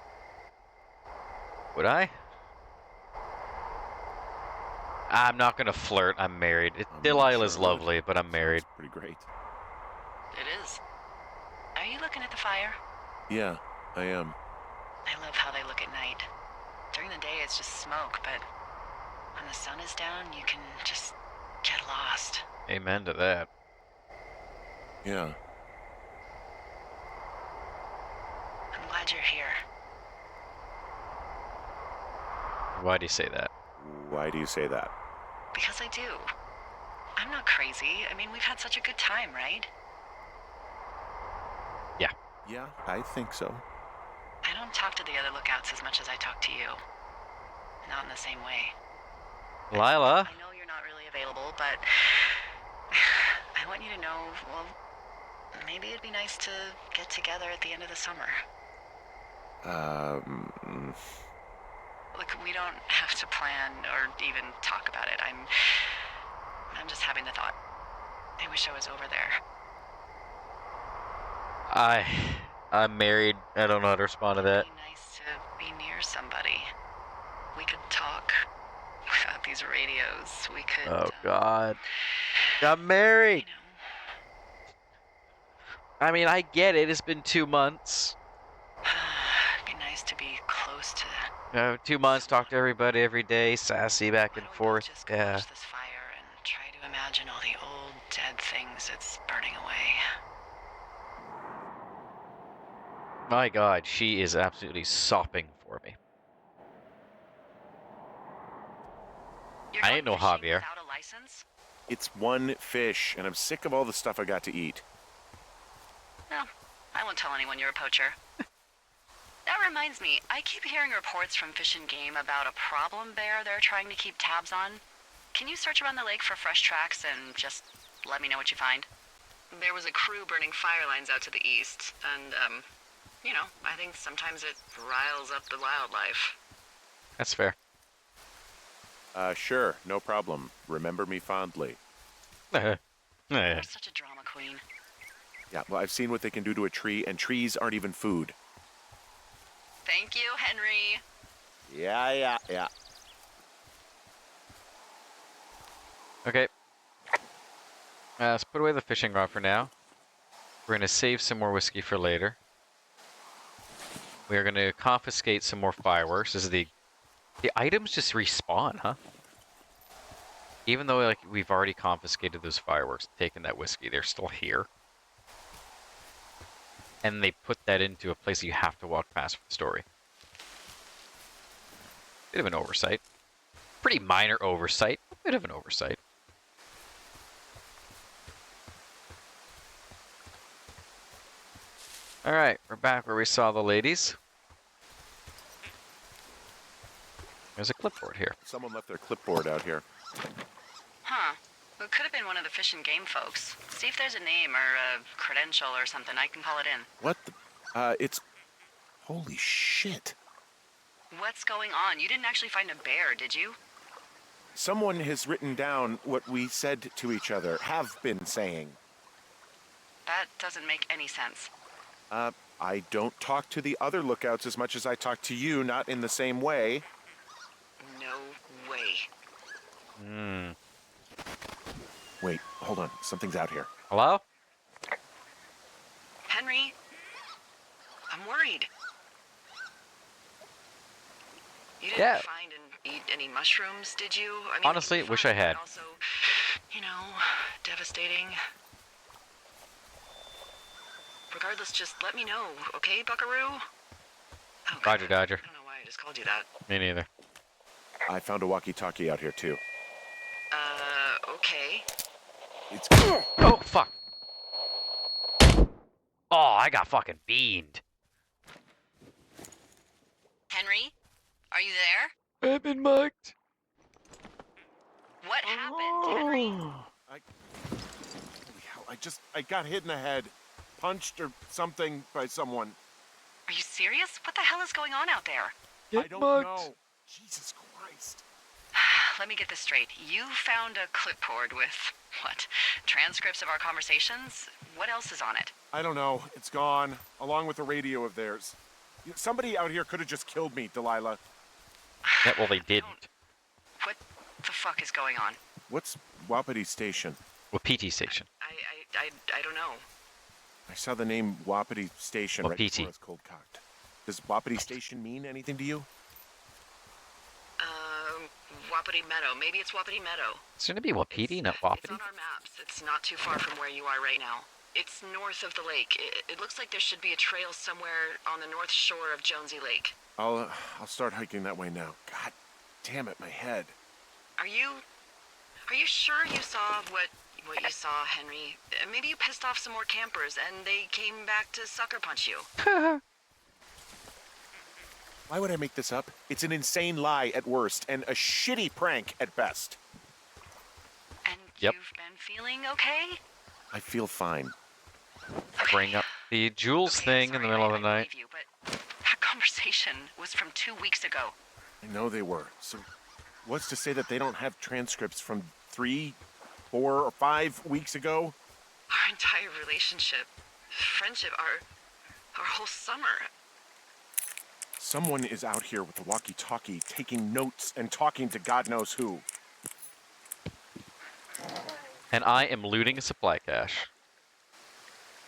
Would I? I'm not gonna flirt. I'm married. Delilah's sure would. lovely, but I'm married. Sounds pretty great. It is. Are you looking at the fire? Yeah, I am. I love how they look at night. During the day, it's just smoke, but when the sun is down, you can just get lost. Amen to that. Yeah. I'm glad you're here. Why do you say that? Why do you say that? Because I do. I'm not crazy. I mean, we've had such a good time, right? Yeah, I think so. I don't talk to the other lookouts as much as I talk to you. Not in the same way. Lila? I know you're not really available, but I want you to know, well, maybe it'd be nice to get together at the end of the summer. Look, we don't have to plan or even talk about it. I'm just having the thought. I wish I was over there. I'm married. I don't know how to respond to that. It'd be nice to be near somebody. We could talk without these radios. We could. Oh God. I'm You married. know. I mean, I get it. It's been 2 months. It'd be nice to be close to. 2 months. Talk to everybody every day. Sassy back Why and don't we forth. just go Yeah. watch this fire and try to imagine all the old dead things it's burning away. My God, she is absolutely sopping for me. You're I going ain't no fishing Javier. Without a license? It's one fish, and I'm sick of all the stuff I got to eat. No, I won't tell anyone you're a poacher. That reminds me, I keep hearing reports from Fish and Game about a problem bear they're trying to keep tabs on. Can you search around the lake for fresh tracks and just let me know what you find? There was a crew burning fire lines out to the east, and, I think sometimes it riles up the wildlife. That's fair. Sure, no problem. Remember me fondly. Yeah. You're such a drama queen. Yeah, well, I've seen what they can do to a tree, and trees aren't even food. Thank you, Henry. Yeah. Okay. Let's put away the fishing rod for now. We're going to save some more whiskey for later. We are going to confiscate some more fireworks. This is the items just respawn, huh? Even though like we've already confiscated those fireworks, taken that whiskey, they're still here. And they put that into a place you have to walk past for the story. Bit of an oversight. Pretty minor oversight. Bit of an oversight. Alright, we're back where we saw the ladies. There's a clipboard here. Someone left their clipboard out here. Huh. It could have been one of the Fish and Game folks. See if there's a name or a credential or something. I can call it in. What the? It's... Holy shit. What's going on? You didn't actually find a bear, did you? Someone has written down what we said to each other, have been saying. That doesn't make any sense. I don't talk to the other lookouts as much as I talk to you, not in the same way. No way. Hmm. Wait, hold on. Something's out here. Hello? Henry, I'm worried. You didn't Yeah. find and eat any mushrooms, did you? I mean, Honestly, wish I fun, had. but also, devastating. Regardless, just let me know, okay, Buckaroo? Oh, God. Roger, Dodger. I don't know why I just called you that. Me neither. I found a walkie-talkie out here, too. Okay. It's... Oh, fuck. Oh, I got fucking beamed. Henry, are you there? I've been mugged. What happened, Henry? Holy hell, I got hit in the head. Punched or something by someone. Are you serious? What the hell is going on out there? I don't know. Jesus Christ. Let me get this straight. You found a clipboard with, what, transcripts of our conversations? What else is on it? I don't know. It's gone, along with the radio of theirs. Somebody out here could have just killed me, Delilah. Yeah, well, they didn't. What the fuck is going on? What's Wapiti Station? Well, PT station. I don't know. I saw the name Wapiti Station right Wapiti. before I was cold cocked. Does Wapiti Station mean anything to you? Wapiti Meadow. Maybe it's Wapiti Meadow. It's gonna be Wapiti, not It's Wapiti. on our maps. It's not too far from where you are right now. It's north of the lake. It looks like there should be a trail somewhere on the north shore of Jonesy Lake. I'll start hiking that way now. God damn it, my head. Are you sure you saw what you saw, Henry? Maybe you pissed off some more campers and they came back to sucker punch you. Why would I make this up? It's an insane lie at worst and a shitty prank at best. And Yep. you've been feeling okay? I feel fine. Bring up the Jules Okay, thing in sorry, the middle of the I night. believe you, but that conversation was from 2 weeks ago. I know they were. So what's to say that they don't have transcripts from 3, 4, or 5 weeks ago? Our entire relationship, friendship, our whole summer. Someone is out here with a walkie-talkie taking notes and talking to God knows who. And I am looting a supply cache.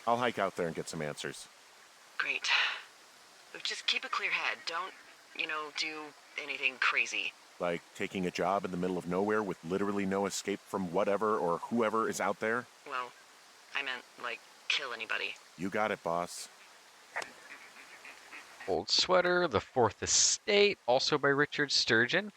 I'll hike out there and get some answers. Great. Just keep a clear head. Don't, do anything crazy. Like taking a job in the middle of nowhere with literally no escape from whatever or whoever is out there? Well, I meant, kill anybody. You got it, boss. Old Sweater, The Fourth Estate, also by Richard Sturgeon.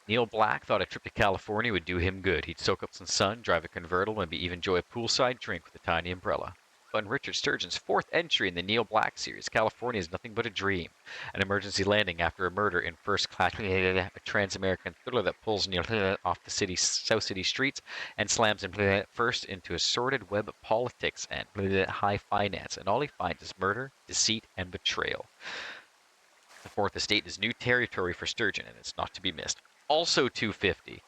Neil Black thought a trip to California would do him good. He'd soak up some sun, drive a convertible, and maybe even enjoy a poolside drink with a tiny umbrella. But in Richard Sturgeon's fourth entry in the Neil Black series, California is nothing but a dream. An emergency landing after a murder in first class, a trans-American thriller that pulls Neil off the city's South City streets and slams him first into a sordid web of politics and high finance, and all he finds is murder, deceit, and betrayal. The Fourth Estate is new territory for Sturgeon, and it's not to be missed. Also $2.50.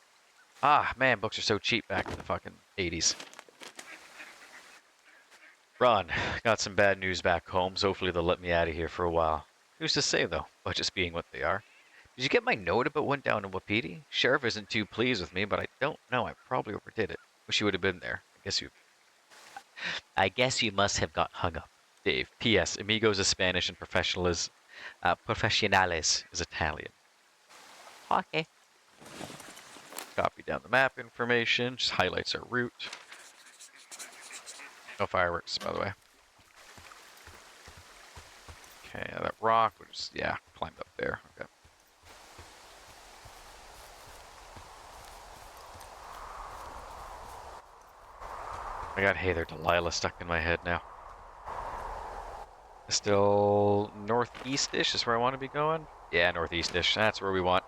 Ah, man, books are so cheap back in the fucking 80s. Ron, got some bad news back home, so hopefully they'll let me out of here for a while. Who's to say, though, budgets being what they are. Did you get my note about went down in Wapiti? Sheriff isn't too pleased with me, but I don't know. I probably overdid it. Wish you would have been there. I guess you must have got hung up. Dave. P.S. Amigos is Spanish and professionales is Italian. Okay. Copy down the map information. Just highlights our route. No fireworks, by the way. Okay, that rock, we'll just, yeah, climbed up there. Okay. I got Hey There Delilah stuck in my head now. Still northeast-ish is where I want to be going? Yeah, northeast-ish. That's where we want.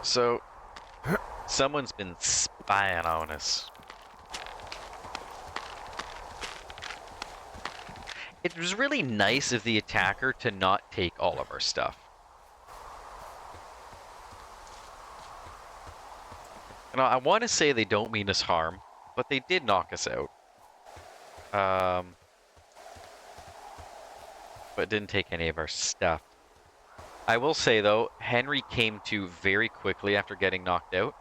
So, someone's been spying on us. It was really nice of the attacker to not take all of our stuff. And I want to say they don't mean us harm, but they did knock us out. But didn't take any of our stuff. I will say, though, Henry came to very quickly after getting knocked out.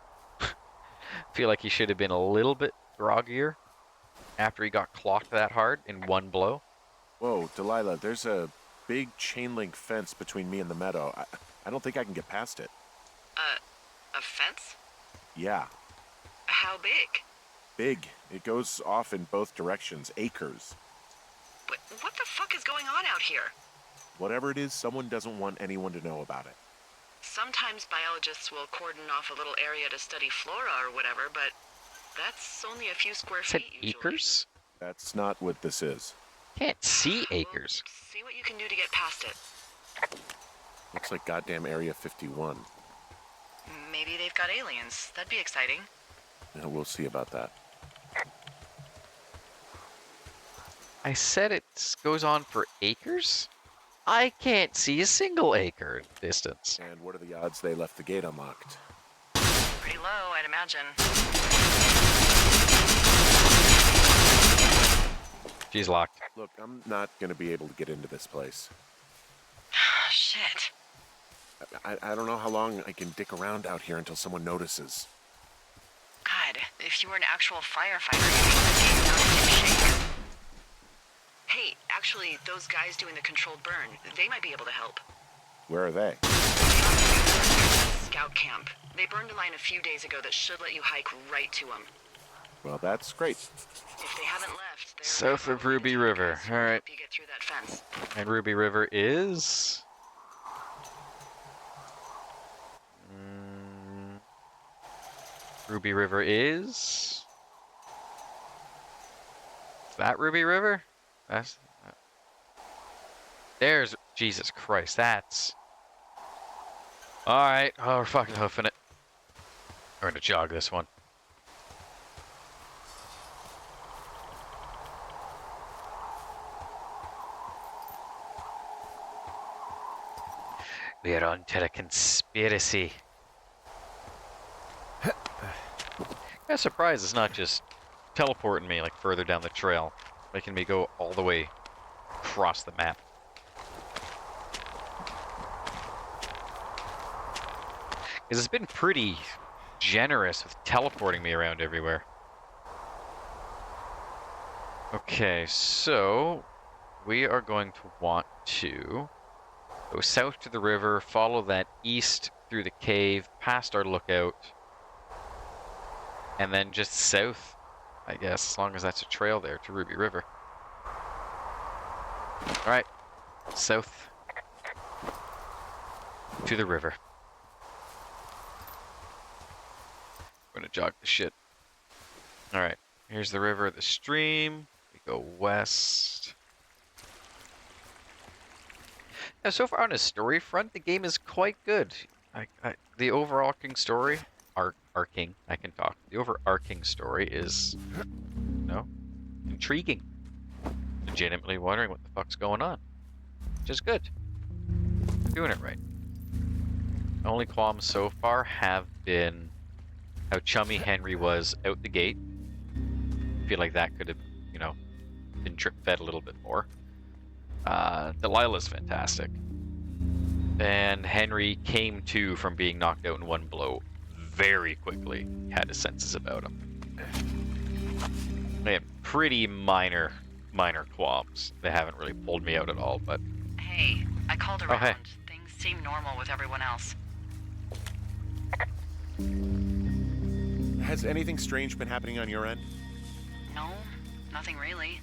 Feel like he should have been a little bit groggier after he got clocked that hard in one blow. Whoa, Delilah, there's a big chain link fence between me and the meadow. I don't think I can get past it. A fence? Yeah. How big? Big. It goes off in both directions. Acres. But what the fuck is going on out here? Whatever it is, someone doesn't want anyone to know about it. Sometimes biologists will cordon off a little area to study flora or whatever, but that's only a few square Said feet usually. acres? That's not what this is. Can't see acres. Well, see what you can do to get past it. Looks like goddamn Area 51. Maybe they've got aliens. That'd be exciting. Yeah, we'll see about that. I said it goes on for acres? I can't see a single acre distance. And what are the odds they left the gate unlocked? Pretty low, I'd imagine. She's locked. Look, I'm not going to be able to get into this place. Shit. I don't know how long I can dick around out here until someone notices. God, if you were an actual firefighter, you'd be down in shape. Hey, actually, those guys doing the controlled burn, they might be able to help. Where are they? Scout camp. They burned a line a few days ago that should let you hike right to them. Well, that's great. If they haven't left, they're South of Ruby River. All right. help you get through that fence. And Ruby River is... Ruby River is... that Ruby River? That's... There's... Jesus Christ, that's... Alright, oh, we're fucking hoofing it. We're gonna jog this one. We're on to the conspiracy. I'm surprised it's not just teleporting me like further down the trail, making me go all the way across the map. Because it's been pretty generous with teleporting me around everywhere. Okay, so we are going to want to go south to the river, follow that east through the cave, past our lookout, and then just south, I guess, as long as that's a trail there to Ruby River. Alright, south to the river. We're gonna jog the shit. All right. Here's the river, the stream. We go west. Now, so far on a story front, the game is quite good. The overarching story, arcing, I can talk. The overarching story is, intriguing. Legitimately wondering what the fuck's going on, which is good. We're doing it right. Only qualms so far have been how chummy Henry was out the gate. I feel like that could have, been drip-fed a little bit more. Delilah's fantastic. And Henry came to from being knocked out in one blow very quickly. He had his senses about him. They had pretty minor qualms. They haven't really pulled me out at all, but... Hey, I called around. Oh, hey. Things seem normal with everyone else. Has anything strange been happening on your end? No, nothing really.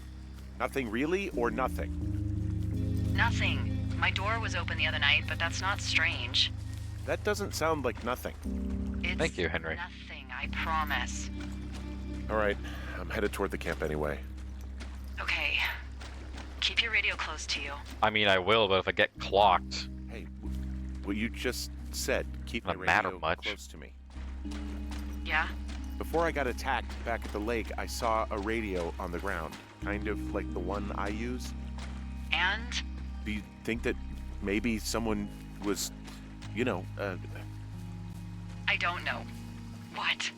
Nothing really, or nothing? Nothing. My door was open the other night, but that's not strange. That doesn't sound like nothing. It's Thank you, Henry. nothing, I promise. All right, I'm headed toward the camp anyway. Okay. Keep your radio close to you. I mean, I will, but if I get clocked... Hey, what you just said, keep my Doesn't matter radio much. close to me. Yeah? Before I got attacked back at the lake, I saw a radio on the ground, kind of like the one I use. And? Do you think that maybe someone was, I don't know. What?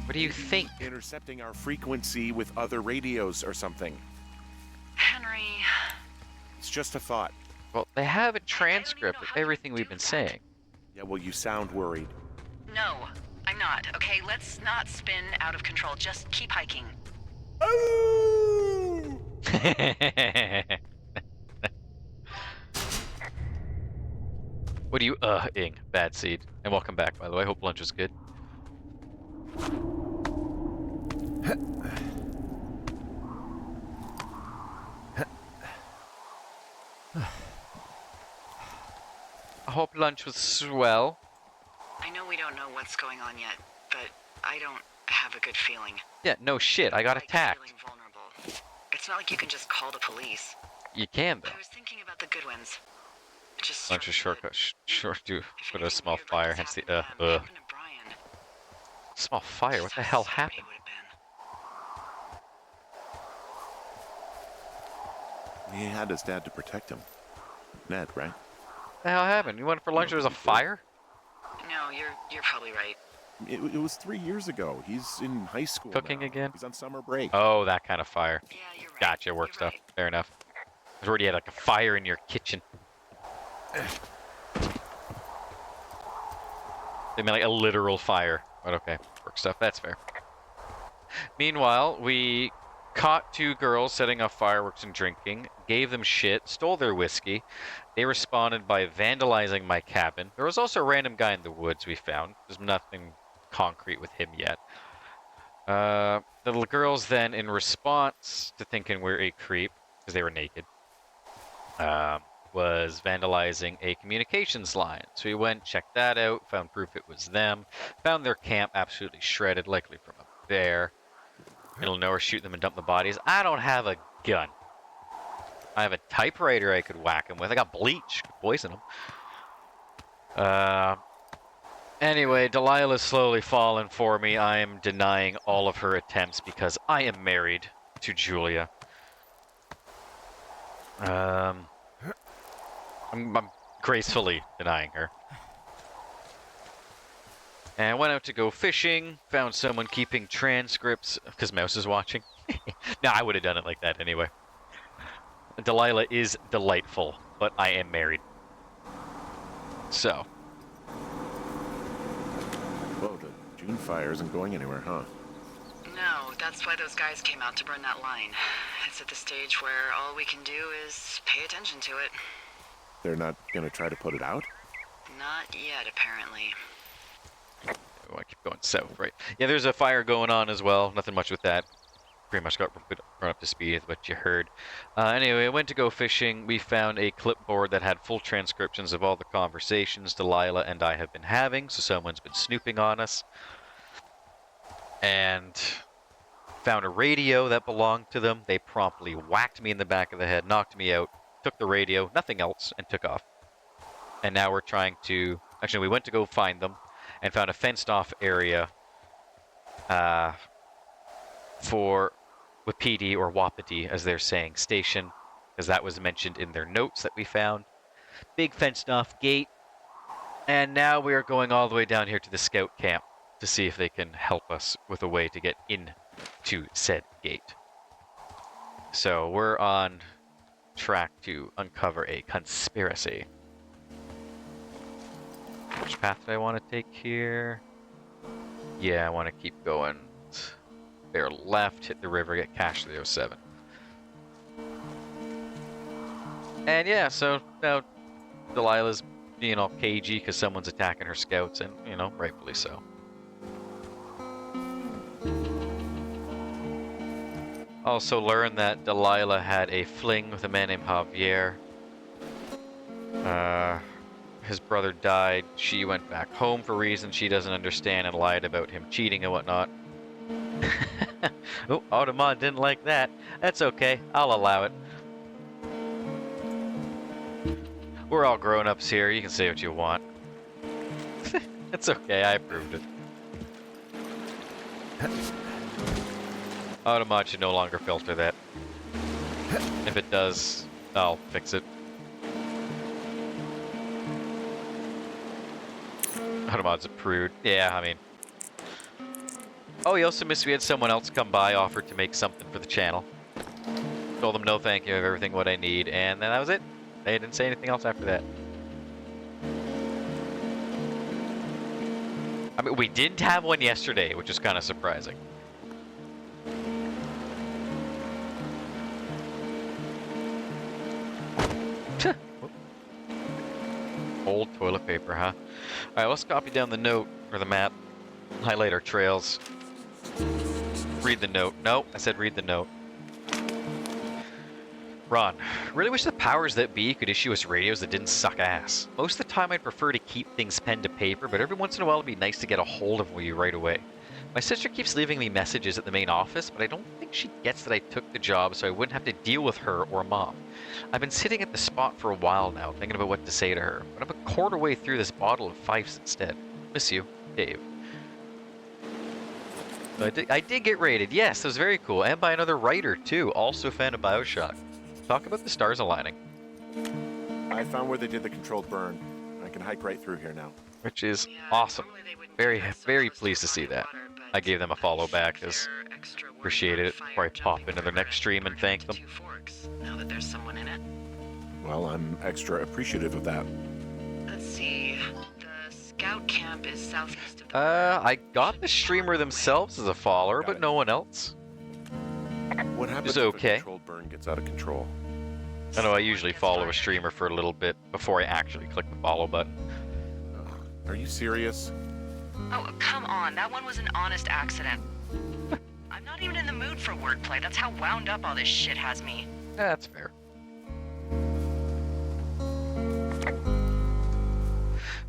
What do you think? intercepting our frequency with other radios or something? Henry... It's just a thought. Well, they have a know transcript of how you everything do we've been that. saying. Yeah, well, you sound worried. No, I'm not. Okay, let's not spin out of control. Just keep hiking. What are you ing, Bad Seed? And welcome back, by the way. Hope lunch was good. I hope lunch was swell. I know we don't know what's going on yet, but I don't have a good feeling. Yeah, no shit. I got Like attacked. feeling vulnerable. It's not like you can just call the police. You can, though. I was thinking about the Goodwins. It just Lunch is struck me shortcut. Sure do. that if Put a anything small weird like fire, this hence the happened to them, happened to Brian, Small fire? What just the how hell scary happened? it would have been. He had his dad to protect him. Ned, right? What the hell happened? You went for lunch, there was a fire? No, you're probably right. It was 3 years ago. He's in high school Cooking now. again? He's on summer break. Oh, that kind of fire. Yeah, you're right. Gotcha, work You're stuff. right. Fair enough. I already had like a fire in your kitchen. They mean like a literal fire. But okay, work stuff. That's fair. Meanwhile, we caught two girls setting off fireworks and drinking, gave them shit, stole their whiskey. They responded by vandalizing my cabin. There was also a random guy in the woods we found. There's nothing concrete with him yet. The little girls then, in response to thinking we're a creep, because they were naked, was vandalizing a communications line. So we went, checked that out, found proof it was them, found their camp absolutely shredded, likely from a bear. Middle of nowhere, shoot them and dump the bodies. I don't have a gun. I have a typewriter I could whack them with. I got bleach, could poison them. Anyway, Delilah's slowly falling for me. I am denying all of her attempts because I am married to Julia. I'm gracefully denying her. And I went out to go fishing, found someone keeping transcripts, because Mouse is watching. No, I would have done it like that anyway. Delilah is delightful, but I am married. So. Whoa, the June fire isn't going anywhere, huh? No, that's why those guys came out to burn that line. It's at the stage where all we can do is pay attention to it. They're not gonna try to put it out? Not yet, apparently. I want to keep going south, right? Yeah, there's a fire going on as well. Nothing much with that. pretty much got brought up to speed with what you heard. Anyway, I went to go fishing. We found a clipboard that had full transcriptions of all the conversations Delilah and I have been having, so someone's been snooping on us. And found a radio that belonged to them. They promptly whacked me in the back of the head, knocked me out, took the radio, nothing else, and took off. And now we're trying to... Actually, we went to go find them and found a fenced-off area with PD or Wapiti, as they're saying, station, because that was mentioned in their notes that we found. Big fenced-off gate. And now we are going all the way down here to the scout camp to see if they can help us with a way to get in to said gate. So we're on track to uncover a conspiracy. Which path do I want to take here? Yeah, I want to keep going. Bear left, hit the river, get cash to the 07. And yeah, so now Delilah's being all cagey because someone's attacking her scouts, and, you know, rightfully so. Also learned that Delilah had a fling with a man named Javier. His brother died. She went back home for reasons she doesn't understand and lied about him cheating and whatnot. Oh, Audemars didn't like that. That's okay. I'll allow it. We're all grown-ups here. You can say what you want. It's okay. I approved it. Audemars should no longer filter that. If it does, I'll fix it. Audemars approved. Yeah, I mean... Oh, he also missed we had someone else come by, offered to make something for the channel. Told them no thank you, I have everything what I need, and then that was it. They didn't say anything else after that. I mean, we didn't have one yesterday, which is kind of surprising. Old toilet paper, huh? Alright, let's copy down the note, or the map, highlight our trails. Read the note. No, I said read the note. Ron, really wish the powers that be could issue us radios that didn't suck ass. Most of the time I'd prefer to keep things pen to paper, but every once in a while it'd be nice to get a hold of you right away. My sister keeps leaving me messages at the main office, but I don't think she gets that I took the job so I wouldn't have to deal with her or Mom. I've been sitting at the spot for a while now, thinking about what to say to her, but I'm a quarter way through this bottle of Fifes instead. Miss you, Dave. I did get rated, yes, that was very cool, and by another writer too, also a fan of Bioshock. Talk about the stars aligning. I found where they did the controlled burn. I can hike right through here now. Which is awesome. Very, very pleased to see that. I gave them a follow back, as appreciated it before I pop into their next stream and thank them. Now that there's someone in it. Well, I'm extra appreciative of that. Let's see. The scout camp is southeast of the... I got the streamer themselves as a follower, but no one else. What happens It's if okay. a controlled burn gets out of control? I know I usually follow a streamer for a little bit before I actually click the follow button. Are you serious? Oh, come on. That one was an honest accident. I'm not even in the mood for wordplay. That's how wound up all this shit has me. That's fair.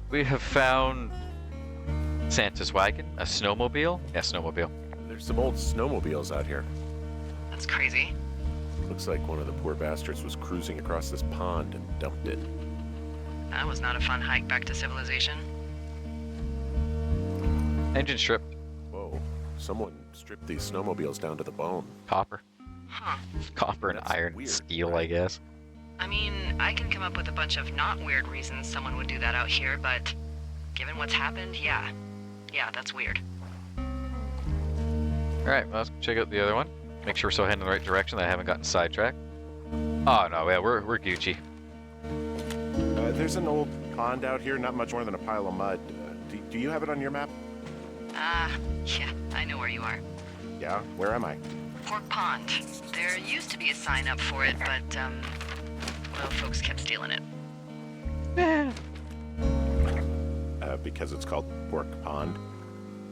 We have found Santa's wagon, a snowmobile. Yeah, snowmobile. There's some old snowmobiles out here. That's crazy. Looks like one of the poor bastards was cruising across this pond and dumped it. That was not a fun hike back to civilization. Engine stripped. Whoa. Someone stripped these snowmobiles down to the bone. Copper. Huh. Copper and That's iron and weird, steel, right? I guess. I mean, I can come up with a bunch of not weird reasons someone would do that out here, but given what's happened, yeah. Yeah, that's weird. Alright, well, let's check out the other one. Make sure we're still heading in the right direction, that I haven't gotten sidetracked. Oh, no, yeah, we're Gucci. There's an old pond out here, not much more than a pile of mud. Do you have it on your map? Yeah, I know where you are. Yeah, where am I? Pork Pond. There used to be a sign up for it, but, well, folks kept stealing it. Because it's called Pork Pond.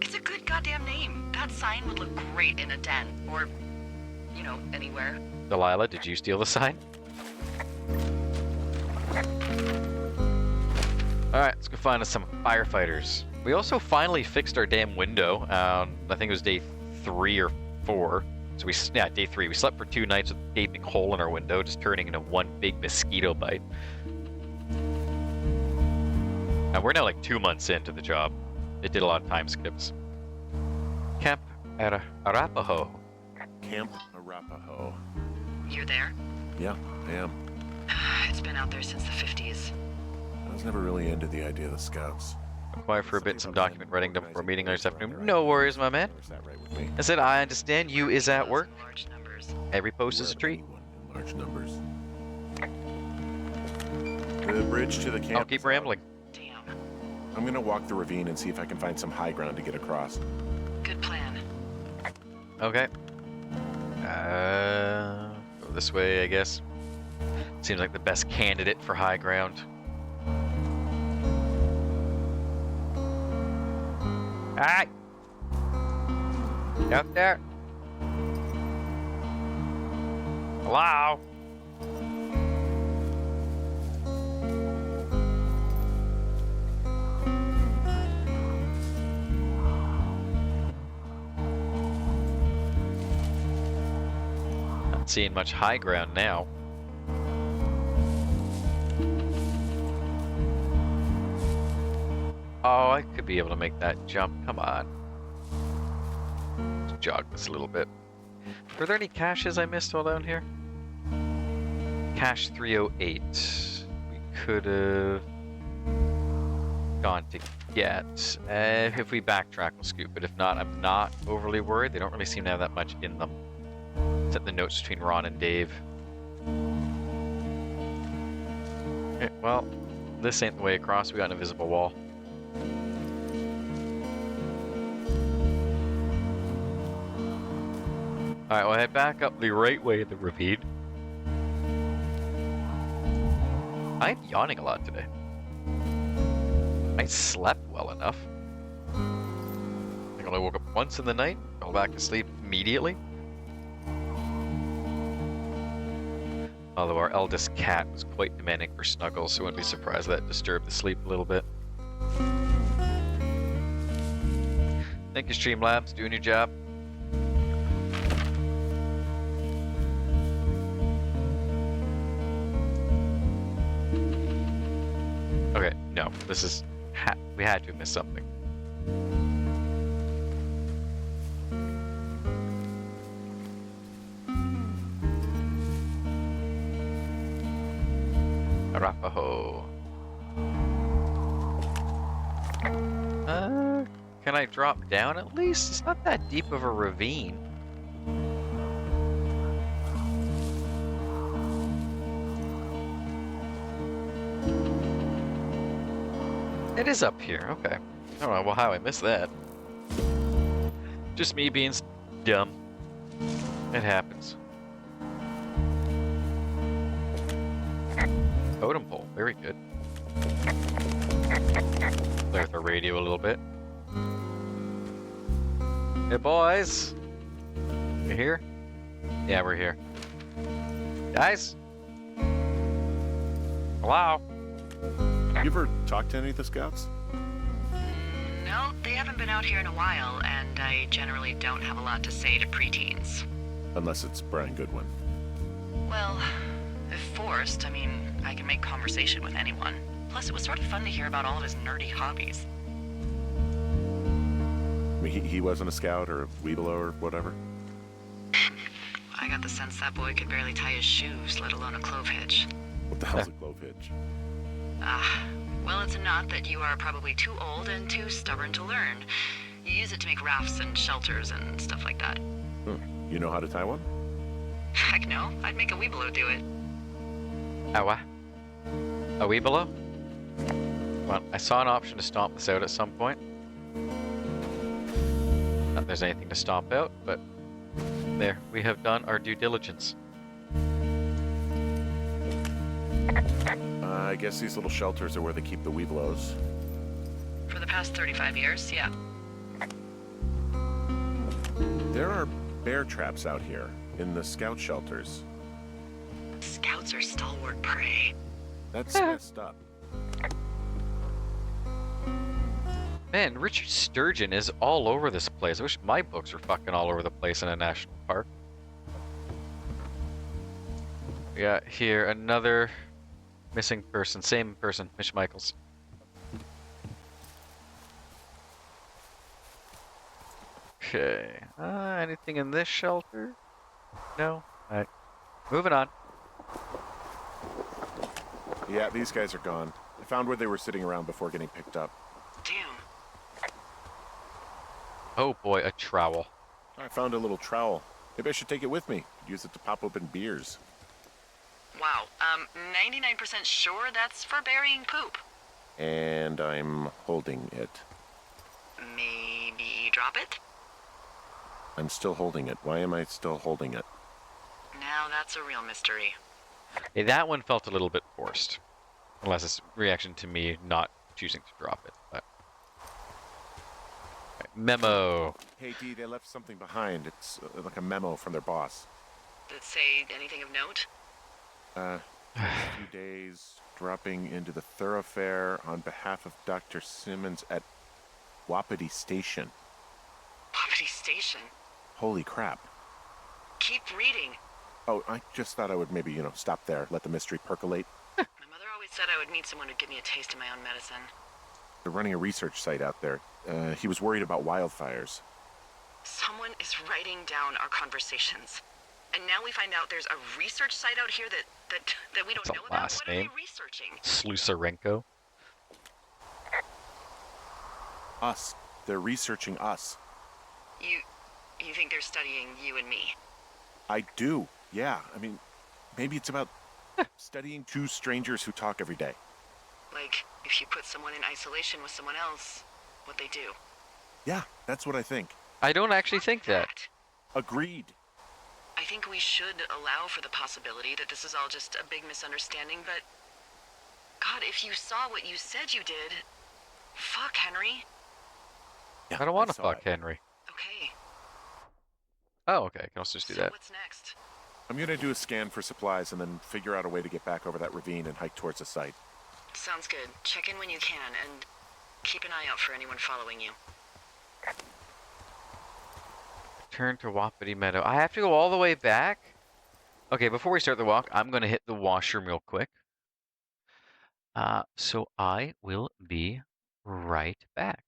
It's a good goddamn name. That sign would look great in a den, or anywhere. Delilah, did you steal the sign? Alright, let's go find us some firefighters. We also finally fixed our damn window. I think it was day 3 or 4. So day 3. We slept for 2 nights with a gaping hole in our window, just turning into one big mosquito bite. And we're now like 2 months into the job. It did a lot of time skips. Camp Arapaho. Camp Arapaho. You're there? Yeah, I am. It's been out there since the 50s. I was never really into the idea of the scouts. Quiet for a bit, some document writing done before meeting on this afternoon. No worries, my man. Or is that right with me? I said, I understand you is at work. In large numbers. Every post is a treat. Anyone in large numbers. The bridge to the camp. I'll keep is out. rambling. Damn. I'm gonna walk the ravine and see if I can find some high ground to get across. Good plan. Okay. Go this way, I guess. Seems like the best candidate for high ground. Alright! Out there! Hello? Not seeing much high ground now. Oh, I could be able to make that jump. Come on. Let's jog this a little bit. Were there any caches I missed while down here? Cache 308. We could have gone to get. If we backtrack, we'll scoop it. If not, I'm not overly worried. They don't really seem to have that much in them. Except the notes between Ron and Dave. Okay, well, this ain't the way across. We got an invisible wall. Alright, well, head back up the right way of the ravine. I'm yawning a lot today. I slept well enough. I only woke up once in the night, fell back to sleep immediately. Although our eldest cat was quite demanding for snuggles, so I wouldn't be surprised that disturbed the sleep a little bit. Thank you, Streamlabs, doing your job. Okay, no, this is... we had to miss something. Arapaho. Can I drop down at least? It's not that deep of a ravine. It is up here, okay. I don't know how I missed that. Just me being dumb. It happens. Totem pole, very good. Play with the radio a little bit. Hey boys! You here? Yeah, we're here. Guys? Hello? You ever talked to any of the scouts? No, they haven't been out here in a while, and I generally don't have a lot to say to preteens. Unless it's Brian Goodwin. Well, if forced, I mean, I can make conversation with anyone. Plus, it was sort of fun to hear about all of his nerdy hobbies. I mean, he wasn't a scout or a weeblo or whatever? I got the sense that boy could barely tie his shoes, let alone a clove hitch. What the hell's a clove hitch? Well, it's a knot that you are probably too old and too stubborn to learn. You use it to make rafts and shelters and stuff like that. You know how to tie one? Heck no, I'd make a weeblo do it. What? A Weebelo? Well, I saw an option to stomp this out at some point. Not that there's anything to stomp out, but there, we have done our due diligence. I guess these little shelters are where they keep the weeblos. For the past 35 years, yeah. There are bear traps out here. in the scout shelters. Scouts are stalwart prey. That's messed up. Man, Richard Sturgeon is all over this place. I wish my books were fucking all over the place in a national park. We got here another missing person. Same person, Mitch Michaels. Okay. Anything in this shelter? No? Alright. Moving on. Yeah, these guys are gone. I found where they were sitting around before getting picked up. Damn. Oh boy, a trowel. I found a little trowel. Maybe I should take it with me. Could use it to pop open beers. Wow. 99% sure that's for burying poop. And I'm holding it. Maybe drop it? I'm still holding it. Why am I still holding it? Now that's a real mystery. Hey, that one felt a little bit forced. Unless it's reaction to me not choosing to drop it. But... Right, memo. Hey, Dee, they left something behind. It's like a memo from their boss. Did it say anything of note? A few days dropping into the thoroughfare on behalf of Dr. Simmons at Wapiti Station. Wapiti Station? Holy crap. Keep reading. Oh, I just thought I would maybe, stop there, let the mystery percolate. My mother always said I would meet someone who'd give me a taste of my own medicine. They're running a research site out there. He was worried about wildfires. Someone is writing down our conversations. And now we find out there's a research site out here that we don't That's a know about. last What are name. they researching? Slusarenko. Us. They're researching us. You think they're studying you and me? I do. Yeah. I mean, maybe it's about studying two strangers who talk every day. Like, if you put someone in isolation with someone else, what they do. Yeah, that's what I think. I don't actually think that. Agreed. I think we should allow for the possibility that this is all just a big misunderstanding, but... God, if you saw what you said you did... Fuck, Henry. Yeah, I don't want to saw fuck it. Okay. Henry. Oh, okay. I can also just do So that. what's next? I'm gonna do a scan for supplies and then figure out a way to get back over that ravine and hike towards the site. Sounds good. Check in when you can, and keep an eye out for anyone following you. Turn to Wapiti Meadow. I have to go all the way back? Okay, before we start the walk, I'm going to hit the washroom real quick. So I will be right back.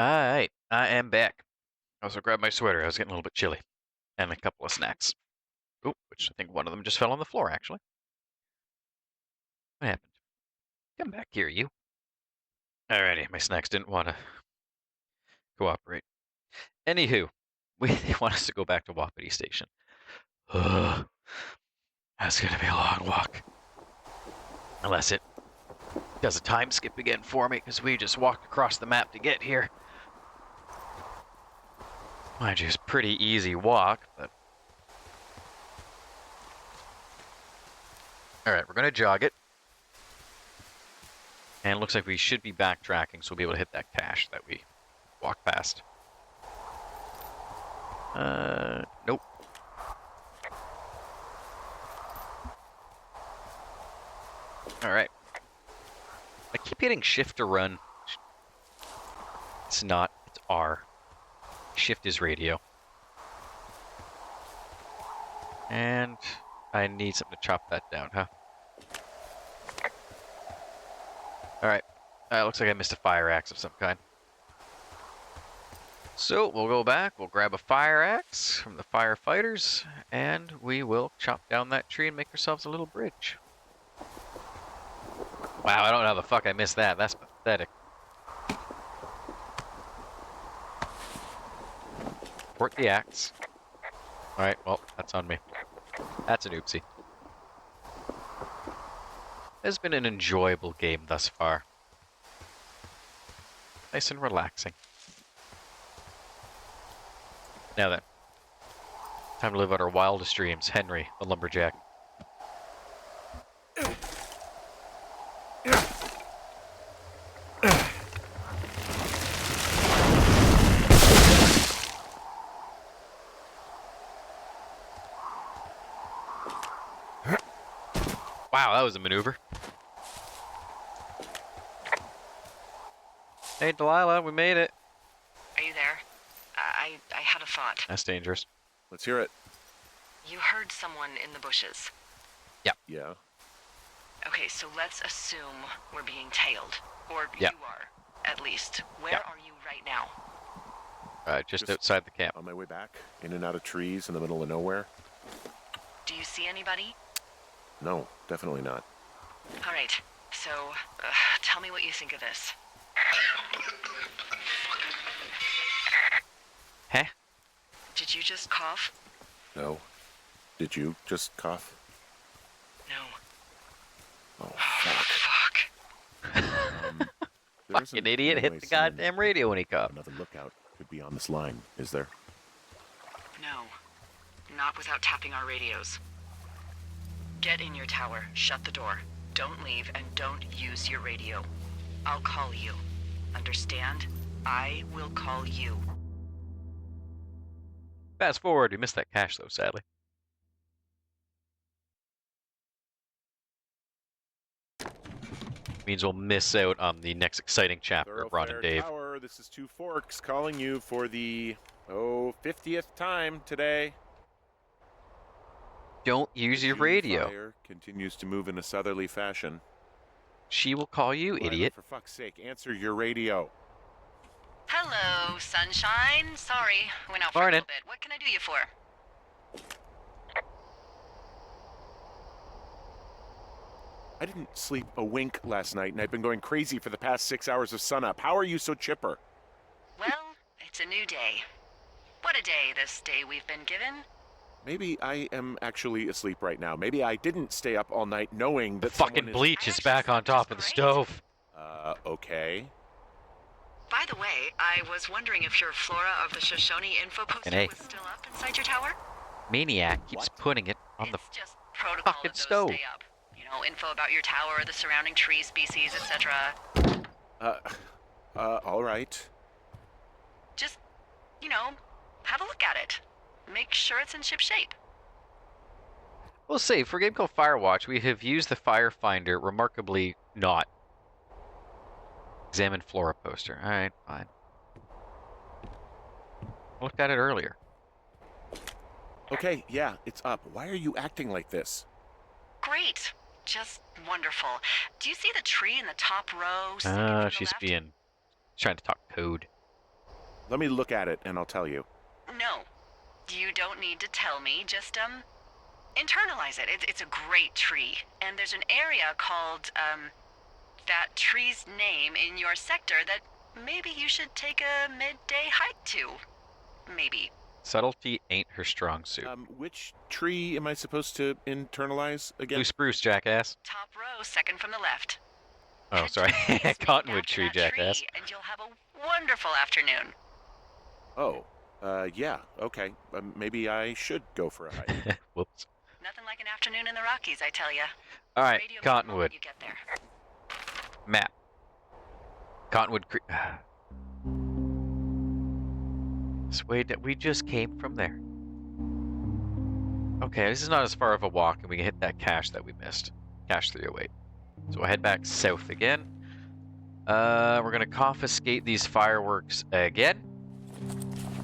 Alright, I am back. I also grabbed my sweater. I was getting a little bit chilly. And a couple of snacks. Oh, which I think one of them just fell on the floor, actually. What happened? Come back here, you. Alrighty, my snacks didn't want to cooperate. Anywho, They want us to go back to Wapiti Station. Ugh. That's gonna be a long walk. Unless it does a time skip again for me, because we just walked across the map to get here. Mind you, it's a pretty easy walk, but... Alright, we're gonna jog it. And it looks like we should be backtracking, so we'll be able to hit that cache that we walked past. Nope. Alright. I keep hitting shift to run. It's not, it's R. Shift is radio. And I need something to chop that down, huh? Alright. Looks like I missed a fire axe of some kind. So, we'll go back, we'll grab a fire axe from the firefighters, and we will chop down that tree and make ourselves a little bridge. Wow, I don't know how the fuck I missed that. That's pathetic. Port the axe. Alright, well, that's on me. That's an oopsie. It's been an enjoyable game thus far. Nice and relaxing. Now then, time to live out our wildest dreams. Henry, the lumberjack. Wow, that was a maneuver. Hey, Delilah, we made it. Are you there? I had a thought. That's dangerous. Let's hear it. You heard someone in the bushes. Yeah. Okay, so let's assume we're being tailed. Or Yeah. you are, at least. Where Yeah. are you right now? Just outside the camp. On my way back, in and out of trees in the middle of nowhere. Do you see anybody? No, definitely not. All right, so tell me what you think of this. Huh? Did you just cough? No. Did you just cough? No. Oh, Fuck. there Fucking isn't idiot, any hit way the someone- goddamn radio when he coughed. Another lookout could be on this line, is there? No. Not without tapping our radios. Get in your tower, shut the door. Don't leave, and don't use your radio. I'll call you. Understand? I will call you. Fast forward, we missed that cache though, sadly. Means we'll miss out on the next exciting chapter of Ron and Dave. Tower, this is Two Forks calling you for the, 50th time today. Don't use your G radio. Fire continues to move in a southerly fashion. She will call you, Lila, idiot. For fuck's sake, answer your radio. Hello, sunshine. Sorry, went out for a Morning. little bit. What can I do you for? I didn't sleep a wink last night, and I've been going crazy for the past 6 hours of sunup. How are you so chipper? Well, it's a new day. What a day, this day we've been given. Maybe I am actually asleep right now. Maybe I didn't stay up all night knowing that Fucking someone bleach is back on top of the stove. Okay. By the way, I was wondering if your Flora of the Shoshone info poster Hey. was still up inside your tower? Maniac keeps putting it on the It's just protocol fucking that those stove. stay up. You know, info about your tower, the surrounding tree species, etc. All right. Just, you know, have a look at it. Make sure it's in ship shape. We'll say, for a game called Firewatch, we have used the Firefinder remarkably not. Examine Flora poster. Alright, fine. I looked at it earlier. Okay, yeah, it's up. Why are you acting like this? Great. Just wonderful. Do you see the tree in the top row? second from the She's left? trying to talk code. Let me look at it, and I'll tell you. No. You don't need to tell me. Just, internalize it. It's a great tree. And there's an area called, that tree's name in your sector that maybe you should take a midday hike to. Maybe. Subtlety ain't her strong suit. Which tree am I supposed to internalize again? Blue spruce, jackass. Top row, second from the left. Oh, Head sorry. to a place named Cottonwood after tree, that jackass. tree, and you'll have a wonderful afternoon. Oh, yeah, okay. Maybe I should go for a hike. Whoops. Nothing like an afternoon in the Rockies, I tell ya. All right, Radio me the Cottonwood. moment you get there. Map. Cottonwood Creek. We just came from there. Okay, this is not as far of a walk, and we can hit that cache that we missed. Cache 308. So we'll head back south again. We're gonna confiscate these fireworks again.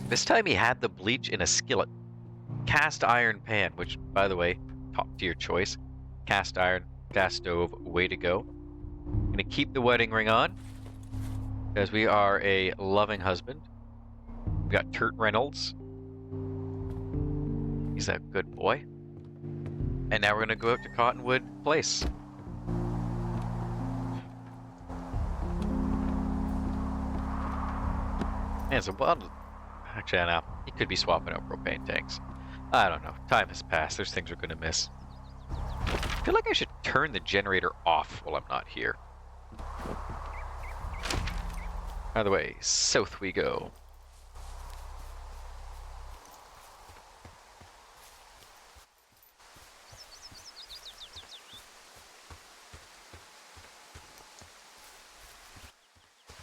This time he had the bleach in a skillet. Cast iron pan, which, by the way, top tier choice. Cast iron, gas stove, way to go. Gonna keep the wedding ring on, because we are a loving husband. We got Turt Reynolds. He's a good boy. And now we're gonna go out to Cottonwood Place. Man, so well, actually, I know. He could be swapping out propane tanks. I don't know. Time has passed. There's things we're gonna miss. I feel like I should turn the generator off while I'm not here. By the way, south we go.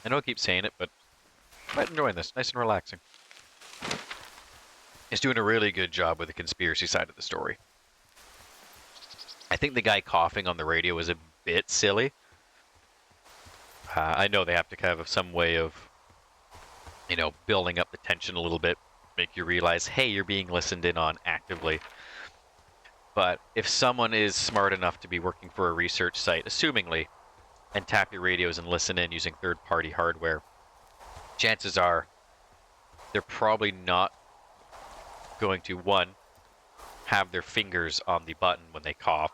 I know I keep saying it, but I'm quite enjoying this. Nice and relaxing. He's doing a really good job with the conspiracy side of the story. I think the guy coughing on the radio was a bit silly. I know they have to have some way of, you know, building up the tension a little bit, make you realize, hey, you're being listened in on actively. But if someone is smart enough to be working for a research site, assumingly, and tap your radios and listen in using third-party hardware, chances are they're probably not going to, one, have their fingers on the button when they cough,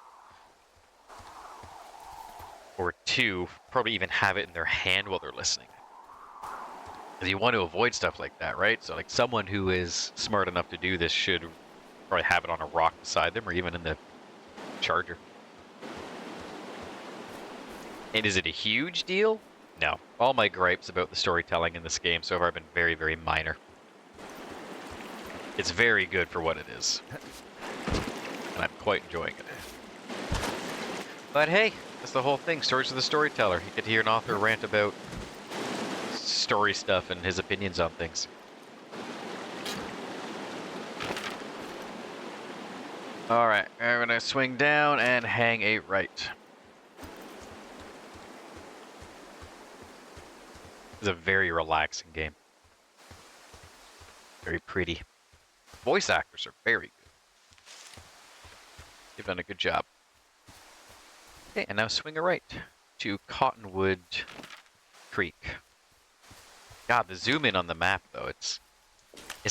or two, probably even have it in their hand while they're listening. Because you want to avoid stuff like that, right? So like someone who is smart enough to do this should probably have it on a rock beside them or even in the charger. And is it a huge deal? No. All my gripes about the storytelling in this game so far have been very, very minor. It's very good for what it is. And I'm quite enjoying it. But hey, that's the whole thing. Stories of the Storyteller. You get to hear an author rant about story stuff and his opinions on things. Alright, I'm gonna swing down and hang a right. It's a very relaxing game. Very pretty. Voice actors are very good. They've done a good job. Okay, and now swing a right to Cottonwood Creek. God, the zoom in on the map though, it's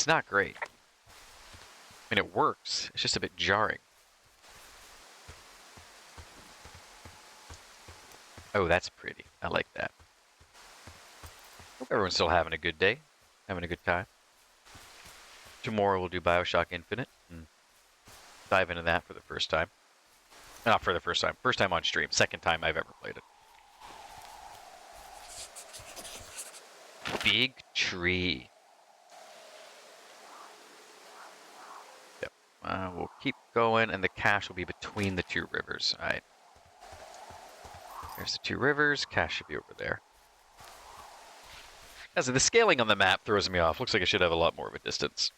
not great. I mean, it works. It's just a bit jarring. Oh, that's pretty. I like that. Hope everyone's still having a good day, having a good time. Tomorrow we'll do BioShock Infinite and dive into that for the first time. Not for the first time. First time on stream. Second time I've ever played it. Big tree. Yep. We'll keep going, and the cache will be between the two rivers. All right. There's the two rivers. Cache should be over there. As the scaling on the map throws me off. Looks like I should have a lot more of a distance.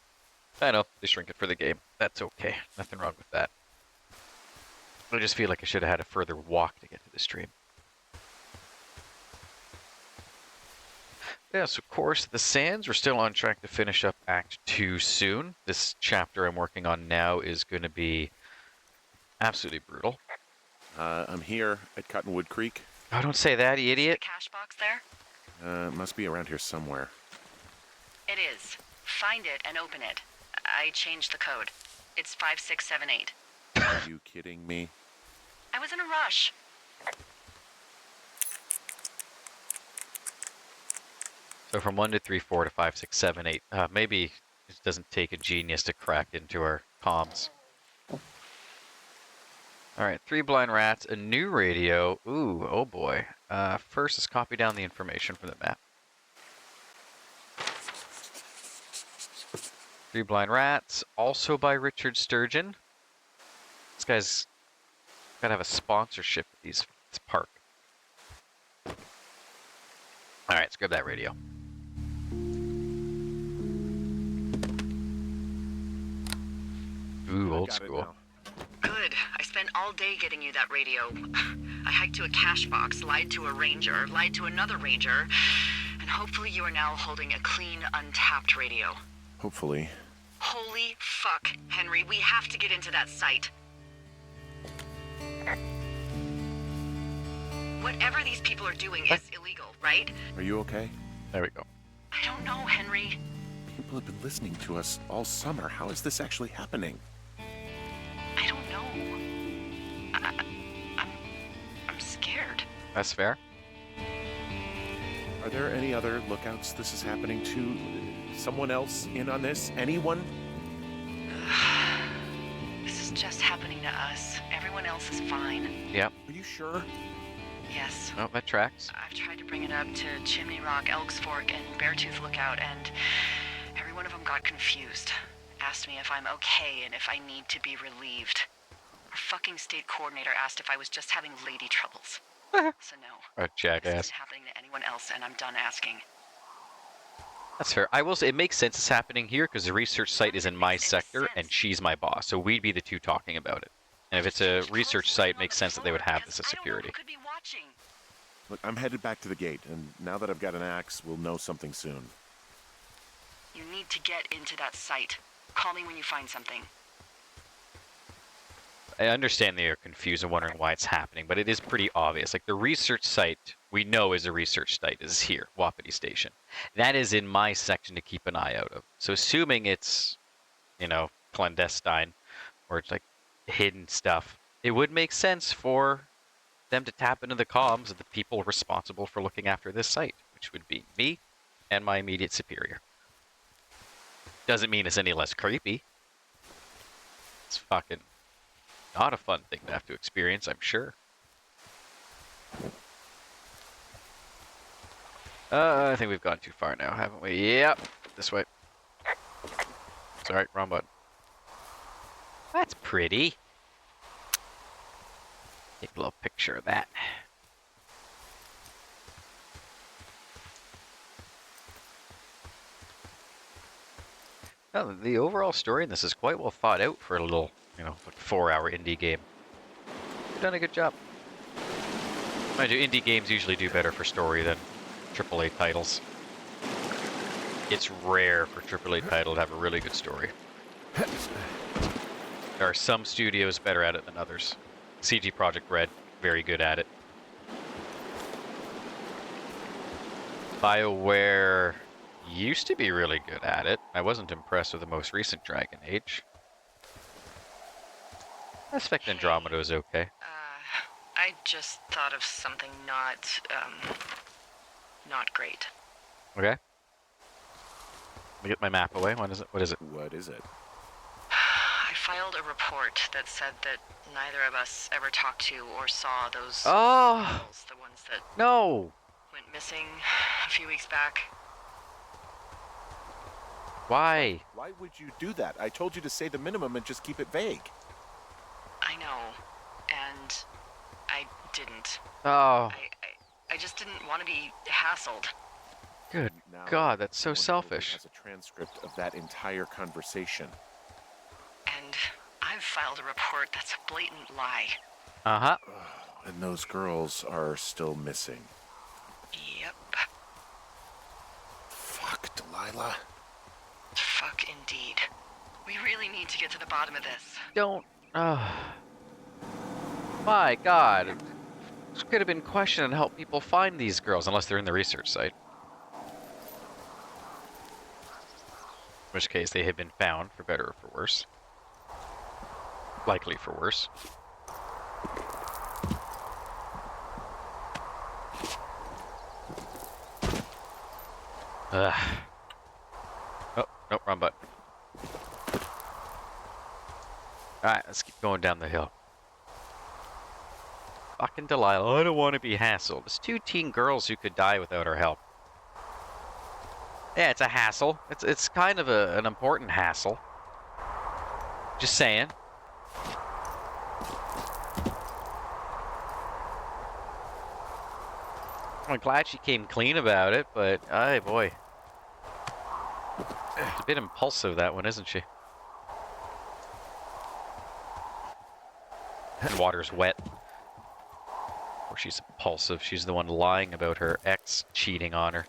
I know, they shrink it for the game. That's okay. Nothing wrong with that. I just feel like I should have had a further walk to get to the stream. Yes, of course, the Sands. We're still on track to finish up Act 2 soon. This chapter I'm working on now is going to be absolutely brutal. I'm here at Cottonwood Creek. Oh, don't say that, you The idiot. cash box there? It must be around here somewhere. It is. Find it and open it. I changed the code. It's 5678. Are you kidding me? I was in a rush. So from 1 to 3, 4 to 5, 6, 7, 8. Maybe It doesn't take a genius to crack into our comms. All right, 3 blind rats, a new radio. Ooh, oh boy. First, let's copy down the information from the map. 3 blind rats, also by Richard Sturgeon. This guy's gotta have a sponsorship at this park. All right, let's grab that radio. Ooh, old Got it school. now. Good. I spent all day getting you that radio. I hiked to a cash box, lied to a ranger, lied to another ranger, and hopefully you are now holding a clean, untapped radio. Hopefully. Holy fuck, Henry, we have to get into that site. Whatever these people are doing is illegal, right? Are you okay? There we go. I don't know, Henry. People have been listening to us all summer. How is this actually happening? I don't know. I'm scared. That's fair. Are there any other lookouts this is happening to? Someone else in on this? Anyone? This is just happening to us. Everyone else is fine. Yep. Are you sure? Yes. Oh, that tracks. I've tried to bring it up to Chimney Rock, Elks Fork, and Beartooth Lookout, and every one of them got confused. Asked me if I'm okay and if I need to be relieved. Our fucking state coordinator asked if I was just having lady troubles. So no. A This jackass. isn't happening to anyone else, and I'm done asking. That's fair. I will say it makes sense it's happening here because the research site is in my Makes sector sense. and she's my boss, so we'd be the two talking about it. And if it's a research site, it makes sense that they would have this as security. I don't know who could be watching. Look, I'm headed back to the gate, and now that I've got an axe, we'll know something soon. You need to get into that site. Call me when you find something. I understand they are confused and wondering why it's happening, but it is pretty obvious. Like the research site we know is a research site is here, Wapiti Station. That is in my section to keep an eye out of. So assuming it's, you know, clandestine or it's like hidden stuff, it would make sense for them to tap into the comms of the people responsible for looking after this site, which would be me and my immediate superior. Doesn't mean it's any less creepy. It's fucking not a fun thing to have to experience, I'm sure. I think we've gone too far now, haven't we? Yep, this way. Sorry, wrong button. That's pretty. Take a little picture of that. No, the overall story in this is quite well thought out for a little, you know, like 4-hour indie game. You've done a good job. Mind you, indie games usually do better for story than AAA titles. It's rare for AAA title to have a really good story. There are some studios better at it than others. CG Projekt Red, very good at it. BioWare used to be really good at it. I wasn't impressed with the most recent Dragon Age. Mass Effect Andromeda was okay. I just thought of something not great. Okay. Let me get my map away. What is it? What is it? What is it? I filed a report that said that neither of us ever talked to or saw those Oh, girls, the ones that no. went missing a few weeks back. Why? Why would you do that? I told you to say the minimum and just keep it vague. I know, and I didn't. Oh, I just didn't want to be hassled. good Now, God, that's so no one selfish. has a transcript of that entire conversation. And I've filed a report that's a blatant lie. Uh-huh. And those girls are still missing. Yep. Fuck, Delilah. Fuck indeed. We really need to get to the bottom of this. Don't. My God. This could have been questioned and help people find these girls, unless they're in the research site. In which case, they have been found, for better or for worse. Likely for worse. Ugh. Oh, no, wrong button. Alright, let's keep going down the hill. Fucking Delilah, I don't want to be hassled. There's 2 teen girls who could die without our help. Yeah, it's a hassle. It's kind of an important hassle. Just saying. I'm glad she came clean about it, but, ay boy. It's a bit impulsive, that one, isn't she? And water's wet. Or she's impulsive. She's the one lying about her ex cheating on her.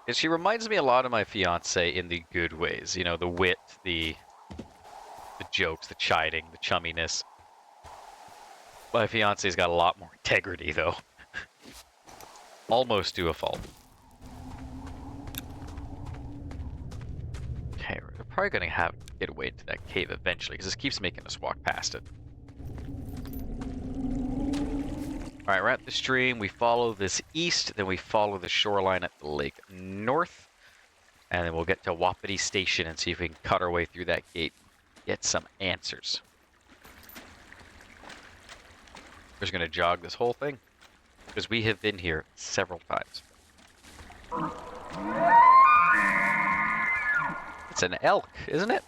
And she reminds me a lot of my fiance in the good ways. You know, the wit, the jokes, the chiding, the chumminess. My fiance's got a lot more integrity, though. Almost to a fault. Okay, we're probably going to have to get away into that cave eventually, because this keeps making us walk past it. Alright, we're at the stream. We follow this east, then we follow the shoreline at the lake north. And then we'll get to Wapiti Station and see if we can cut our way through that gate. Get some answers. We're just going to jog this whole thing, because we have been here several times. It's an elk, isn't it?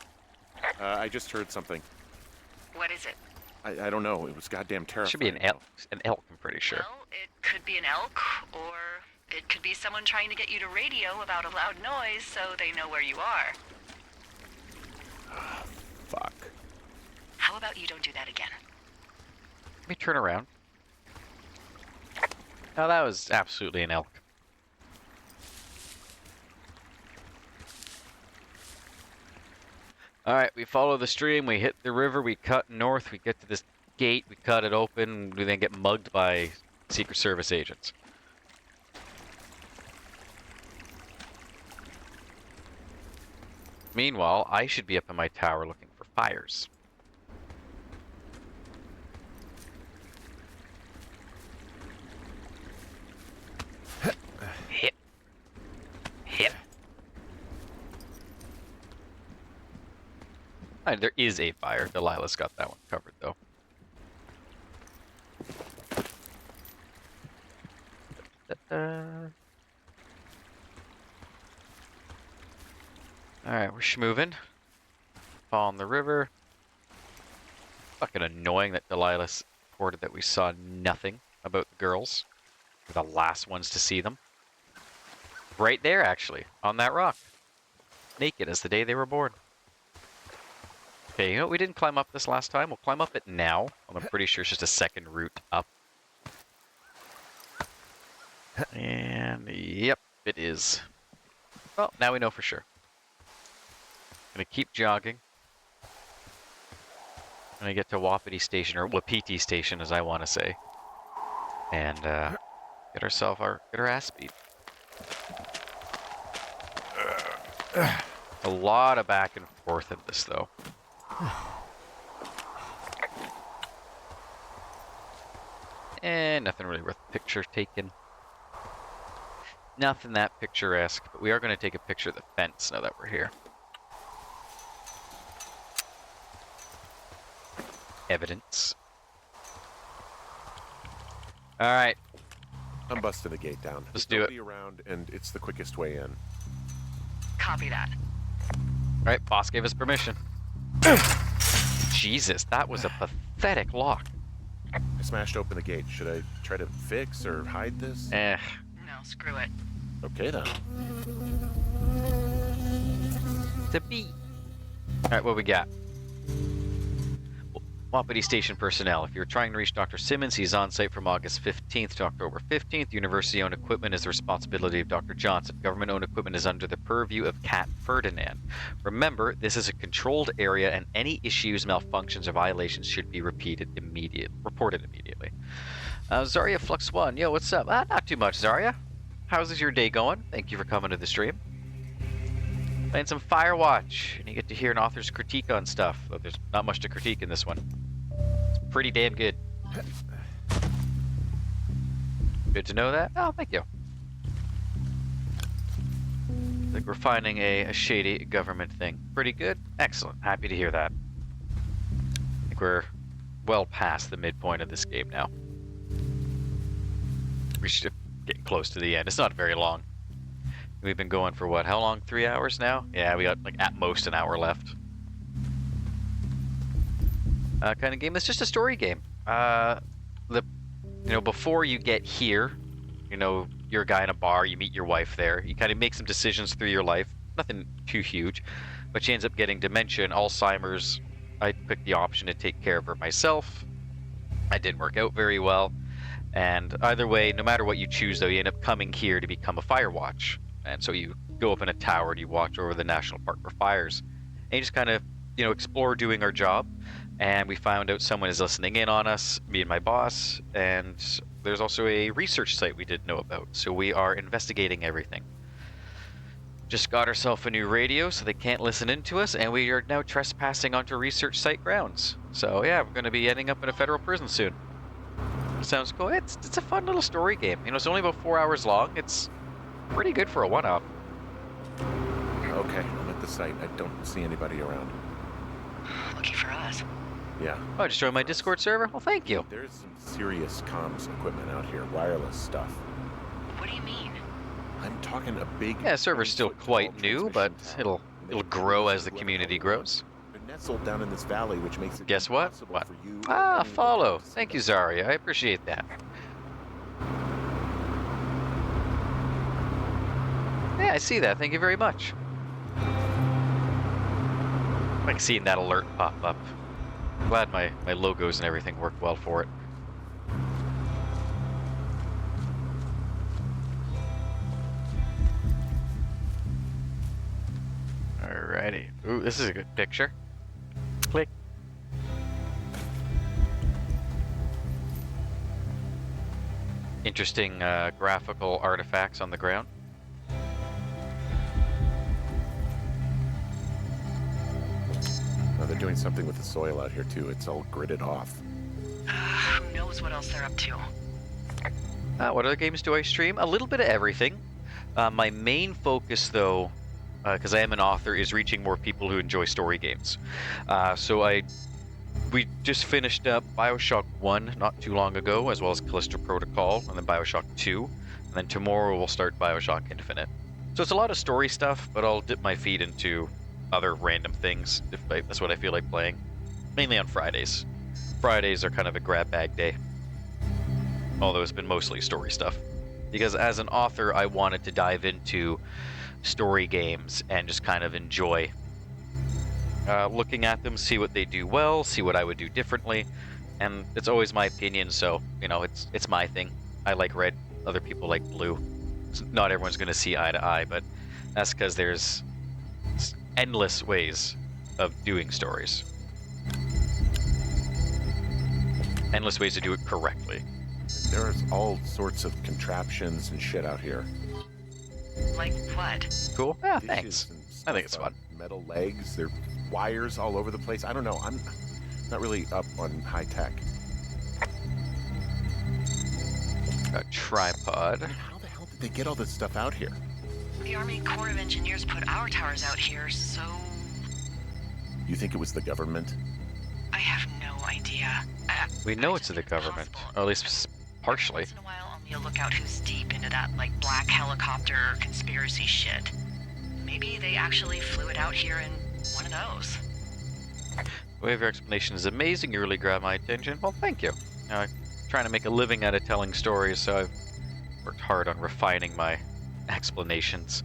I just heard something. What is it? I don't know. It was goddamn terrifying. It should be an elk. An elk, I'm pretty sure. Well, it could be an elk, or it could be someone trying to get you to radio about a loud noise so they know where you are. Fuck. How about you don't do that again? Let me turn around. Oh, that was absolutely an elk. Alright, we follow the stream, we hit the river, we cut north, we get to this gate, we cut it open, we then get mugged by Secret Service agents. Meanwhile, I should be up in my tower looking for fires. Hit. Hit. There is a fire. Delilah's got that one covered, though. Alright, we're schmoving. Following the river. Fucking annoying that Delilah reported that we saw nothing about the girls. We're the last ones to see them. Right there, actually, on that rock. Naked as the day they were born. Okay, you know what? We didn't climb up this last time. We'll climb up it now. I'm pretty sure it's just a second route up. And, yep, it is. Well, now we know for sure. Gonna keep jogging. Gonna get to Wapiti Station, or Wapiti Station, as I want to say. And, get our ass beat. A lot of back and forth in this, though. And nothing really worth a picture taken. Nothing that picturesque, but we are going to take a picture of the fence now that we're here. Evidence. Alright. I'm busting the gate down. Let's There's do it. nobody around, and it's the quickest way in. Copy that. Alright, boss gave us permission. Jesus, that was a pathetic lock. I smashed open the gate. Should I try to fix or hide this? Eh. No, screw it. Okay, then. It's a bee. Alright, what we got? Wapiti Station personnel. If you're trying to reach Dr. Simmons, he's on site from August 15th to October 15th. University-owned equipment is the responsibility of Dr. Johnson. Government-owned equipment is under the purview of Cat Ferdinand. Remember, this is a controlled area, and any issues, malfunctions, or violations should be reported immediately. Zarya Flux 1. Yo, what's up? Not too much, Zarya. How's your day going? Thank you for coming to the stream. Playing some Firewatch, and you get to hear an author's critique on stuff. Though there's not much to critique in this one. It's pretty damn good. Good to know that. Oh, thank you. Like we're finding a shady government thing. Pretty good? Excellent. Happy to hear that. I think we're well past the midpoint of this game now. We should get close to the end. It's not very long. We've been going for what? How long? 3 hours now? Yeah, we got like at most an hour left. Kind of game. It's just a story game. Before you get here, you're a guy in a bar. You meet your wife there. You kind of make some decisions through your life. Nothing too huge, but she ends up getting dementia and Alzheimer's. I picked the option to take care of her myself. I didn't work out very well. And either way, no matter what you choose, though, you end up coming here to become a Firewatch. And so you go up in a tower and you watch over the national park for fires. And you just kind of, explore doing our job. And we found out someone is listening in on us, me and my boss. And there's also a research site we didn't know about. So we are investigating everything. Just got ourselves a new radio so they can't listen in to us. And we are now trespassing onto research site grounds. So yeah, we're going to be ending up in a federal prison soon. Sounds cool. It's a fun little story game. It's only about 4 hours long. It's pretty good for a one-off. Okay, I'm at the site. I don't see anybody around. Lucky for us. Yeah. Oh, just joined my Discord server? Well, thank you. There's some serious comms equipment out here, wireless stuff. What do you mean? I'm talking a big... Yeah, server's still 20-foot quite tall new, but transmission tower. it'll grow as the community grows. They're nestled down in this valley, which makes it Guess what? impossible What? for you or Ah, anyone follow. to see Thank you, them. Zarya. I appreciate that. Yeah, I see that. Thank you very much. I like seeing that alert pop up. Glad my logos and everything work well for it. Alrighty. Ooh, this is a good picture. Click. Interesting graphical artifacts on the ground. Oh, they're doing something with the soil out here, too. It's all gridded off. Who knows what else they're up to? What other games do I stream? A little bit of everything. My main focus, though, because I am an author, is reaching more people who enjoy story games. We just finished up Bioshock 1 not too long ago, as well as Callisto Protocol, and then Bioshock 2. And then tomorrow we'll start Bioshock Infinite. So it's a lot of story stuff, but I'll dip my feet into other random things if that's what I feel like playing. Mainly on Fridays. Fridays are kind of a grab bag day. Although it's been mostly story stuff. Because as an author, I wanted to dive into story games and just kind of enjoy looking at them, see what they do well, see what I would do differently. And it's always my opinion, so, it's my thing. I like red, other people like blue. Not everyone's going to see eye to eye, but that's because there's endless ways of doing stories. Endless ways to do it correctly. There's all sorts of contraptions and shit out here. Like what? Cool? Yeah, Dishes thanks. and I think it's stuff fun. on metal legs, there are wires all over the place. I don't know. I'm not really up on high tech. A tripod. How the hell did they get all this stuff out here? The Army Corps of Engineers put our towers out here, so You think it was the government? I have no idea. We know I it's just the think government, possible. or at least partially. Once in a while, on the lookout who's deep into that, black helicopter conspiracy shit. Maybe they actually flew it out here in one of those. The way of your explanation is amazing. You really grabbed my attention. Well, thank you. I'm trying to make a living out of telling stories, so I've worked hard on refining my explanations.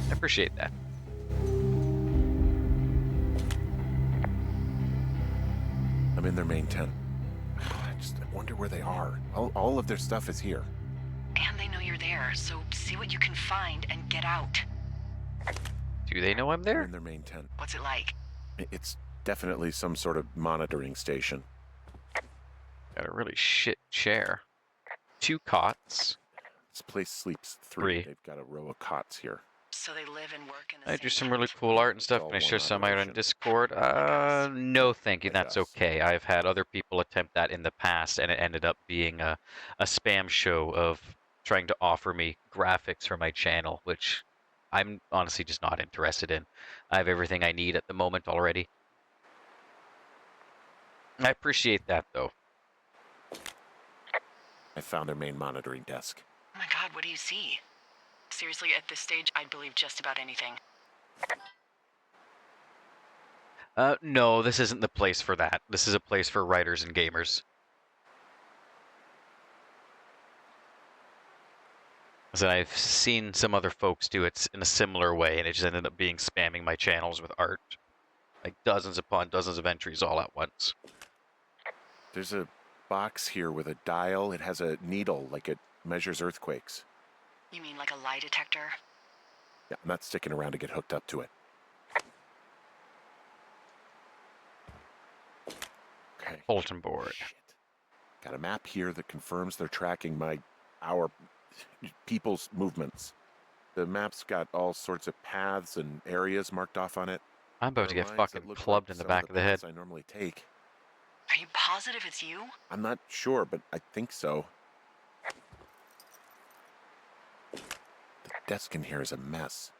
I appreciate that. I'm in their main tent. I wonder where they are. All of their stuff is here. And they know you're there, so see what you can find and get out. Do they know I'm They're there? in their main tent. What's it like? It's definitely some sort of monitoring station. Got a really shit chair. 2 cots. This place sleeps 3. 3. They've got a row of cots here. So they live and work in the I same do some really tent? cool art and stuff. all Can I one share some out on operation. Discord? No thank you. I That's guess. okay. I've had other people attempt that in the past, and it ended up being a spam show of trying to offer me graphics for my channel, which I'm honestly just not interested in. I have everything I need at the moment already. I appreciate that, though. I found their main monitoring desk. Oh my god, what do you see? Seriously, at this stage, I'd believe just about anything. No, this isn't the place for that. This is a place for writers and gamers. So I've seen some other folks do it in a similar way, and it just ended up being spamming my channels with art. Like dozens upon dozens of entries all at once. There's a box here with a dial. It has a needle, like it measures earthquakes. You mean like a lie detector? Yeah, I'm not sticking around to get hooked up to it. Okay. Bulletin board. Shit. Got a map here that confirms they're tracking our people's movements. The map's got all sorts of paths and areas marked off on it. I'm about to There are get lines that fucking look clubbed like in the some back of the head. paths I normally take. Are you positive it's you? I'm not sure, but I think so. The desk in here is a mess.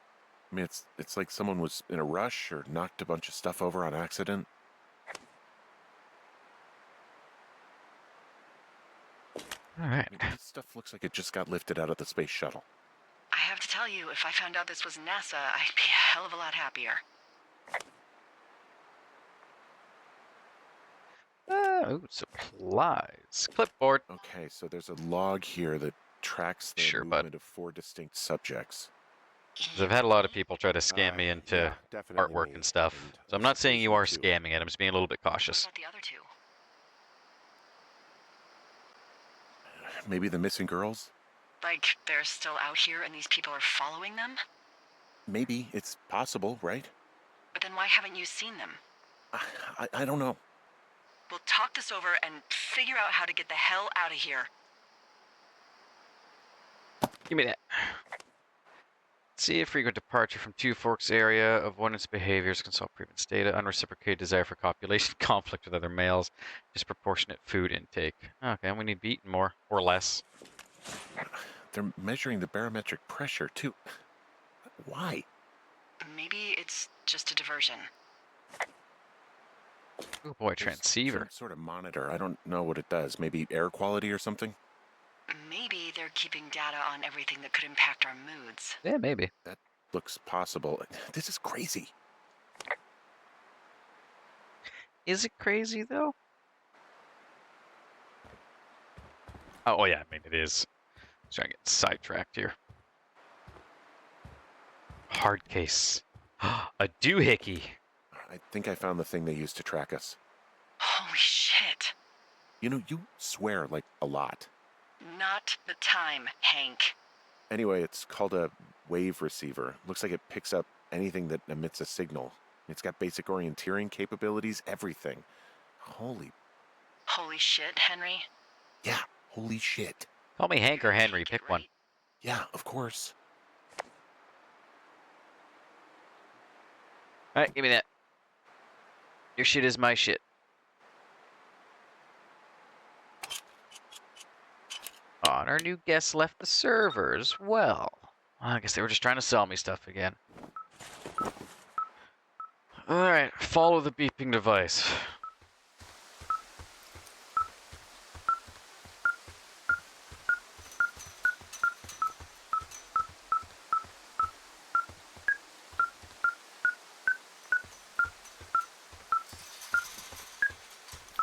I mean, it's like someone was in a rush or knocked a bunch of stuff over on accident. All right. I mean, this stuff looks like it just got lifted out of the space shuttle. I have to tell you, if I found out this was NASA, I'd be a hell of a lot happier. Ooh, supplies. Clipboard. Okay, so there's a log here that tracks the Sure, bud. movement of 4 distinct subjects. 'Cause I've had a lot of people try to scam me into Yeah, definitely artwork me, and stuff. and So I'm I not saying suppose you are too. scamming it. I'm just being a little bit What cautious. about the other two? Maybe the missing girls? Like, they're still out here and these people are following them? Maybe. It's possible, right? But then why haven't you seen them? I don't know. We'll talk this over and figure out how to get the hell out of here. Give me that. See a frequent departure from Two Forks area, avoidance behaviors, consult previous data, unreciprocated desire for copulation, conflict with other males, disproportionate food intake. Okay, we need to be eating more or less. They're measuring the barometric pressure, too. Why? Maybe it's just a diversion. Oh boy, There's transceiver. some sort of monitor. I don't know what it does. Maybe air quality or something? Maybe they're keeping data on everything that could impact our moods. Yeah, maybe. That looks possible. This is crazy. Is it crazy though? Oh yeah, I mean it is. Let's try and get sidetracked here. Hard case. A doohickey. I think I found the thing they used to track us. Holy shit. You know, you swear like a lot. Not the time, Hank. Anyway, it's called a wave receiver. Looks like it picks up anything that emits a signal. It's got basic orienteering capabilities, everything. Holy Shit, Henry. Yeah, holy shit. Call me Hank or Henry, Take it pick one. right. Yeah, of course. Alright, give me that. Your shit is my shit. Oh, and our new guests left the servers. Well, I guess they were just trying to sell me stuff again. Alright, follow the beeping device.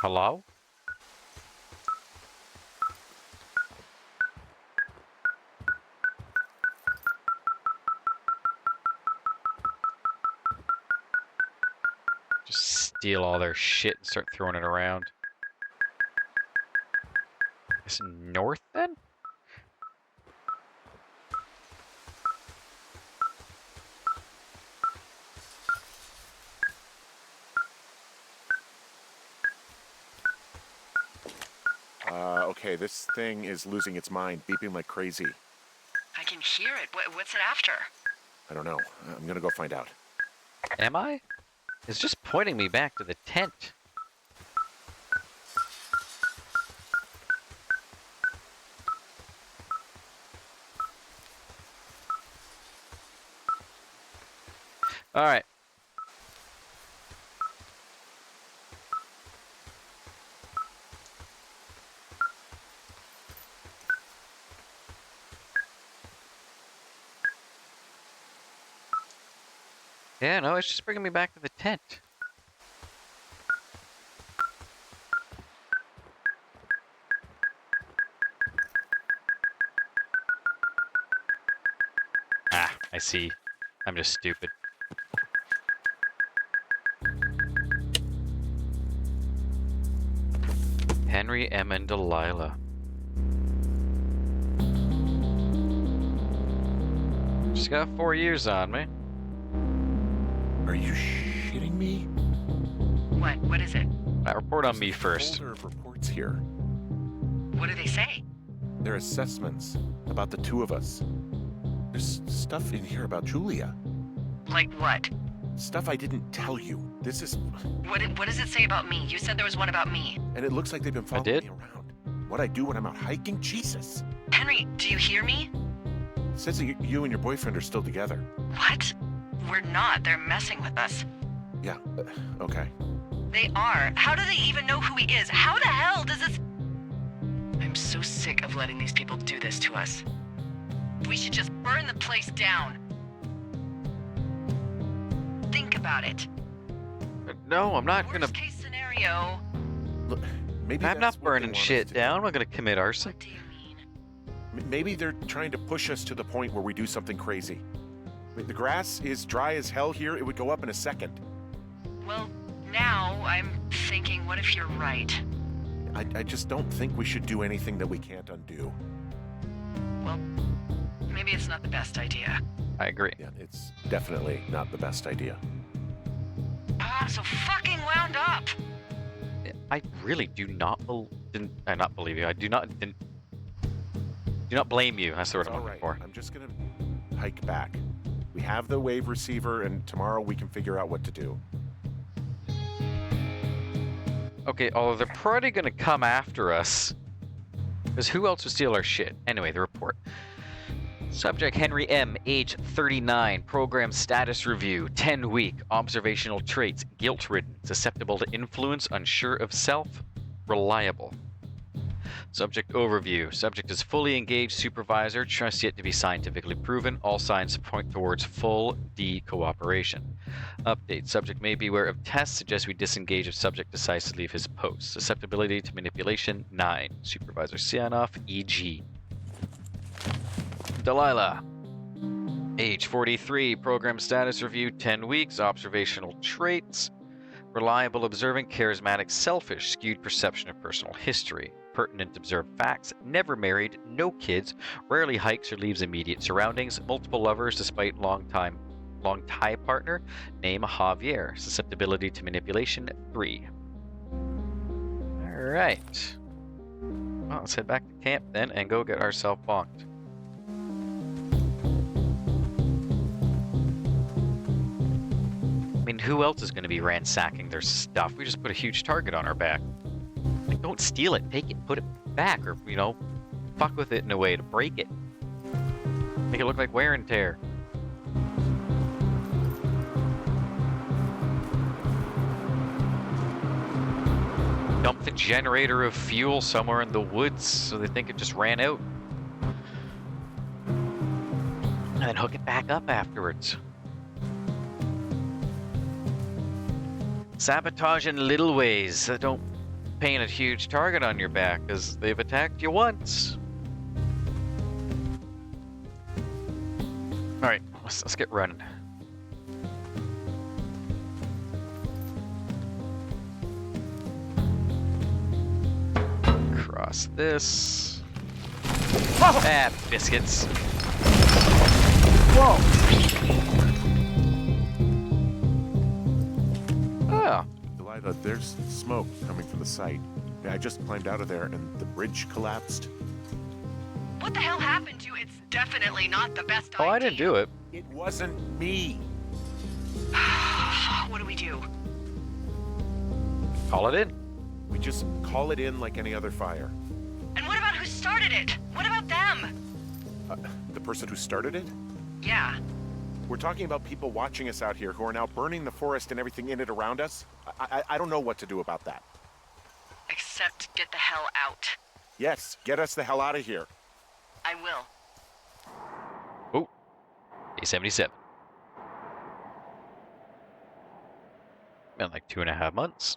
Hello? Just steal all their shit and start throwing it around. Is it north then? Okay, this thing is losing its mind, beeping like crazy. I can hear it. What's it after? I don't know. I'm gonna go find out. Am I? It's just pointing me back to the tent. All right. Yeah, no, it's just bringing me back to the tent. Ah, I see. I'm just stupid. Henry M. and Delilah. Just got 4 years on me. Are you shitting me? What is it? Report on There's me a first. folder of reports here. What do they say? They're assessments about the two of us. There's stuff in here about Julia. Like what? Stuff I didn't tell you. This is... What does it say about me? You said there was one about me. And it looks like they've been following did? me around. What I do when I'm out hiking? Jesus. Henry, do you hear me? It says that you and your boyfriend are still together. What? We're not. They're messing with us. Yeah, okay. They are. How do they even know who he is? How the hell does this... I'm so sick of letting these people do this to us. We should just burn the place down. Think about it. No, I'm not gonna. Worst case scenario. Look, maybe I'm that's not what they burning want us shit to down. I'm not gonna commit arson. What do you mean? Maybe they're trying to push us to the point where we do something crazy. I mean, the grass is dry as hell here. It would go up in a second. Well, now I'm thinking, what if you're right? I just don't think we should do anything that we can't undo. Well, maybe it's not the best idea. I agree. Yeah, it's definitely not the best idea. I'm so fucking wound up. I really do not not believe you. I do not blame you. That's the word It's I'm all looking right. for. I'm just gonna hike back. We have the wave receiver, and tomorrow we can figure out what to do. Okay, although they're probably gonna come after us. Because who else would steal our shit? Anyway, the report. Subject Henry M., age 39, program status review, 10-week, observational traits, guilt-ridden, susceptible to influence, unsure of self, reliable. Subject overview. Subject is fully engaged supervisor, trust yet to be scientifically proven. All signs point towards full cooperation. Update. Subject may be aware of tests suggest we disengage if subject decides to leave his post. Susceptibility to manipulation, 9. Supervisor Sianoff, EG. Delilah. Age 43, program status review, 10 weeks, observational traits. Reliable, observant, charismatic, selfish, skewed perception of personal history. Pertinent observed facts, never married, no kids, rarely hikes or leaves immediate surroundings, multiple lovers despite long tie partner, name Javier. Susceptibility to manipulation, 3. Alright. Well, let's head back to camp then and go get ourselves bonked. I mean, who else is going to be ransacking their stuff? We just put a huge target on our back. Like, don't steal it. Take it, put it back, or, you know, fuck with it in a way to break it. Make it look like wear and tear. Dump the generator of fuel somewhere in the woods so they think it just ran out. And then hook it back up afterwards. Sabotage in little ways. Don't paint a huge target on your back, because they've attacked you once. Alright, let's get running. Cross this. Ah, biscuits. Whoa! Oh. Delilah, there's smoke coming from the site. Yeah, I just climbed out of there and the bridge collapsed. What the hell happened to you? It's definitely not the best Oh, idea. I didn't do it. It wasn't me. What do we do? Call it in. We just call it in like any other fire. And what about who started it? What about them? The person who started it? Yeah. We're talking about people watching us out here who are now burning the forest and everything in it around us. I don't know what to do about that. Except get the hell out. Yes, get us the hell out of here. I will. Oh, A77. Been like 2.5 months.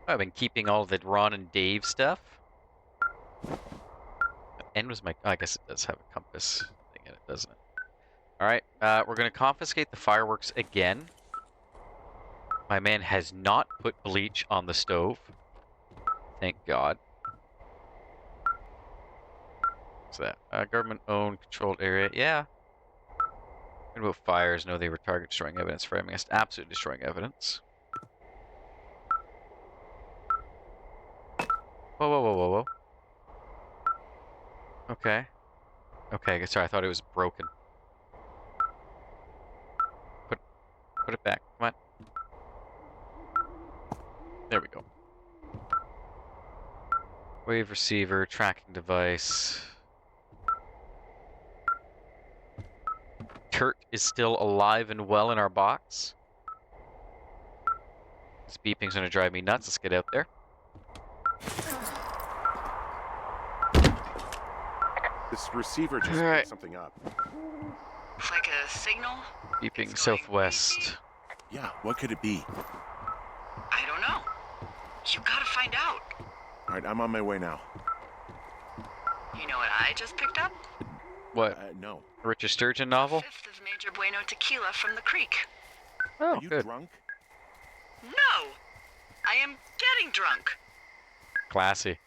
I've been keeping all the Ron and Dave stuff. N was my... I guess it does have a compass thing in it, doesn't it? Alright, we're going to confiscate the fireworks again. My man has not put bleach on the stove. Thank God. What's that? Government-owned, controlled area. Yeah. What about fires? No, they were target destroying evidence, framing us absolute destroying evidence. Whoa, whoa, whoa, whoa, whoa. Okay. Okay, sorry, I thought it was broken. Put it back. Come on. There we go. Wave receiver, tracking device. Kurt is still alive and well in our box. This beeping's gonna drive me nuts. Let's get out there. This receiver just Alright. picked something up. It's like a signal. Beeping It's going southwest. Yeah, what could it be? I don't know. You gotta find out. All right, I'm on my way now. You know what I just picked up? What? No. A Richard Sturgeon novel? Fifth of Major Bueno tequila from the creek. Oh, Are you good. drunk? No! I am getting drunk. Classy.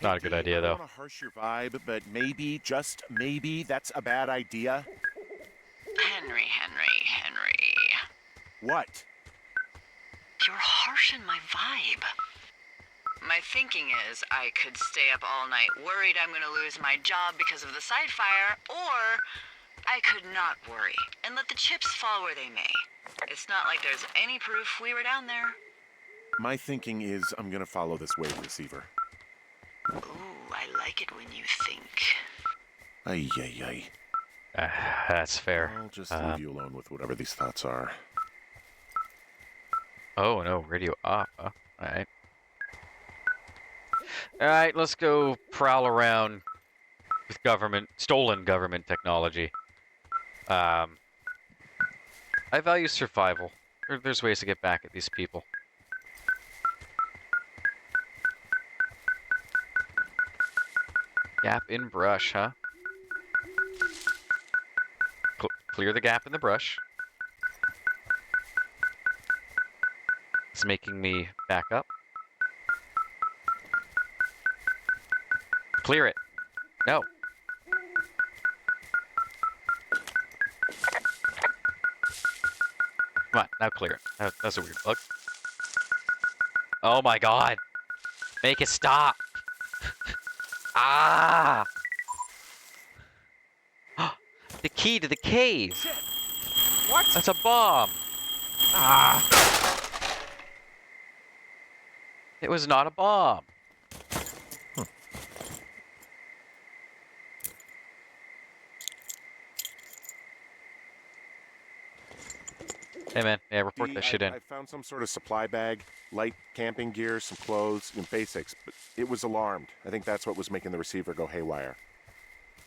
Not a good idea, I though. don't want to harsh your vibe, but maybe, just maybe, that's a bad idea. Henry. What? You're harshing my vibe. My thinking is I could stay up all night worried I'm gonna lose my job because of the side fire, or I could not worry and let the chips fall where they may. It's not like there's any proof we were down there. My thinking is I'm gonna follow this wave receiver. Ooh, I like it when you think. Ay, ay, ay. That's fair. I'll just leave you alone with whatever these thoughts are. Oh, no. Radio off, huh? Alright. Alright, let's go prowl around with stolen government technology. I value survival. There's ways to get back at these people. Gap in brush, huh? Clear the gap in the brush. It's making me back up. Clear it. No. Come on, now clear it. That's a weird bug. Oh my god. Make it stop. Ah! The key to the cave. What? That's a bomb. Ah! It was not a bomb. Hey man, yeah, report that shit in. I found some sort of supply bag, light camping gear, some clothes, and basics, but it was alarmed. I think that's what was making the receiver go haywire.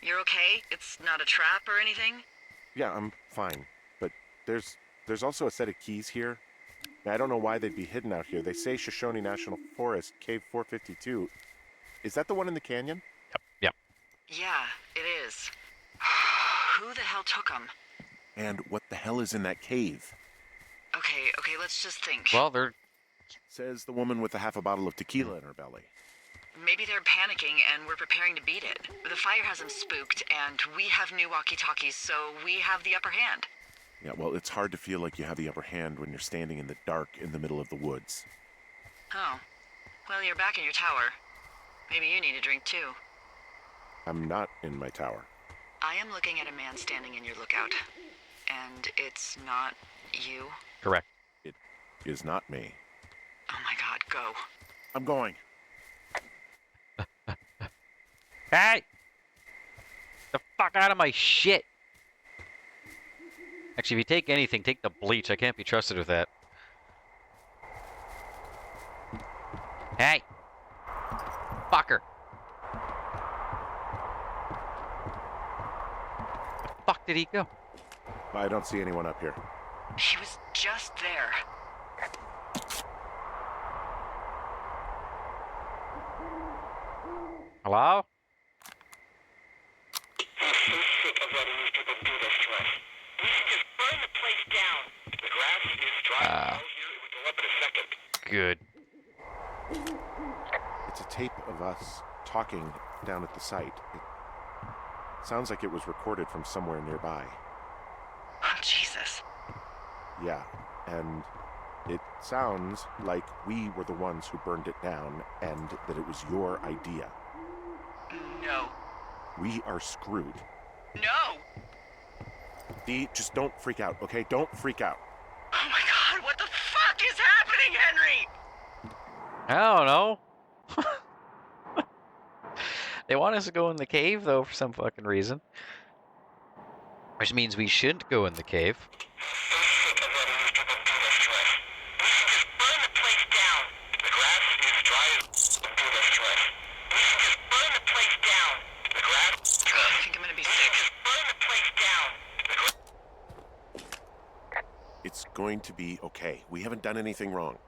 You're okay? It's not a trap or anything? Yeah, I'm fine, but there's also a set of keys here. Now, I don't know why they'd be hidden out here. They say Shoshone National Forest, Cave 452. Is that the one in the canyon? Yep. Yeah, it is. Who the hell took them? And what the hell is in that cave? Okay, let's just think. Well, they're... Says the woman with a half a bottle of tequila in her belly. Maybe they're panicking and we're preparing to beat it. The fire has them spooked, and we have new walkie-talkies, so we have the upper hand. Yeah, well, it's hard to feel like you have the upper hand when you're standing in the dark in the middle of the woods. Oh. Well, you're back in your tower. Maybe you need a drink, too. I'm not in my tower. I am looking at a man standing in your lookout. And it's not you? Correct. It is not me. Oh my god, go. I'm going. Hey! The fuck out of my shit! Actually, if you take anything, take the bleach. I can't be trusted with that. Hey! Fucker! The fuck did he go? I don't see anyone up here. He was just there. Hello? I'm so sick of letting these people do this to us. We should just burn the place down. The grass is dry out here. It would go up in a second. Good. It's a tape of us talking down at the site. It sounds like it was recorded from somewhere nearby. Oh, Jesus. Yeah, and it sounds like we were the ones who burned it down and that it was your idea. No. We are screwed. No! Dee, just don't freak out, okay? Don't freak out. Oh my god, what the fuck is happening, Henry? I don't know. They want us to go in the cave, though, for some fucking reason. Which means we shouldn't go in the cave. So sick of letting these people do this to us. We should just burn the place down. The grass is dry as do this to us. We should just burn the place down. The grass. I think I'm gonna be sick. Just burn the place down. It's going to be okay. We haven't done anything wrong.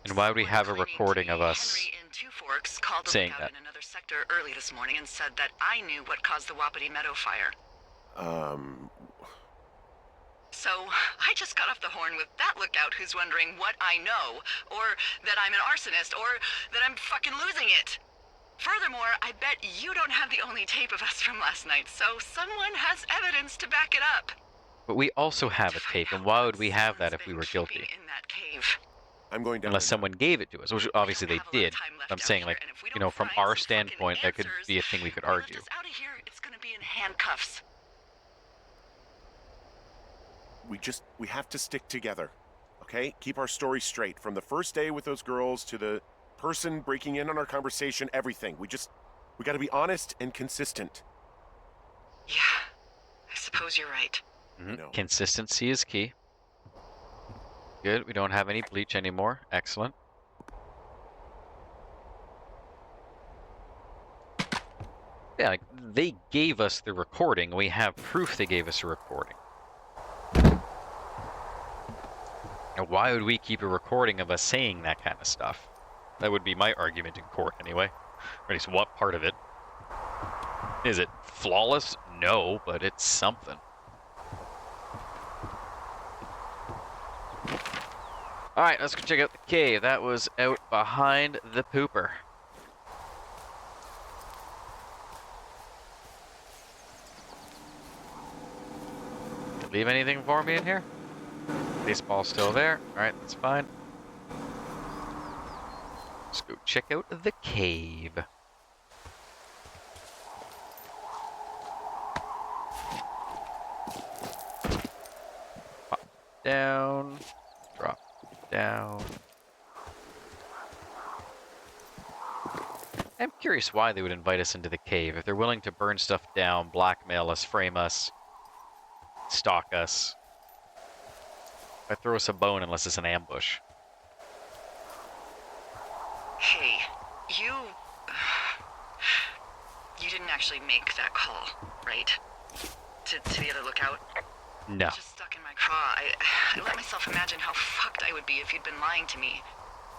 And why would we have a Claiming to recording me, of us Henry in Two Forks called a saying lookout that? in another sector early this morning and said that I knew what caused the Wapiti Meadow fire. So I just got off the horn with that lookout who's wondering what I know, or that I'm an arsonist, or that I'm fucking losing it. Furthermore, I bet you don't have the only tape of us from last night, so someone has evidence to back it up. But we also have a tape, and why would we have that if we were Someone's been guilty? keeping in that cave. I'm going down. Unless there now. someone gave it to us, which obviously We they don't have a lot of did. time left I'm out saying, here, like, and if we you don't know, from find our some fucking standpoint, that could answers, be a thing we could they lift argue. us out of here, it's gonna be in handcuffs. We have to stick together, okay? Keep our story straight. From the first day with those girls to the person breaking in on our conversation, everything. We got to be honest and consistent. Yeah, I suppose you're right. No. Consistency is key. Good, we don't have any bleach anymore. Excellent. Yeah, like, they gave us the recording. We have proof they gave us a recording. Now, why would we keep a recording of us saying that kind of stuff? That would be my argument in court anyway. Or at least what part of it? Is it flawless? No, but it's something. Alright, let's go check out the cave. That was out behind the pooper. Leave anything for me in here? Baseball's still there. Alright, that's fine. Let's go check out the cave. Pop down. Drop down. I'm curious why they would invite us into the cave. If they're willing to burn stuff down, blackmail us, frame us, stalk us. Why throw us a bone unless it's an ambush? Hey, you didn't actually make that call, right? To the other lookout? No. Just stuck in my craw. I let myself imagine how fucked I would be if you'd been lying to me.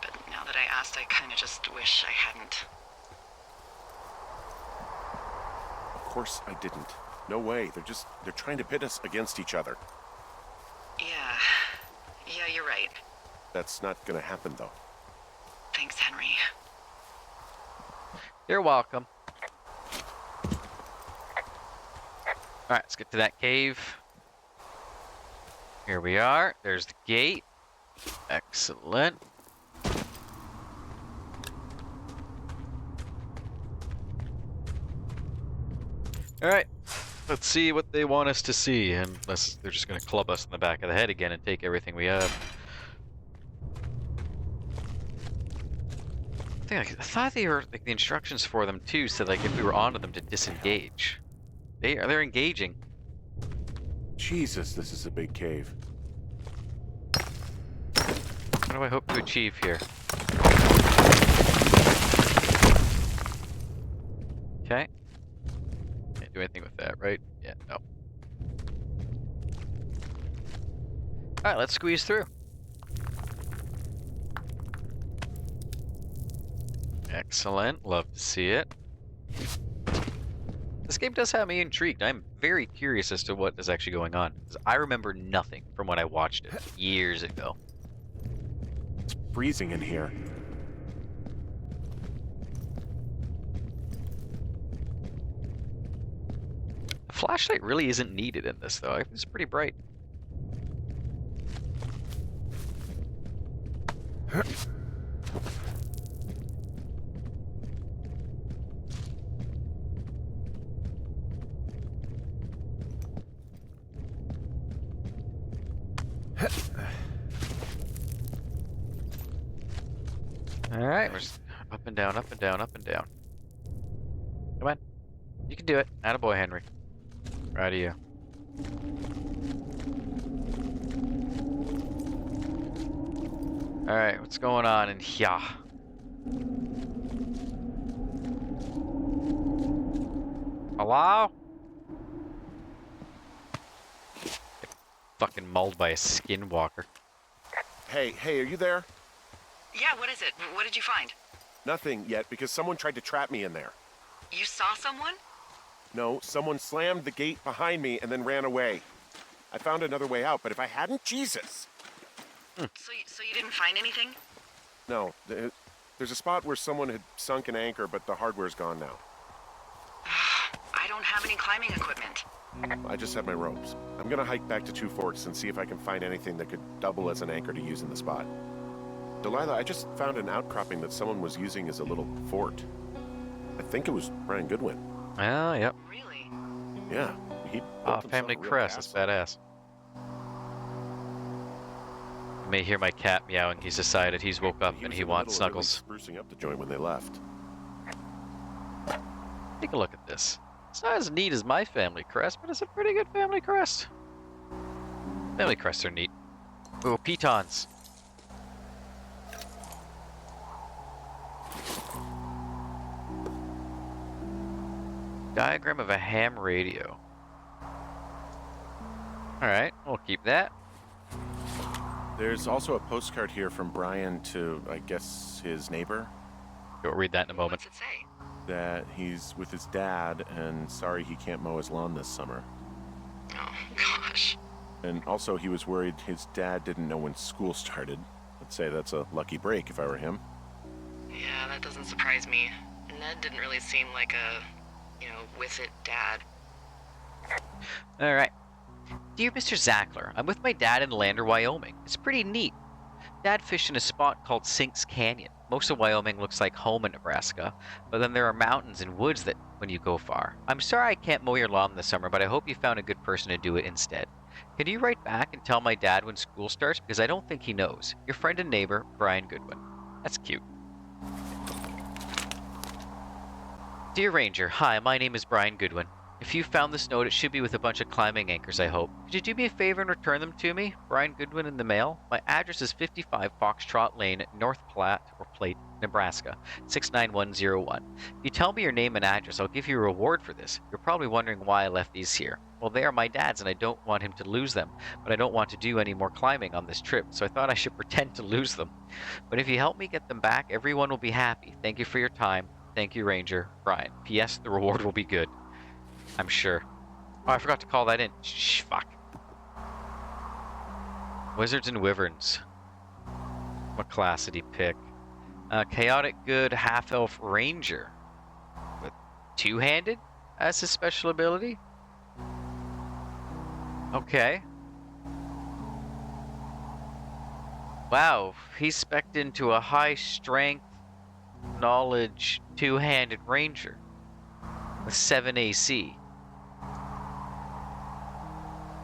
But now that I asked, I kind of just wish I hadn't. Of course I didn't. No way. They're trying to pit us against each other. Yeah, you're right. That's not going to happen, though. Thanks, Henry. You're welcome. Alright, let's get to that cave. Here we are. There's the gate. Excellent. Alright. Let's see what they want us to see, unless they're just going to club us in the back of the head again and take everything we have. I thing. I thought they were like the instructions for them too said like if we were onto them to disengage. They're engaging. Jesus, this is a big cave. What do I hope to achieve here? Okay. Can't do anything with that, right? Yeah, no. Alright, let's squeeze through. Excellent. Love to see it. This game does have me intrigued. I'm very curious as to what is actually going on. 'Cause I remember nothing from when I watched it years ago. It's freezing in here. A flashlight really isn't needed in this, though. It's pretty bright. Alright, we're just up and down, up and down, up and down. Come on. You can do it. Attaboy, Henry. Proud of you. Alright, what's going on in here? Hello? Get fucking mauled by a skinwalker. Hey, are you there? Yeah, what is it? What did you find? Nothing yet, because someone tried to trap me in there. You saw someone? No, someone slammed the gate behind me and then ran away. I found another way out, but if I hadn't, Jesus! So you didn't find anything? No, there's a spot where someone had sunk an anchor, but the hardware's gone now. I don't have any climbing equipment. I just have my ropes. I'm gonna hike back to Two Forks and see if I can find anything that could double as an anchor to use in the spot. Delilah, I just found an outcropping that someone was using as a little fort. I think it was Brian Goodwin. Oh, yep. Really? Yeah, he built himself Family a real crest. That's castle. badass. You may hear my cat meowing. He's decided he's woke up and was he in the wants middle of snuggles. really sprucing up the joint when they left. Take a look at this. It's not as neat as my family crest, but it's a pretty good family crest. Family crests are neat. Ooh, pitons. Diagram of a ham radio. Alright, we'll keep that. There's also a postcard here from Brian to, I guess, his neighbor, We'll read that in a moment. What's it say? that he's with his dad and sorry he can't mow his lawn this summer. Oh, gosh. And also he was worried his dad didn't know when school started. I'd say that's a lucky break if I were him. Yeah, that doesn't surprise me. Ned didn't really seem like a, with it dad. Alright. Dear Mr. Zackler, I'm with my dad in Lander, Wyoming. It's pretty neat. Dad fished in a spot called Sinks Canyon. Most of Wyoming looks like home in Nebraska, but then there are mountains and woods that when you go far. I'm sorry I can't mow your lawn this summer, but I hope you found a good person to do it instead. Can you write back and tell my dad when school starts? Because I don't think he knows. Your friend and neighbor, Brian Goodwin. That's cute. Dear Ranger, hi, my name is Brian Goodwin. If you found this note, it should be with a bunch of climbing anchors, I hope. Could you do me a favor and return them to me? Brian Goodwin in the mail. My address is 55 Foxtrot Lane, North Platte, or Plate, Nebraska, 69101. If you tell me your name and address, I'll give you a reward for this. You're probably wondering why I left these here. Well, they are my dad's, and I don't want him to lose them, but I don't want to do any more climbing on this trip, so I thought I should pretend to lose them. But if you help me get them back, everyone will be happy. Thank you for your time. Thank you, Ranger. Brian. P.S. The reward will be good. I'm sure. Oh, I forgot to call that in. Shh, fuck. Wizards and Wyverns. What class did he pick? Chaotic Good Half-Elf Ranger. With two-handed as his special ability? Okay. Wow, he's spec'd into a high-strength, knowledge, two-handed ranger. With 7 AC.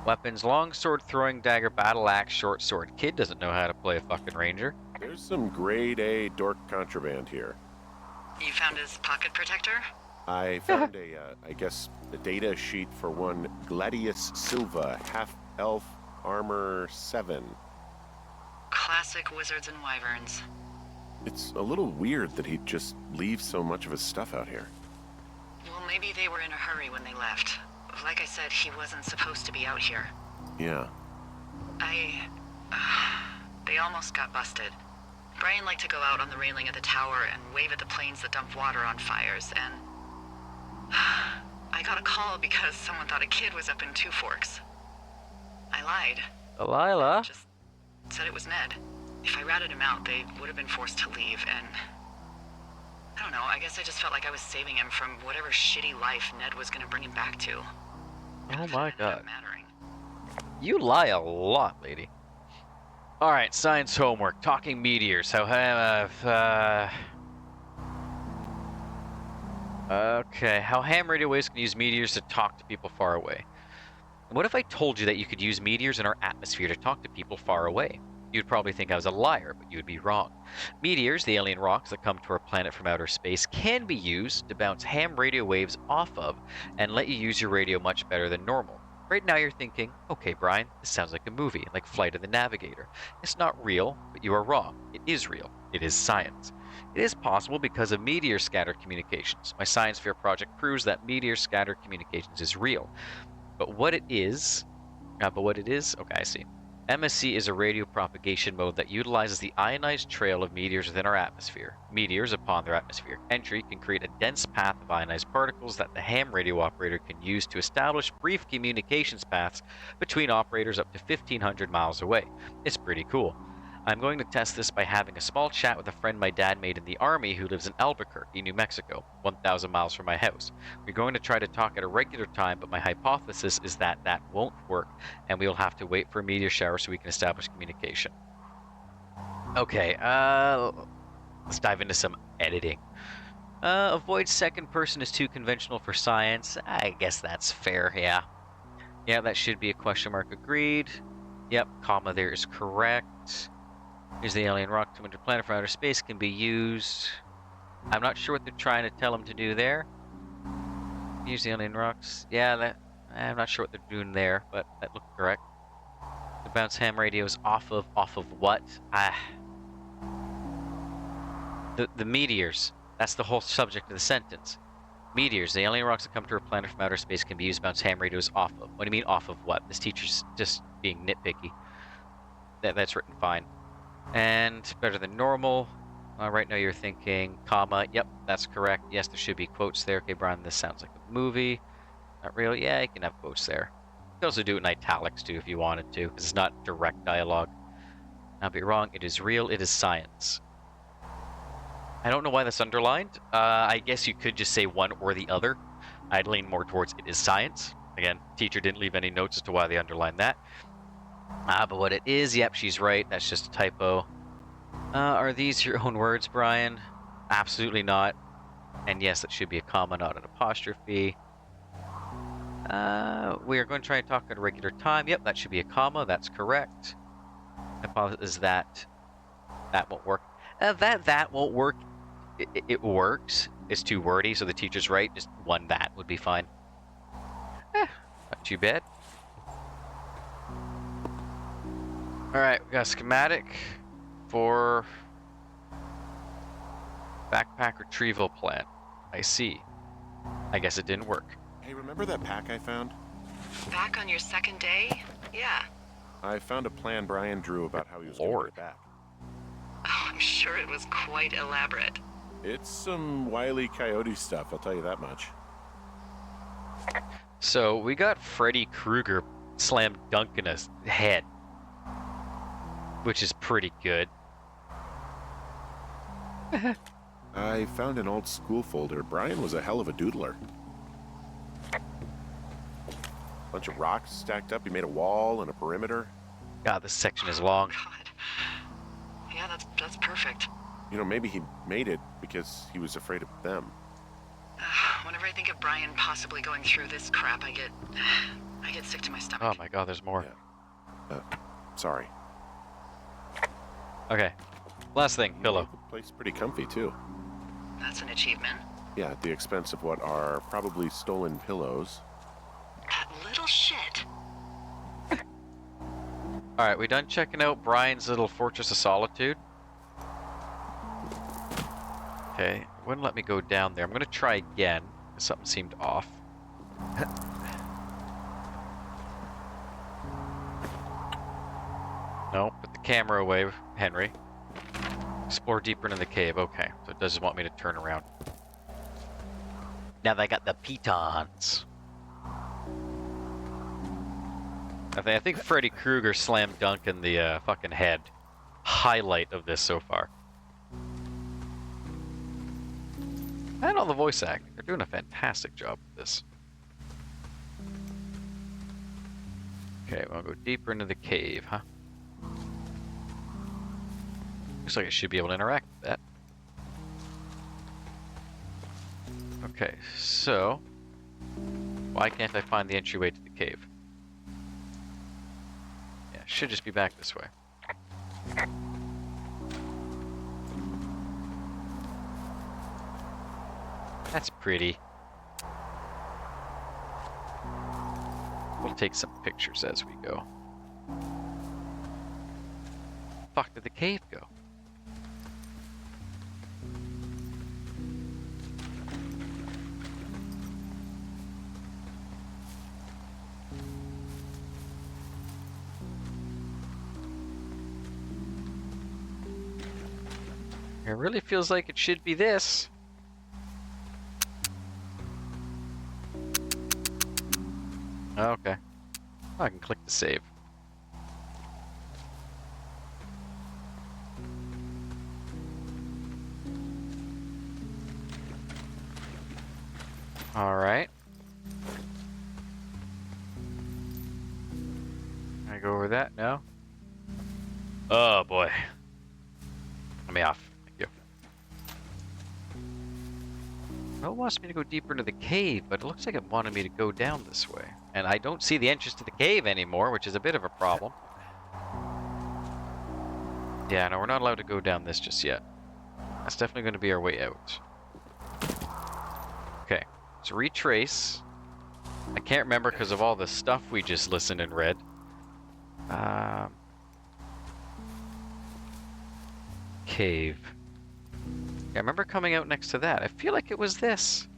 Weapons, longsword, throwing dagger, battle axe, short sword. Kid doesn't know how to play a fucking ranger. There's some grade A dork contraband here. You found his pocket protector? I found I guess, a data sheet for one Gladius Silva, half-elf, armor 7. Classic wizards and wyverns. It's a little weird that he'd just leave so much of his stuff out here. Well, maybe they were in a hurry when they left. Like I said, he wasn't supposed to be out here. Yeah. They almost got busted. Brian liked to go out on the railing of the tower and wave at the planes that dump water on fires, and... I got a call because someone thought a kid was up in Two Forks. I lied. Delilah? Just said it was Ned. If I ratted him out, they would have been forced to leave, and... I don't know, I guess I just felt like I was saving him from whatever shitty life Ned was gonna bring him back to. Oh my god. Mattering. You lie a lot, lady. Alright, science homework. Talking meteors. Okay, how ham radio waves can use meteors to talk to people far away. What if I told you that you could use meteors in our atmosphere to talk to people far away? You'd probably think I was a liar, but you'd be wrong. Meteors, the alien rocks that come to our planet from outer space, can be used to bounce ham radio waves off of and let you use your radio much better than normal. Right now you're thinking, okay, Brian, this sounds like a movie, like Flight of the Navigator. It's not real, but you are wrong. It is real. It is science. It is possible because of meteor scattered communications. My science fair project proves that meteor scattered communications is real. But what it is, okay, I see. MSC is a radio propagation mode that utilizes the ionized trail of meteors within our atmosphere. Meteors, upon their atmospheric entry, can create a dense path of ionized particles that the ham radio operator can use to establish brief communications paths between operators up to 1,500 miles away. It's pretty cool. I'm going to test this by having a small chat with a friend my dad made in the Army who lives in Albuquerque, New Mexico, 1,000 miles from my house. We're going to try to talk at a regular time, but my hypothesis is that that won't work, and we'll have to wait for a meteor shower so we can establish communication. Okay, let's dive into some editing. Avoid second person is too conventional for science. I guess that's fair, yeah. Yeah, that should be a question mark. Agreed. Yep, comma there is correct. Here's the alien rock to interplanet from outer space can be used. I'm not sure what they're trying to tell him to do there. Use the alien rocks. Yeah, I'm not sure what they're doing there, but that looked correct. The bounce ham radios off of what? The meteors. That's the whole subject of the sentence. Meteors, the alien rocks that come to our planet from outer space can be used to bounce ham radios off of. What do you mean off of what? This teacher's just being nitpicky. That's written fine. And better than normal. Right now you're thinking, comma, yep, that's correct. Yes, there should be quotes there. Okay, Brian, this sounds like a movie. Not real. Yeah, you can have quotes there. You can also do it in italics too if you wanted to, because it's not direct dialogue. I'll be wrong. It is real. It is science. I don't know why that's underlined. I guess you could just say one or the other. I'd lean more towards it is science. Again, teacher didn't leave any notes as to why they underlined that. But what it is, yep, she's right. That's just a typo. Are these your own words, Brian? Absolutely not. And yes, that should be a comma, not an apostrophe. We are going to try and talk at a regular time. Yep, that should be a comma. That's correct. Is that won't work? That won't work. It works. It's too wordy, so the teacher's right. Just one that would be fine. Not too bad. Alright, we got a schematic for backpack retrieval plan. I see. I guess it didn't work. Hey, remember that pack I found? Back on your second day? Yeah. I found a plan Brian drew about how he was going to get it back. Oh, I'm sure it was quite elaborate. It's some Wile E. Coyote stuff, I'll tell you that much. So, we got Freddy Krueger slam dunking his head, which is pretty good. I found an old school folder. Brian was a hell of a doodler. Bunch of rocks stacked up. He made a wall and a perimeter. God, this section is long. God. Yeah, that's perfect. You know, maybe he made it because he was afraid of them. Whenever I think of Brian possibly going through this crap, I get sick to my stomach. Oh my god, there's more. Yeah. Sorry. Okay. Last thing, pillow. The place pretty comfy, too. That's an achievement. Yeah, at the expense of what are probably stolen pillows. That little shit. Alright, we done checking out Brian's little Fortress of Solitude? Okay, it wouldn't let me go down there. I'm gonna try again, because something seemed off. No, put the camera away, Henry. Explore deeper into the cave. Okay, so it doesn't want me to turn around. Now they got the pitons. I think Freddy Krueger slam dunk in the fucking head. Highlight of this so far. And all the voice acting. They're doing a fantastic job with this. Okay, we'll go deeper into the cave, huh? Looks like I should be able to interact with that. Okay, so... why can't I find the entryway to the cave? Yeah, should just be back this way. That's pretty. We'll take some pictures as we go. Fuck did the cave go? It really feels like it should be this. Okay. Oh, I can click to save. Alright. Can I go over that? No? Oh boy. Let me off. Thank you. Well, it wants me to go deeper into the cave, but it looks like it wanted me to go down this way. And I don't see the entrance to the cave anymore, which is a bit of a problem. Yeah, no, we're not allowed to go down this just yet. That's definitely going to be our way out. Okay, so retrace. I can't remember because of all the stuff we just listened and read. Cave. Yeah, I remember coming out next to that. I feel like it was this.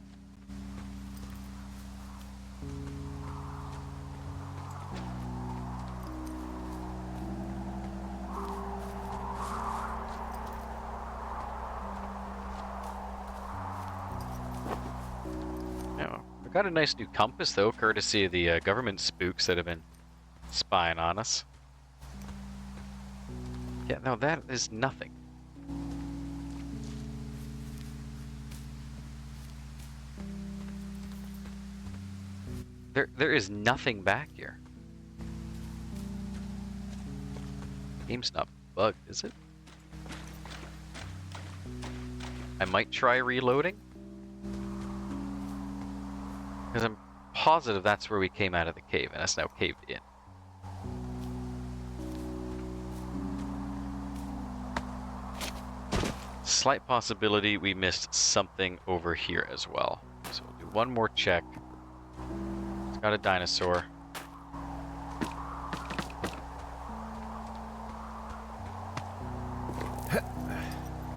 We got a nice new compass though, courtesy of the government spooks that have been spying on us. Yeah, no, that is nothing. There is nothing back here. Game's not bugged, is it? I might try reloading. Because I'm positive that's where we came out of the cave, and that's now caved in. Slight possibility we missed something over here as well. So we'll do one more check. It's got a dinosaur.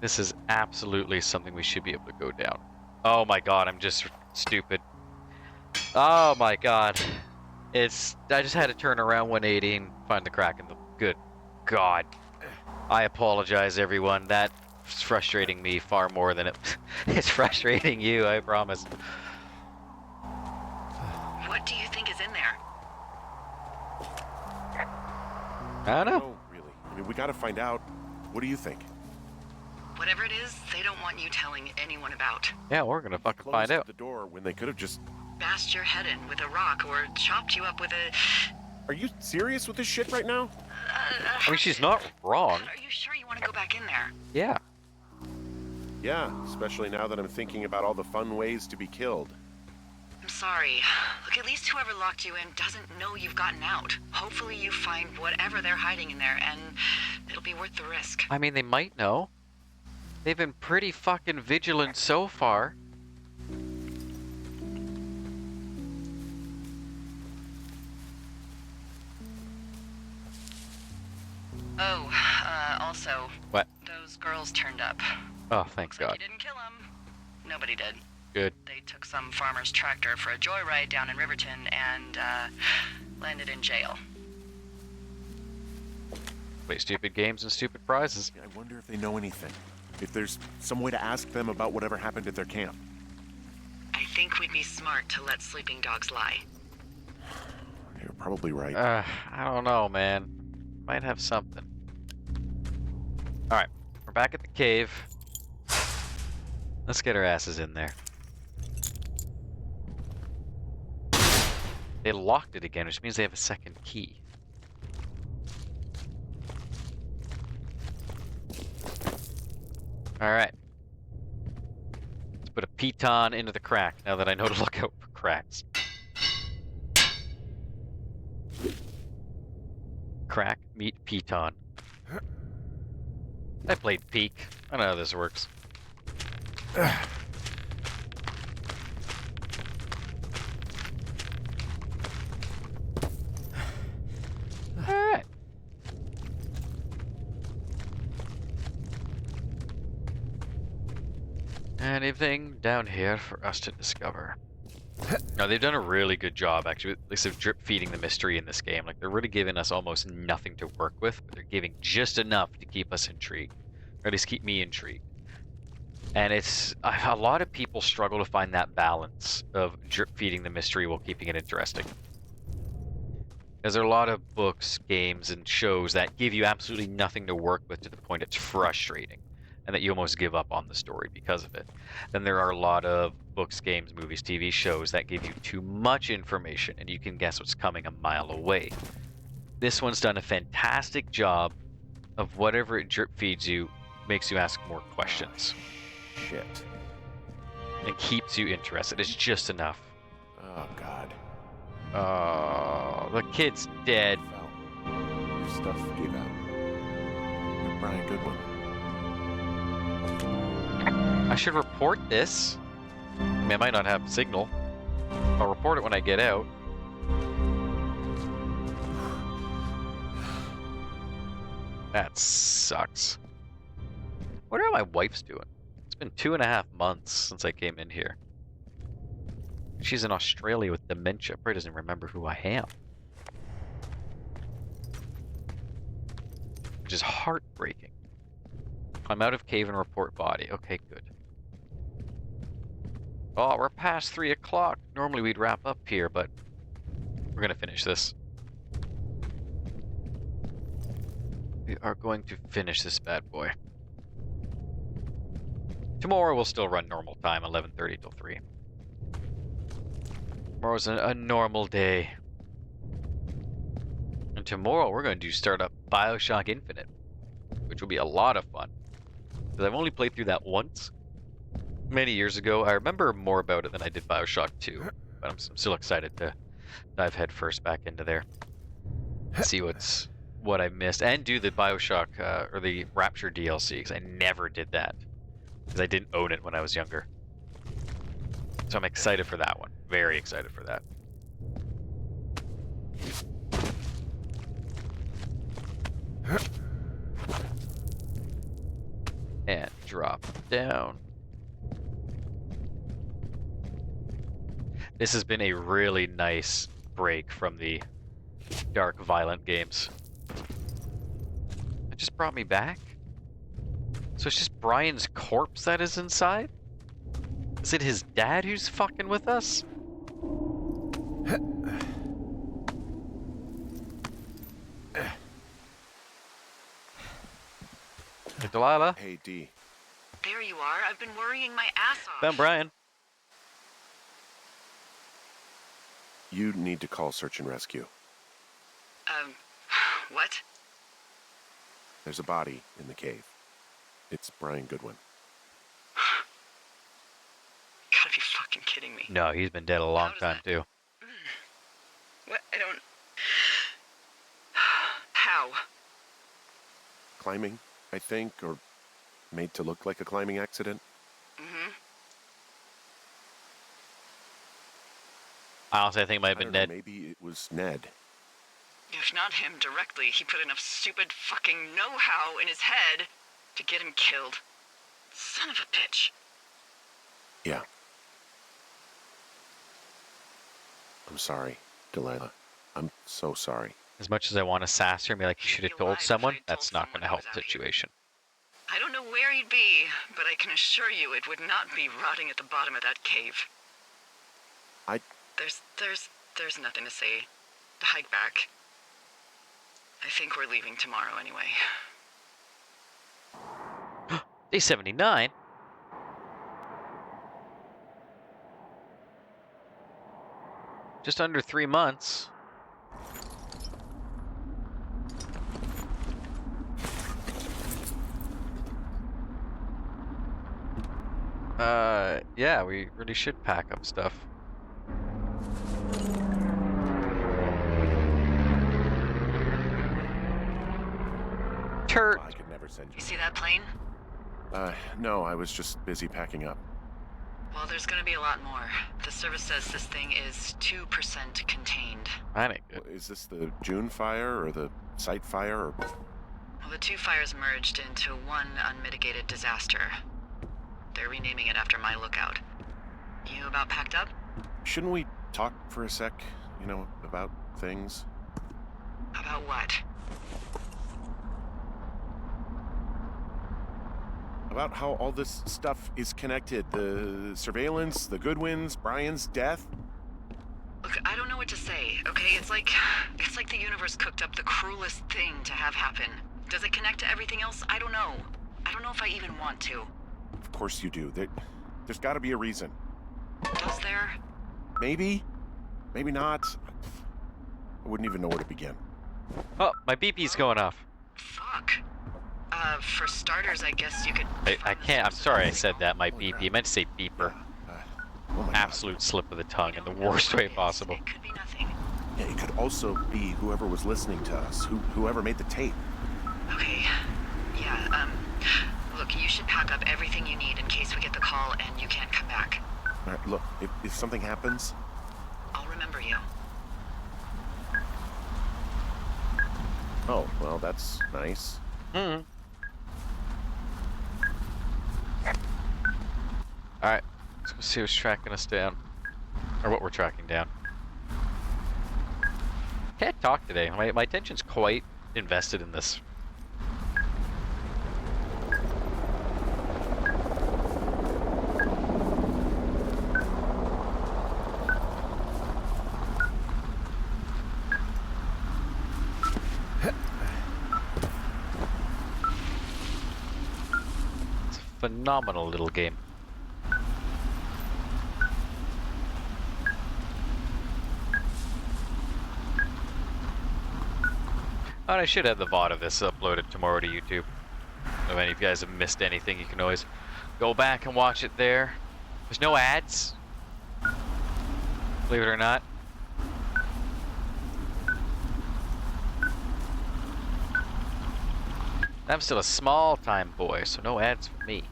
This is absolutely something we should be able to go down. Oh my god, I'm just stupid. Oh my god. I just had to turn around 180 and find the crack in the... Good god. I apologize, everyone. That's frustrating me far more than it's frustrating you, I promise. What do you think is in there? I don't know. No, really. I mean, we gotta find out. What do you think? Whatever it is, they don't want you telling anyone about. Yeah, we're gonna fucking find out. The door when they could have just... Bashed your head in with a rock or chopped you up with a... Are you serious with this shit right now? I mean, she's not wrong. Are you sure you want to go back in there? Yeah. Yeah, especially now that I'm thinking about all the fun ways to be killed. I'm sorry. Look, at least whoever locked you in doesn't know you've gotten out. Hopefully you find whatever they're hiding in there, and it'll be worth the risk. I mean, they might know. They've been pretty fucking vigilant so far. Oh, also, What? those girls turned up. Oh, thank Looks like God. you didn't kill them. Nobody did. Good. They took some farmer's tractor for a joyride down in Riverton and, landed in jail. Play stupid games and stupid prizes. I wonder if they know anything. If there's some way to ask them about whatever happened at their camp. I think we'd be smart to let sleeping dogs lie. You're probably right. I don't know, man. Might have something. Alright, we're back at the cave. Let's get our asses in there. They locked it again, which means they have a second key. Alright. Let's put a piton into the crack now that I know to look out for cracks. Crack, meet piton. I played Peak. I know how this works. Alright. Anything down here for us to discover? No, they've done a really good job, actually, at least of drip feeding the mystery in this game. Like, they're really giving us almost nothing to work with, but they're giving just enough to keep us intrigued. Or at least keep me intrigued. And it's... a lot of people struggle to find that balance of drip feeding the mystery while keeping it interesting. Because there are a lot of books, games, and shows that give you absolutely nothing to work with to the point it's frustrating. And that you almost give up on the story because of it. Then there are a lot of books, games, movies, TV shows that give you too much information and you can guess what's coming a mile away. This one's done a fantastic job of whatever it drip feeds you makes you ask more questions. Shit. And keeps you interested. It's just enough. Oh, God. Oh, the kid's dead. Fell. Your stuff gave out. You're Brian Goodwin. I should report this. I mean, I might not have signal. I'll report it when I get out. That sucks. Wonder how my wife's doing. It's been 2.5 months since I came in here. She's in Australia with dementia. Probably doesn't remember who I am. Which is heartbreaking. I'm out of cave and report body. Okay, good. Oh, we're past 3 o'clock. Normally we'd wrap up here, but we're gonna finish this. We are going to finish this bad boy. Tomorrow we'll still run normal time, 11:30 till 3. Tomorrow's a normal day. And tomorrow we're going to start up BioShock Infinite, which will be a lot of fun. Because I've only played through that once, many years ago. I remember more about it than I did BioShock 2, but I'm still excited to dive headfirst back into there. See what I missed, and do the BioShock, or the Rapture DLC, because I never did that. Because I didn't own it when I was younger. So I'm excited for that one. Very excited for that. And drop down. This has been a really nice break from the dark, violent games. It just brought me back. So it's just Brian's corpse that is inside? Is it his dad who's fucking with us? Hey, Delilah. Hey, D. There you are. I've been worrying my ass off. Found Brian. You need to call search and rescue. What? There's a body in the cave. It's Brian Goodwin. Gotta be fucking kidding me. No, he's been dead a long does time, that- too. What? I don't... How? Climbing, I think, or made to look like a climbing accident? Mm-hmm. Honestly, I think it might have I been don't Ned. know, maybe it was Ned. If not him directly, he put enough stupid fucking know-how in his head to get him killed. Son of a bitch. Yeah. I'm sorry, Delilah. I'm so sorry. As much as I want to sass her and be like, you should have You'd be told alive if someone, I'd that's told not going to someone I help was the out here. situation. I don't know where he'd be, but I can assure you it would not be rotting at the bottom of that cave. I- There's nothing to say. Hike back. I think we're leaving tomorrow anyway. Day 79? Just under 3 months. Yeah, we really should pack up stuff. Turt! I could never send You you. see that plane? No, I was just busy packing up. Well, there's gonna be a lot more. The service says this thing is 2% contained. That ain't good. Is this the June fire or the site fire or... Well, the two fires merged into one unmitigated disaster. They're renaming it after my lookout. You about packed up? Shouldn't we talk for a sec, you know, about things? About what? About how all this stuff is connected. The surveillance, the Goodwins, Brian's death. Look, I don't know what to say, okay? It's like the universe cooked up the cruelest thing to have happen. Does it connect to everything else? I don't know. I don't know if I even want to. Of course you do. There's got to be a reason. Does there? Maybe. Maybe not. I wouldn't even know where to begin. Oh, my BP's going off. Fuck. For starters, I guess you could... I find the can't, I'm source of sorry I the said signal. that, my Oh, BP. crap. I meant to say beeper. Oh my Absolute slip of the tongue We in the don't know worst what way it is. possible. It could be nothing. God. Yeah, it could also be whoever was listening to us, whoever made the tape. Okay. Yeah, look, you should pack up everything you need in case we get the call and you can't come back. All right, look, if something happens, I'll remember you. oh, well, that's nice. Hmm. Alright, let's go see what's tracking us down. Or what we're tracking down. Can't talk today. My attention's quite invested in this. It's a phenomenal little game. And I should have the VOD of this uploaded tomorrow to YouTube. If any of you guys have missed anything, you can always go back and watch it there. There's no ads, believe it or not. I'm still a small-time boy, so no ads for me.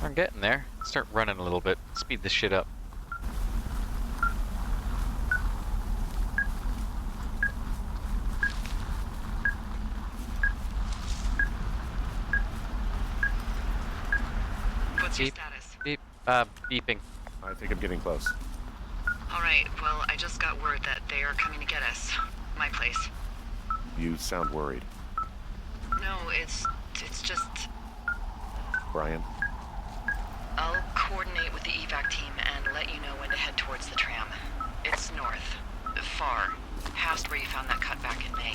I'm getting there. Start running a little bit. Speed this shit up. What's your Beep. status? Beep. Beeping. I think I'm getting close. Alright, well, I just got word that they are coming to get us. My place. You sound worried. No, it's just... Brian? I'll coordinate with the evac team and let you know when to head towards the tram. It's north. Far. Past where you found that cut back in May.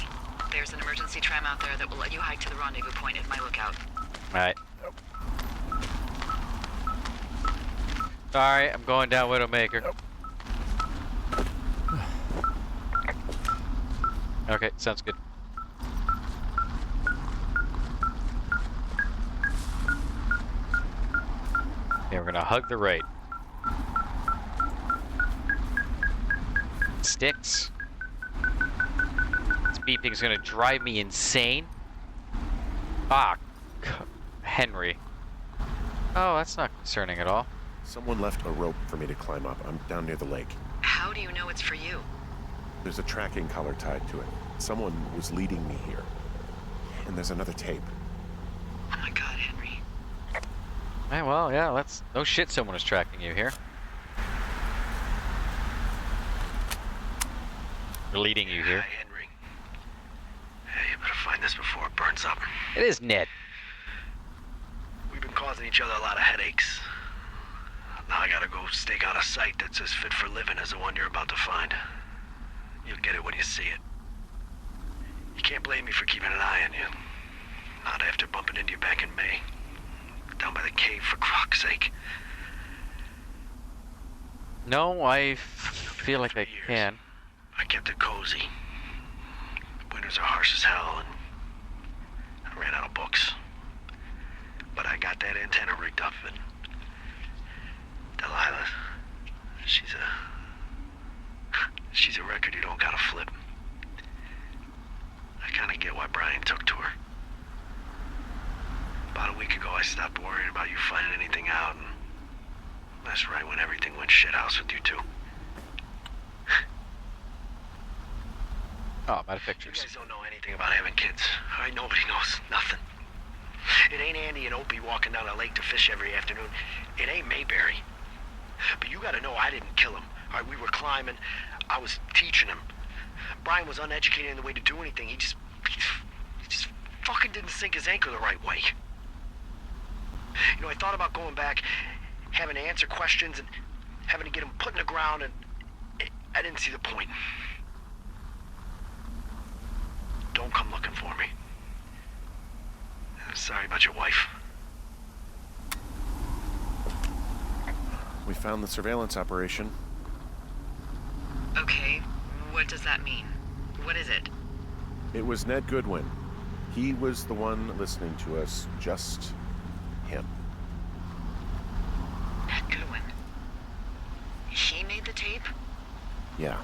There's an emergency tram out there that will let you hike to the rendezvous point at my lookout. Alright. Alright, I'm going down Widowmaker. Okay, sounds good. Yeah, we're gonna hug the right. Sticks. This beeping is gonna drive me insane. Ah, Henry. Oh, that's not concerning at all. Someone left a rope for me to climb up. I'm down near the lake. How do you know it's for you? There's a tracking collar tied to it. Someone was leading me here. And there's another tape. Oh my God, Henry. Hey, well, yeah, let's... No shit someone is tracking you here. They're leading you here. Hi, Henry. Hey, you better find this before it burns up. It is Ned. We've been causing each other a lot of headaches. Now I gotta go stake out a site that's as fit for living as the one you're about to find. You'll get it when you see it. You can't blame me for keeping an eye on you. Not after bumping into you back in May. Down by the cave, for croc's sake. No, I feel like I can. I kept it cozy. Winters are harsh as hell, and I ran out of books. But I got that antenna rigged up, and Delilah, she's a record you don't gotta flip. I kinda get why Brian took to her. About a week ago, I stopped worrying about you finding anything out, and that's right when everything went shithouse with you two. Oh, I'm out of You pictures. guys don't know anything about having kids. All right, nobody knows nothing. It ain't Andy and Opie walking down the lake to fish every afternoon. It ain't Mayberry. But you gotta know I didn't kill him. All right, we were climbing. I was teaching him. Brian was uneducated in the way to do anything. He just fucking didn't sink his anchor the right way. You know, I thought about going back, having to answer questions and having to get him put in the ground, and I didn't see the point. Don't come looking for me. Sorry about your wife. We found the surveillance operation. Okay, what does that mean? What is it? It was Ned Goodwin. He was the one listening to us. Just him. Ned Goodwin. He made the tape? Yeah.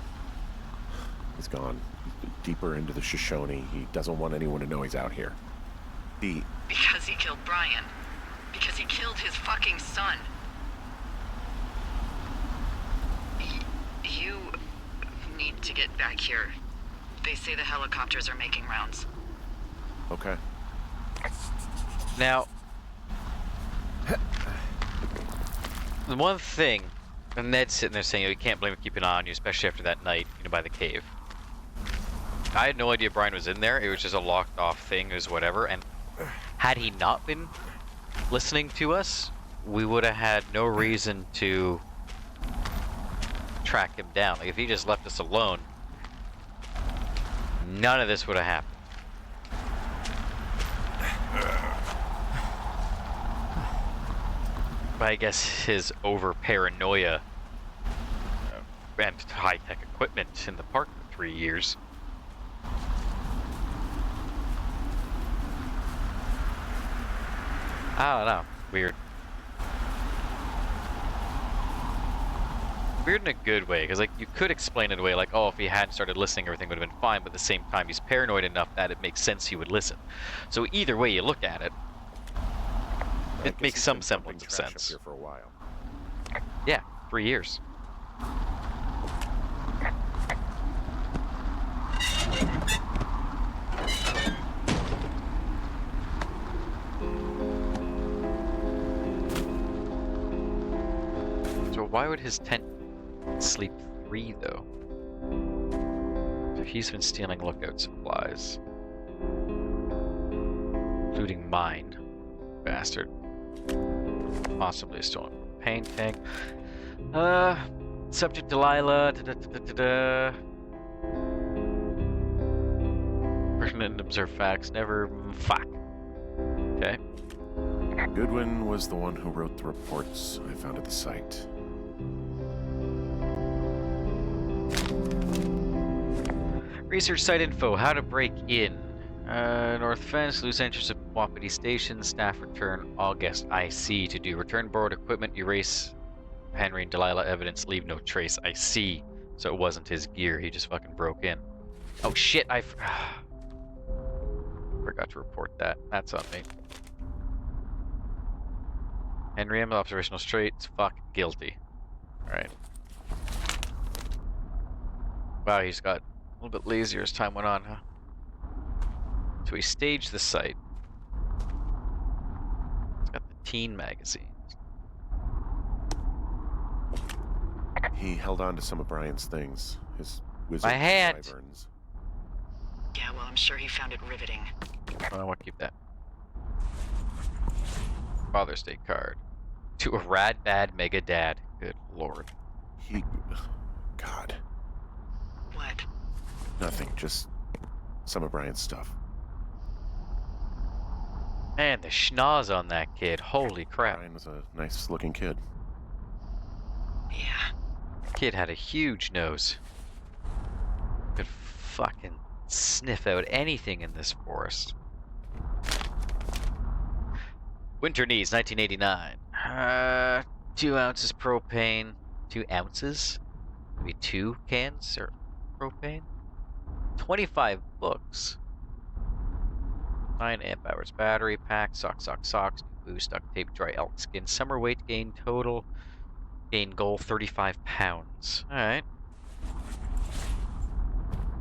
He's gone deeper into the Shoshone. He doesn't want anyone to know he's out here. Because he killed Brian. Because he killed his fucking son. You need to get back here. They say the helicopters are making rounds. Okay. Now, the one thing, and Ned's sitting there saying, oh, you can't blame him keeping an eye on you, especially after that night, by the cave. I had no idea Brian was in there. It was just a locked off thing, it was whatever, and had he not been listening to us, we would have had no reason to track him down. Like, if he just left us alone, none of this would have happened. But I guess his over paranoia and high-tech equipment in the park for 3 years. I don't know. Weird. Weird in a good way, because like you could explain it away like, oh, if he hadn't started listening, everything would have been fine, but at the same time, he's paranoid enough that it makes sense he would listen. So either way you look at it, it makes some semblance of sense. Here for a while. Yeah, 3 years. So why would his tent sleep 3 though? So he's been stealing lookout supplies. Including mine. Bastard. Possibly a stolen painting. Subject Delilah. Person didn't observe facts. Never. Fuck. Okay. Goodwin was the one who wrote the reports I found at the site. Research site info. How to break in. North fence. Loose entrance of Wapiti Station. Staff return August. IC to do. Return borrowed equipment. Erase Henry and Delilah evidence. Leave no trace. I see. So it wasn't his gear, he just fucking broke in. Oh shit, I forgot to report that. That's on me. Henry M. Observational Straits, fuck, guilty. Alright. Wow, he's got a little bit lazier as time went on, huh? So he staged the site. It's got the teen magazines. He held on to some of Brian's things. His wizard My hat! wyverns. Yeah, well, I'm sure he found it riveting. Oh, I want to keep that. Father's Day card. To a rad bad mega dad. Good lord. God. What? Nothing, just some of Brian's stuff. Man, the schnoz on that kid. Holy crap. Brian was a nice looking kid. Yeah. Kid had a huge nose. Could fucking sniff out anything in this forest. Winter Knees, 1989. 2 ounces propane. 2 ounces? Maybe 2 cans or propane? 25 books. 9 amp hours battery pack. Socks, boost, duct tape, dry elk skin. Summer weight gain total. Gain goal 35 pounds. Alright.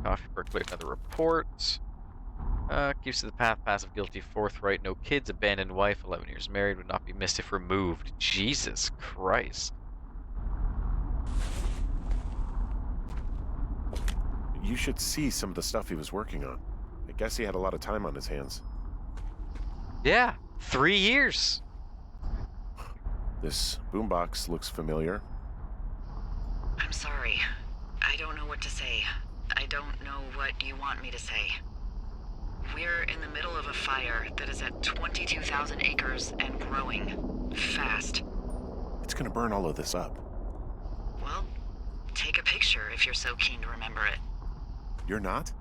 Coffee percolate another report. Keeps to the path, passive, guilty, forthright, no kids, abandoned wife, 11 years married, would not be missed if removed. Jesus Christ. You should see some of the stuff he was working on. I guess he had a lot of time on his hands. Yeah, 3 years. This boombox looks familiar. I'm sorry. I don't know what to say. I don't know what you want me to say. We're in the middle of a fire that is at 22,000 acres and growing fast. It's gonna burn all of this up. Well, take a picture if you're so keen to remember it. You're not?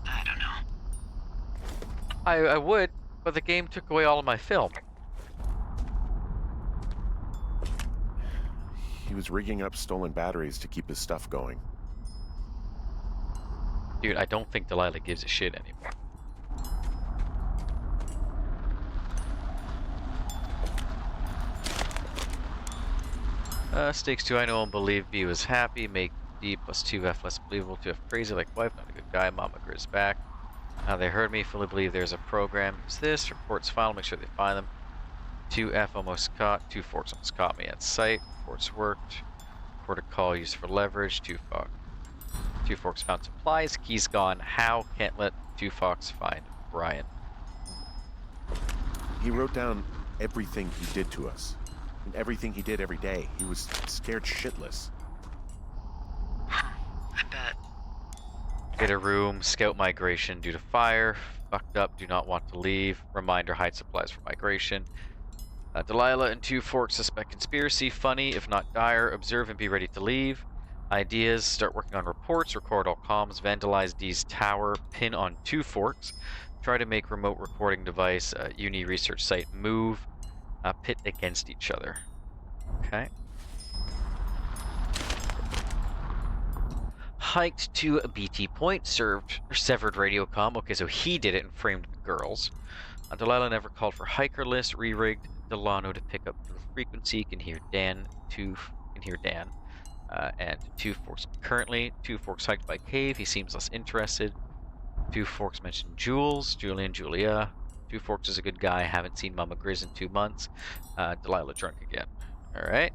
I don't know. I would, but the game took away all of my film. He was rigging up stolen batteries to keep his stuff going. Dude, I don't think Delilah gives a shit anymore. Stakes 2, I know and believe B was happy. Make D plus 2F less believable. 2F crazy like wife, not a good guy. Mama Grizz back. They heard me, fully believe there's a program. It's this, reports final, make sure they find them. 2F almost caught, 2 Forks almost caught me at site. Reports worked. Report a call used for leverage, 2 Fox. 2 Forks found supplies, keys gone. How? Can't let 2 Fox find Brian. He wrote down everything he did to us. And everything he did every day. He was scared shitless. I bet. Get a room, scout migration due to fire. Fucked up, do not want to leave. Reminder, hide supplies for migration. Delilah and 2 Forks suspect conspiracy. Funny, if not dire. Observe and be ready to leave. Ideas, start working on reports, record all comms, vandalize D's tower, pin on 2 Forks. Try to make remote recording device, uni research site move, pit against each other. Okay. Hiked to a BT point, severed radio comm. Okay, so he did it and framed the girls. Delilah never called for hiker list, re-rigged Delano to pick up the frequency, can hear Dan, and 2 Forks currently. 2 Forks hiked by cave, he seems less interested. 2 Forks mentioned Jules, Julian, Julia. 2 Forks is a good guy, haven't seen Mama Grizz in 2 months. Delilah drunk again. Alright.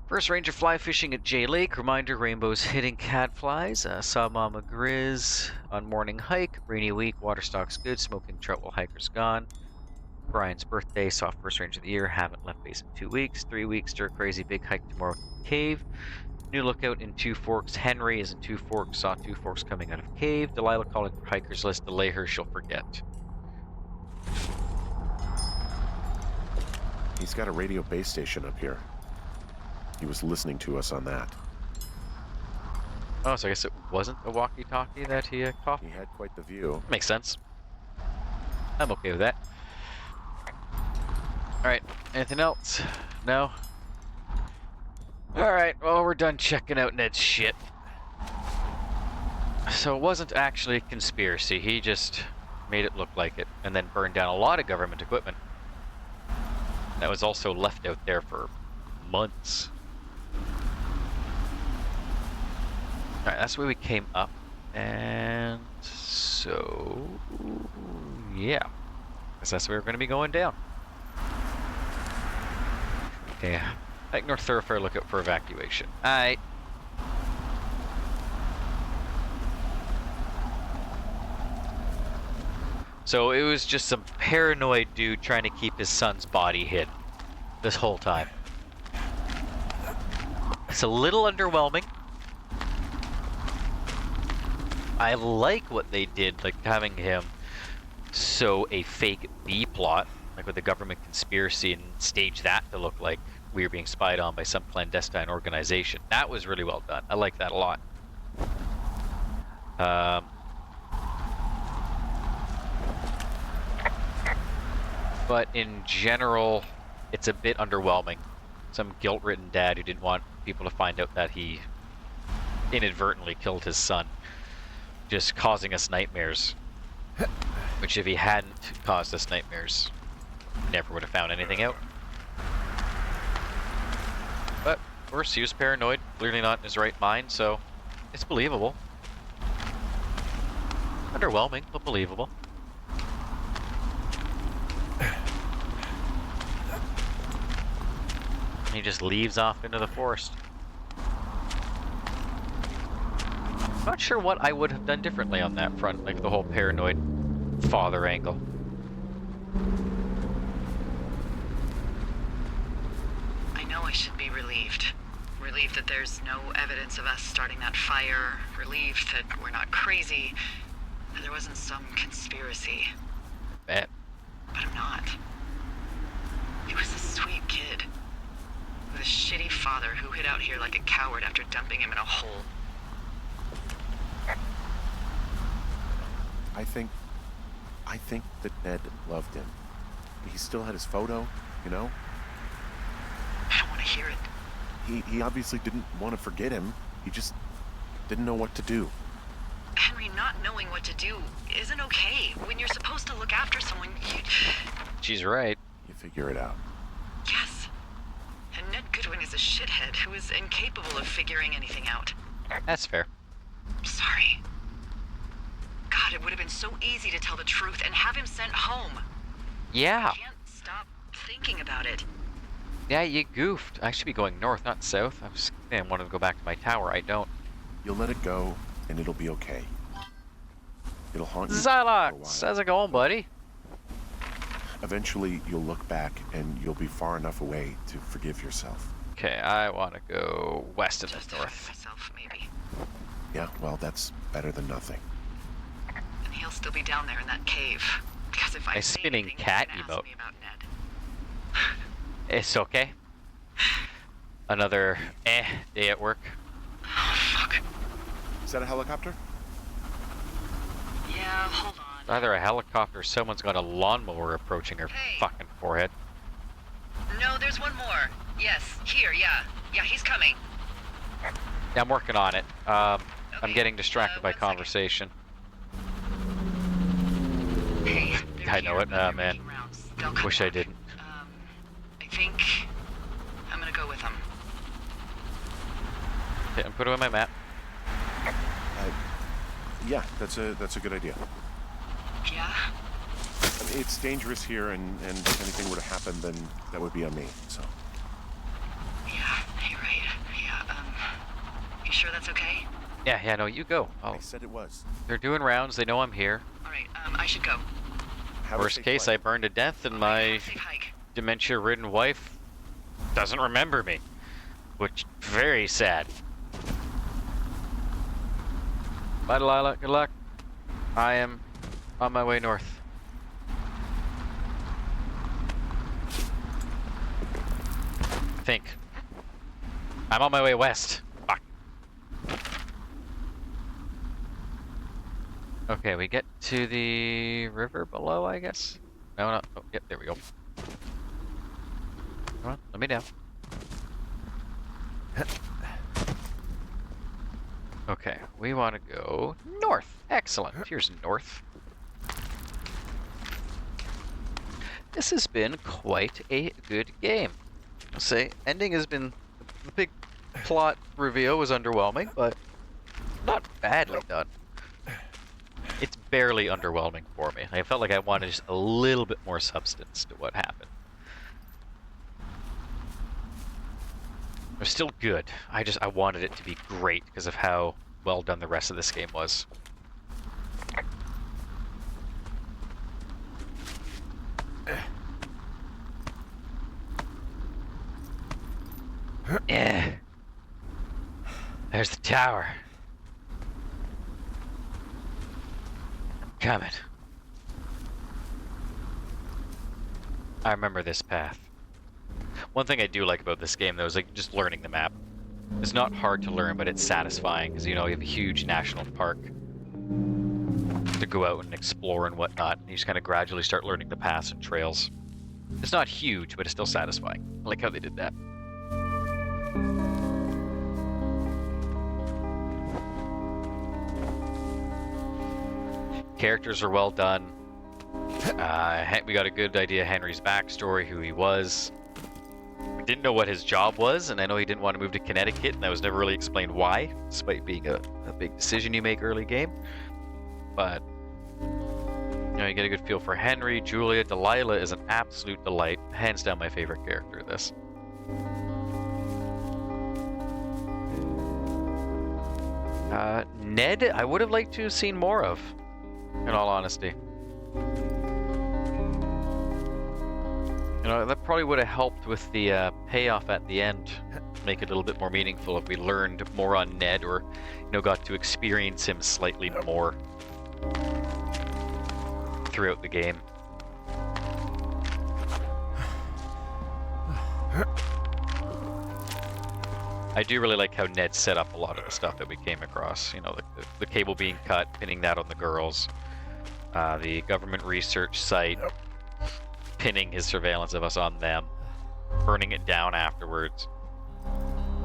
First ranger fly fishing at J Lake. Reminder, rainbows hitting catflies. Saw Mama Grizz on morning hike. Rainy week, water stock's good. Smoking trout while hiker's gone. Brian's birthday, saw first ranger of the year. Haven't left base in 2 weeks. 3 weeks, stir crazy big hike tomorrow cave. New lookout in 2 Forks. Henry is in 2 Forks. Saw 2 Forks coming out of cave. Delilah calling for hiker's list. Delay her, she'll forget. He's got a radio base station up here. He was listening to us on that. Oh, so I guess it wasn't a walkie-talkie that he caught? He had quite the view. Makes sense. I'm okay with that. Alright, anything else? No? Alright, well, we're done checking out Ned's shit. So it wasn't actually a conspiracy, he just made it look like it, and then burned down a lot of government equipment. That was also left out there for months. Alright, that's where we came up. And so, yeah. Guess that's where we're going to be going down. Okay, take North Thoroughfare, look out for evacuation. Alright. So it was just some paranoid dude trying to keep his son's body hidden this whole time. It's a little underwhelming. I like what they did, like having him sew a fake B plot, like with the government conspiracy, and stage that to look like we were being spied on by some clandestine organization. That was really well done. I like that a lot. But in general, it's a bit underwhelming. Some guilt-ridden dad who didn't want people to find out that he inadvertently killed his son, just causing us nightmares. Which if he hadn't caused us nightmares, never would have found anything out. But, of course, he was paranoid, clearly not in his right mind, so it's believable. Underwhelming, but believable. He just leaves off into the forest. Not sure what I would have done differently on that front, like the whole paranoid father angle. I know I should be relieved. Relieved that there's no evidence of us starting that fire. Relieved that we're not crazy. That there wasn't some conspiracy. Bet. But I'm not. He was a sweet kid. With a shitty father who hid out here like a coward after dumping him in a hole. I think that Ned loved him. He still had his photo, you know? I don't want to hear it. He obviously didn't want to forget him. He just didn't know what to do. Henry, not knowing what to do isn't okay. When you're supposed to look after someone, you... She's right. You figure it out. Yes. And Ned Goodwin is a shithead who is incapable of figuring anything out. That's fair. Sorry. God, it would have been so easy to tell the truth and have him sent home. Yeah. I can't stop thinking about it. Yeah, you goofed. I should be going north, not south. I wanted to go back to my tower. I don't. You'll let it go, and it'll be okay. It'll haunt you for a Zylox, while. how's it going, buddy? Eventually, you'll look back, and you'll be far enough away to forgive yourself. Okay, I want to go west of Just the to north. forgive myself, maybe. Yeah, well, that's better than nothing. And he'll still be down there in that cave. Because if I Nice say spinning anything, cat he's gonna emote. ask me about Ned. It's okay. Another day at work. Oh, fuck. Is that a helicopter? Yeah, hold on. Either a helicopter or someone's got a lawnmower approaching her Hey. fucking forehead. No, there's one more. Yes, here, yeah. Yeah, he's coming. Yeah, I'm working on it. I'm Okay, getting distracted by 1 second. conversation. Hey, they're I know here, it, but they're man. making rounds. They'll come Wish I back. didn't. I think I'm gonna go with them. Okay, I'm putting away my map. Yeah, that's a good idea. Yeah? I mean, it's dangerous here, and if anything were to happen, then that would be on me. So Yeah, you're right. Yeah, you sure that's okay? Yeah, no, you go. Oh, I said it was. they're doing rounds. They know I'm here. Alright, I should go. Have a Worst safe case, I flight. burned to death, and Alright, my safe hike. dementia-ridden wife doesn't remember me, which very sad. Bye, Delilah. Good luck. I am on my way north. Think. I'm on my way west. Fuck. Okay, we get to the river below, I guess? No. Oh, yep, there we go. Come on, let me down. Okay, we want to go north. Excellent. Here's north. This has been quite a good game. I'll say, ending has been... The big plot reveal was underwhelming, but not badly done. It's barely underwhelming for me. I felt like I wanted just a little bit more substance to what happened. They're still good. I wanted it to be great because of how well done the rest of this game was. Yeah. There's the tower. Coming. I remember this path. One thing I do like about this game, though, is like just learning the map. It's not hard to learn, but it's satisfying because you know you have a huge national park to go out and explore and whatnot. And you just kind of gradually start learning the paths and trails. It's not huge, but it's still satisfying. I like how they did that. Characters are well done. We got a good idea of Henry's backstory, who he was. Didn't know what his job was, and I know he didn't want to move to Connecticut, and that was never really explained why, despite being a big decision you make early game. But you know, you get a good feel for Henry. Julia, Delilah is an absolute delight. Hands down my favorite character of this. Ned, I would have liked to have seen more of, in all honesty. You know, that probably would have helped with the payoff at the end, make it a little bit more meaningful if we learned more on Ned, or you know, got to experience him slightly more throughout the game. I do really like how Ned set up a lot of the stuff that we came across. You know, the cable being cut, pinning that on the girls, the government research site, pinning his surveillance of us on them, burning it down afterwards.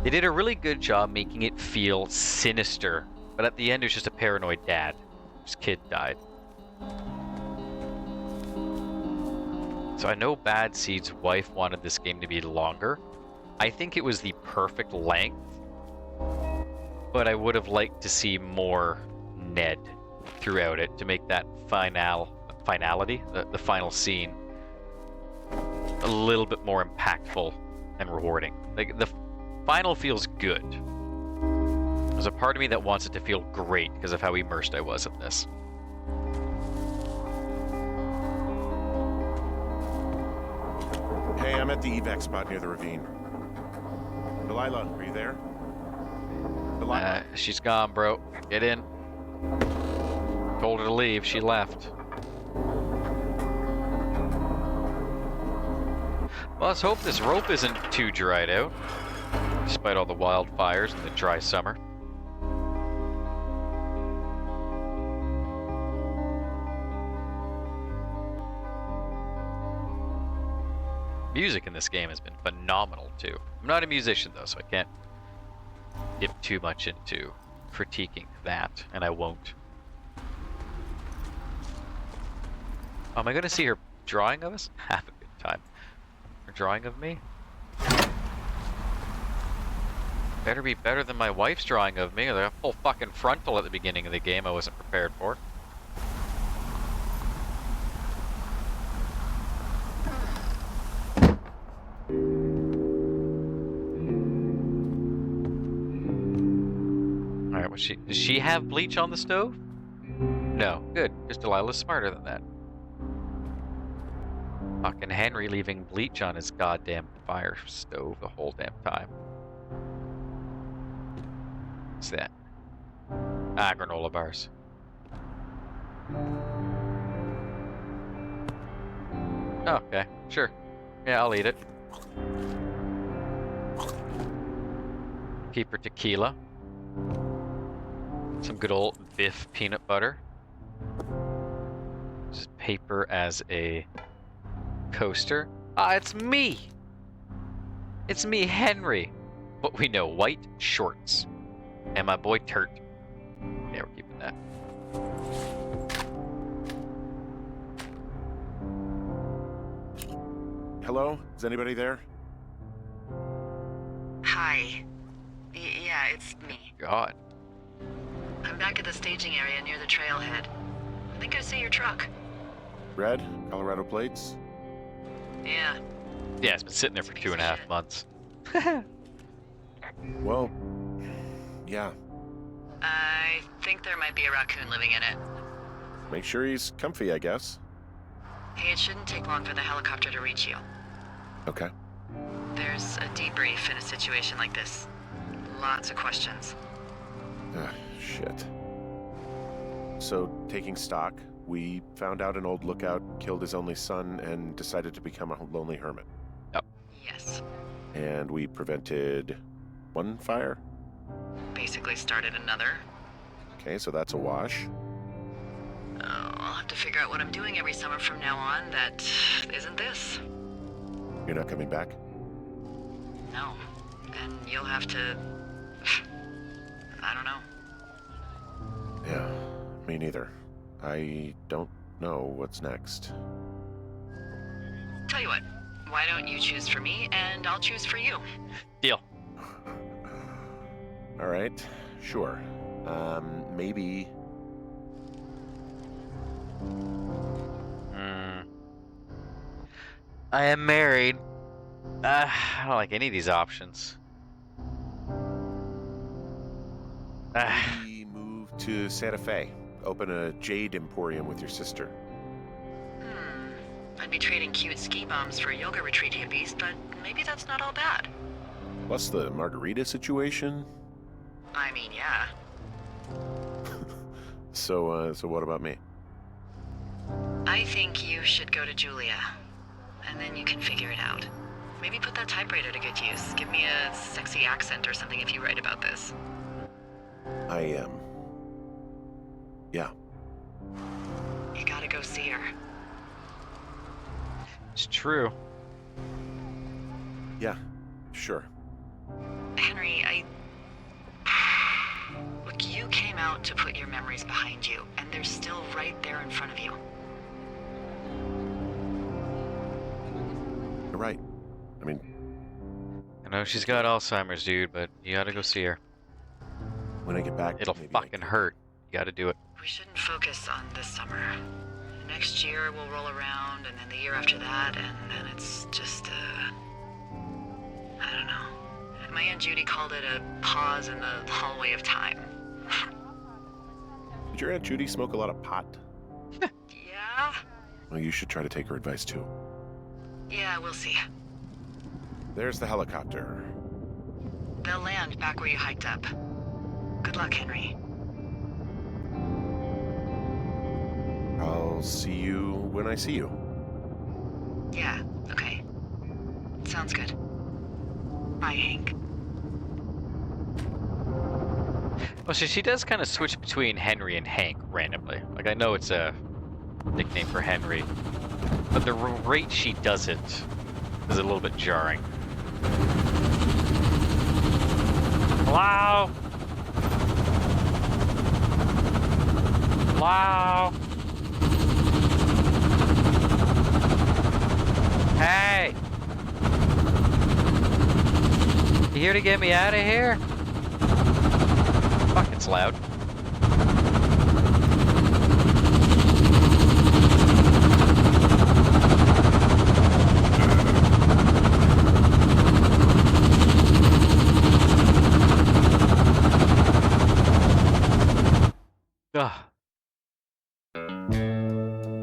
They did a really good job making it feel sinister, but at the end it was just a paranoid dad whose kid died. So I know Bad Seed's wife wanted this game to be longer. I think it was the perfect length, but I would have liked to see more Ned throughout it to make that finality, the final scene, a little bit more impactful and rewarding. Like, the final feels good. There's a part of me that wants it to feel great because of how immersed I was in this. Hey, I'm at the evac spot near the ravine. Delilah, are you there? Delilah? She's gone, bro. Get in. Told her to leave. She left. Well, let's hope this rope isn't too dried out, despite all the wildfires and the dry summer. Music in this game has been phenomenal, too. I'm not a musician, though, so I can't dip too much into critiquing that, and I won't. Oh, am I going to see her drawing of us? Have a good time. Her drawing of me? Better be better than my wife's drawing of me, or the full fucking frontal at the beginning of the game I wasn't prepared for. Alright, does she have bleach on the stove? No. Good. Because Delilah's smarter than that. Fucking Henry leaving bleach on his goddamn fire stove the whole damn time. What's that? Ah, granola bars. Oh, okay. Sure. Yeah, I'll eat it. Keep her tequila. Some good old Biff peanut butter. Just paper as a coaster. Ah, it's me! It's me, Henry! But we know white shorts. And my boy Turt. Yeah, we're keeping that. Hello? Is anybody there? Hi. Yeah, it's me. God. I'm back at the staging area near the trailhead. I think I see your truck. Red? Colorado plates? Yeah. Yeah, it's been sitting there for 2.5 months. Well, yeah. I think there might be a raccoon living in it. Make sure he's comfy, I guess. Hey, it shouldn't take long for the helicopter to reach you. Okay. There's a debrief in a situation like this. Lots of questions. Shit. So, taking stock, we found out an old lookout killed his only son and decided to become a lonely hermit. Yes. And we prevented one fire? Basically started another. Okay, so that's a wash. Oh, I'll have to figure out what I'm doing every summer from now on that isn't this. You're not coming back? No. And you'll have to... I don't know. Yeah, me neither. I don't know what's next. Tell you what, why don't you choose for me and I'll choose for you? Deal. All right, sure. Maybe... I am married. I don't like any of these options. Maybe move to Santa Fe. Open a jade emporium with your sister. I'd be trading cute ski bums for yoga retreat hippies, but maybe that's not all bad. Plus the margarita situation. I mean, yeah. So what about me? I think you should go to Julia, and then you can figure it out. Maybe put that typewriter to good use. Give me a sexy accent or something if you write about this. I am. Yeah. You gotta go see her. It's true. Yeah, sure. Henry, Look, you came out to put your memories behind you, and they're still right there in front of you. You're right. I mean, I know she's got Alzheimer's, dude, but you gotta go see her. when I get back, It'll maybe I fucking can- hurt. You gotta do it. We shouldn't focus on this summer. Next year will roll around, and then the year after that, and then it's just, I don't know. My Aunt Judy called it a pause in the hallway of time. Did your Aunt Judy smoke a lot of pot? Yeah? Well, you should try to take her advice too. Yeah, we'll see. There's the helicopter. They'll land back where you hiked up. Good luck, Henry. I'll see you when I see you. Yeah, okay. Sounds good. Bye, Hank. Well, she does kind of switch between Henry and Hank randomly. Like, I know it's a nickname for Henry, but the rate she does it is a little bit jarring. Hello? Hello? Hey! You here to get me out of here? Fuck, it's loud. Ugh.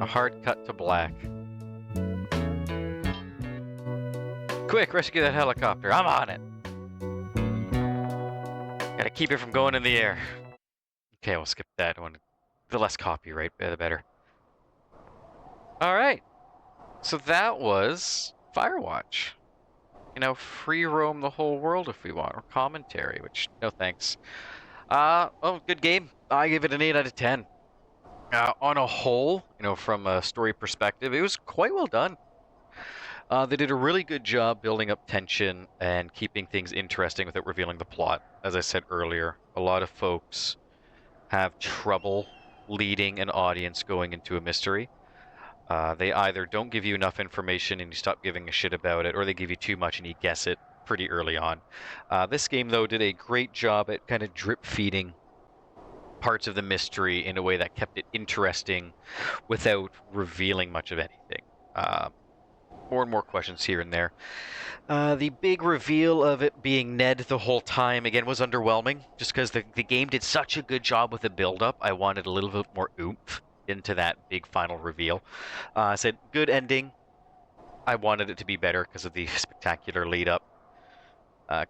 A hard cut to black. Quick, rescue that helicopter. I'm on it. Gotta keep it from going in the air. Okay, we'll skip that one. The less copyright, the better. Alright. So that was Firewatch. You know, free roam the whole world if we want, or commentary, which, no thanks. Oh, good game. I give it an 8 out of 10. On a whole, you know, from a story perspective, it was quite well done. They did a really good job building up tension and keeping things interesting without revealing the plot. As I said earlier, a lot of folks have trouble leading an audience going into a mystery. They either don't give you enough information and you stop giving a shit about it, or they give you too much and you guess it pretty early on. This game, though, did a great job at kind of drip feeding parts of the mystery in a way that kept it interesting without revealing much of anything. More and more questions here and there. The big reveal of it being Ned the whole time, again, was underwhelming, just because the game did such a good job with the build-up. I wanted a little bit more oomph into that big final reveal. I said, good ending. I wanted it to be better because of the spectacular lead-up.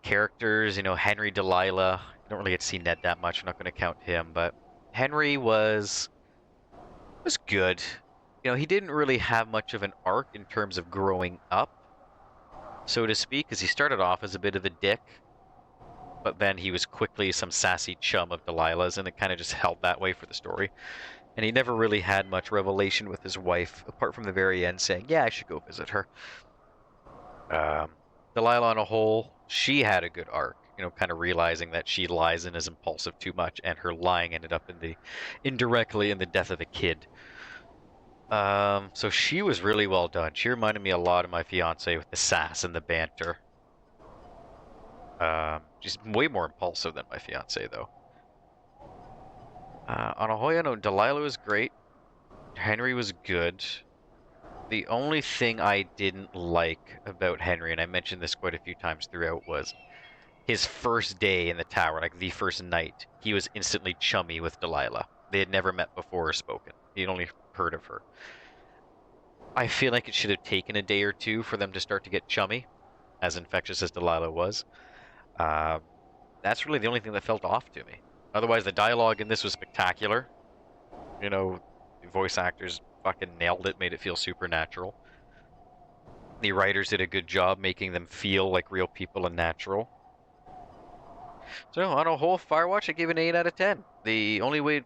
Characters, Henry, Delilah. I don't really get to see Ned that much. I'm not going to count him, but Henry was good. He didn't really have much of an arc in terms of growing up, so to speak, because he started off as a bit of a dick, but then he was quickly some sassy chum of Delilah's, and it kind of just held that way for the story. And he never really had much revelation with his wife, apart from the very end saying, yeah, I should go visit her. Delilah on a whole, she had a good arc, kind of realizing that she lies and is impulsive too much, and her lying ended up indirectly in the death of a kid. So she was really well done. She reminded me a lot of my fiance with the sass and the banter. She's way more impulsive than my fiance, though. On a whole, Delilah was great. Henry was good. The only thing I didn't like about Henry, and I mentioned this quite a few times throughout, was his first day in the tower, like the first night. He was instantly chummy with Delilah. They had never met before or spoken. He'd only heard of her. I feel like it should have taken a day or two for them to start to get chummy, as infectious as Delilah was. That's really the only thing that felt off to me. Otherwise, the dialogue in this was spectacular. The voice actors fucking nailed it, made it feel supernatural. The writers did a good job making them feel like real people and natural. So, on a whole, Firewatch, I gave it an 8 out of 10. The only way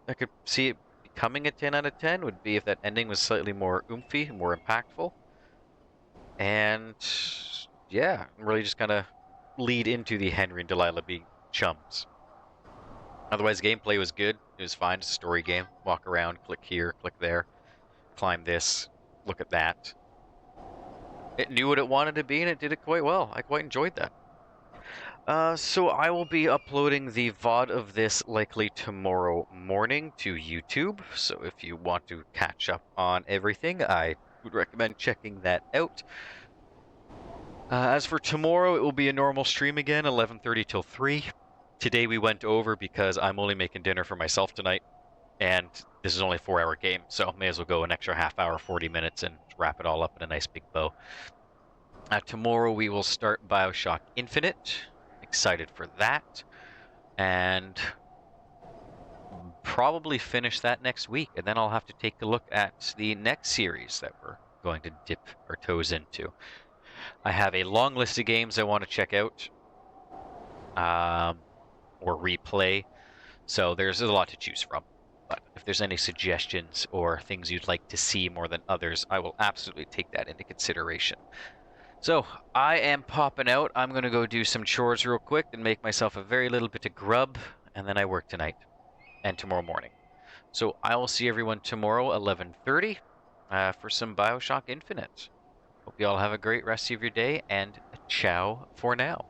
I could see it becoming a 10 out of 10 would be if that ending was slightly more oomphy, more impactful. And, yeah, really just kind of lead into the Henry and Delilah being chums. Otherwise, gameplay was good. It was fine. It's a story game. Walk around, click here, click there, climb this, look at that. It knew what it wanted to be, and it did it quite well. I quite enjoyed that. So I will be uploading the VOD of this likely tomorrow morning to YouTube. So if you want to catch up on everything, I would recommend checking that out. As for tomorrow, it will be a normal stream again, 11:30 till 3. Today we went over because I'm only making dinner for myself tonight, and this is only a 4-hour game, so may as well go an extra half hour, 40 minutes, and wrap it all up in a nice big bow. Tomorrow we will start BioShock Infinite. Excited for that, and probably finish that next week, and then I'll have to take a look at the next series that we're going to dip our toes into. I have a long list of games I want to check out or replay, so there's a lot to choose from. But if there's any suggestions or things you'd like to see more than others, I will absolutely take that into consideration. So, I am popping out. I'm going to go do some chores real quick and make myself a very little bit of grub, and then I work tonight and tomorrow morning. So, I will see everyone tomorrow, 11:30, for some BioShock Infinite. Hope you all have a great rest of your day, and ciao for now.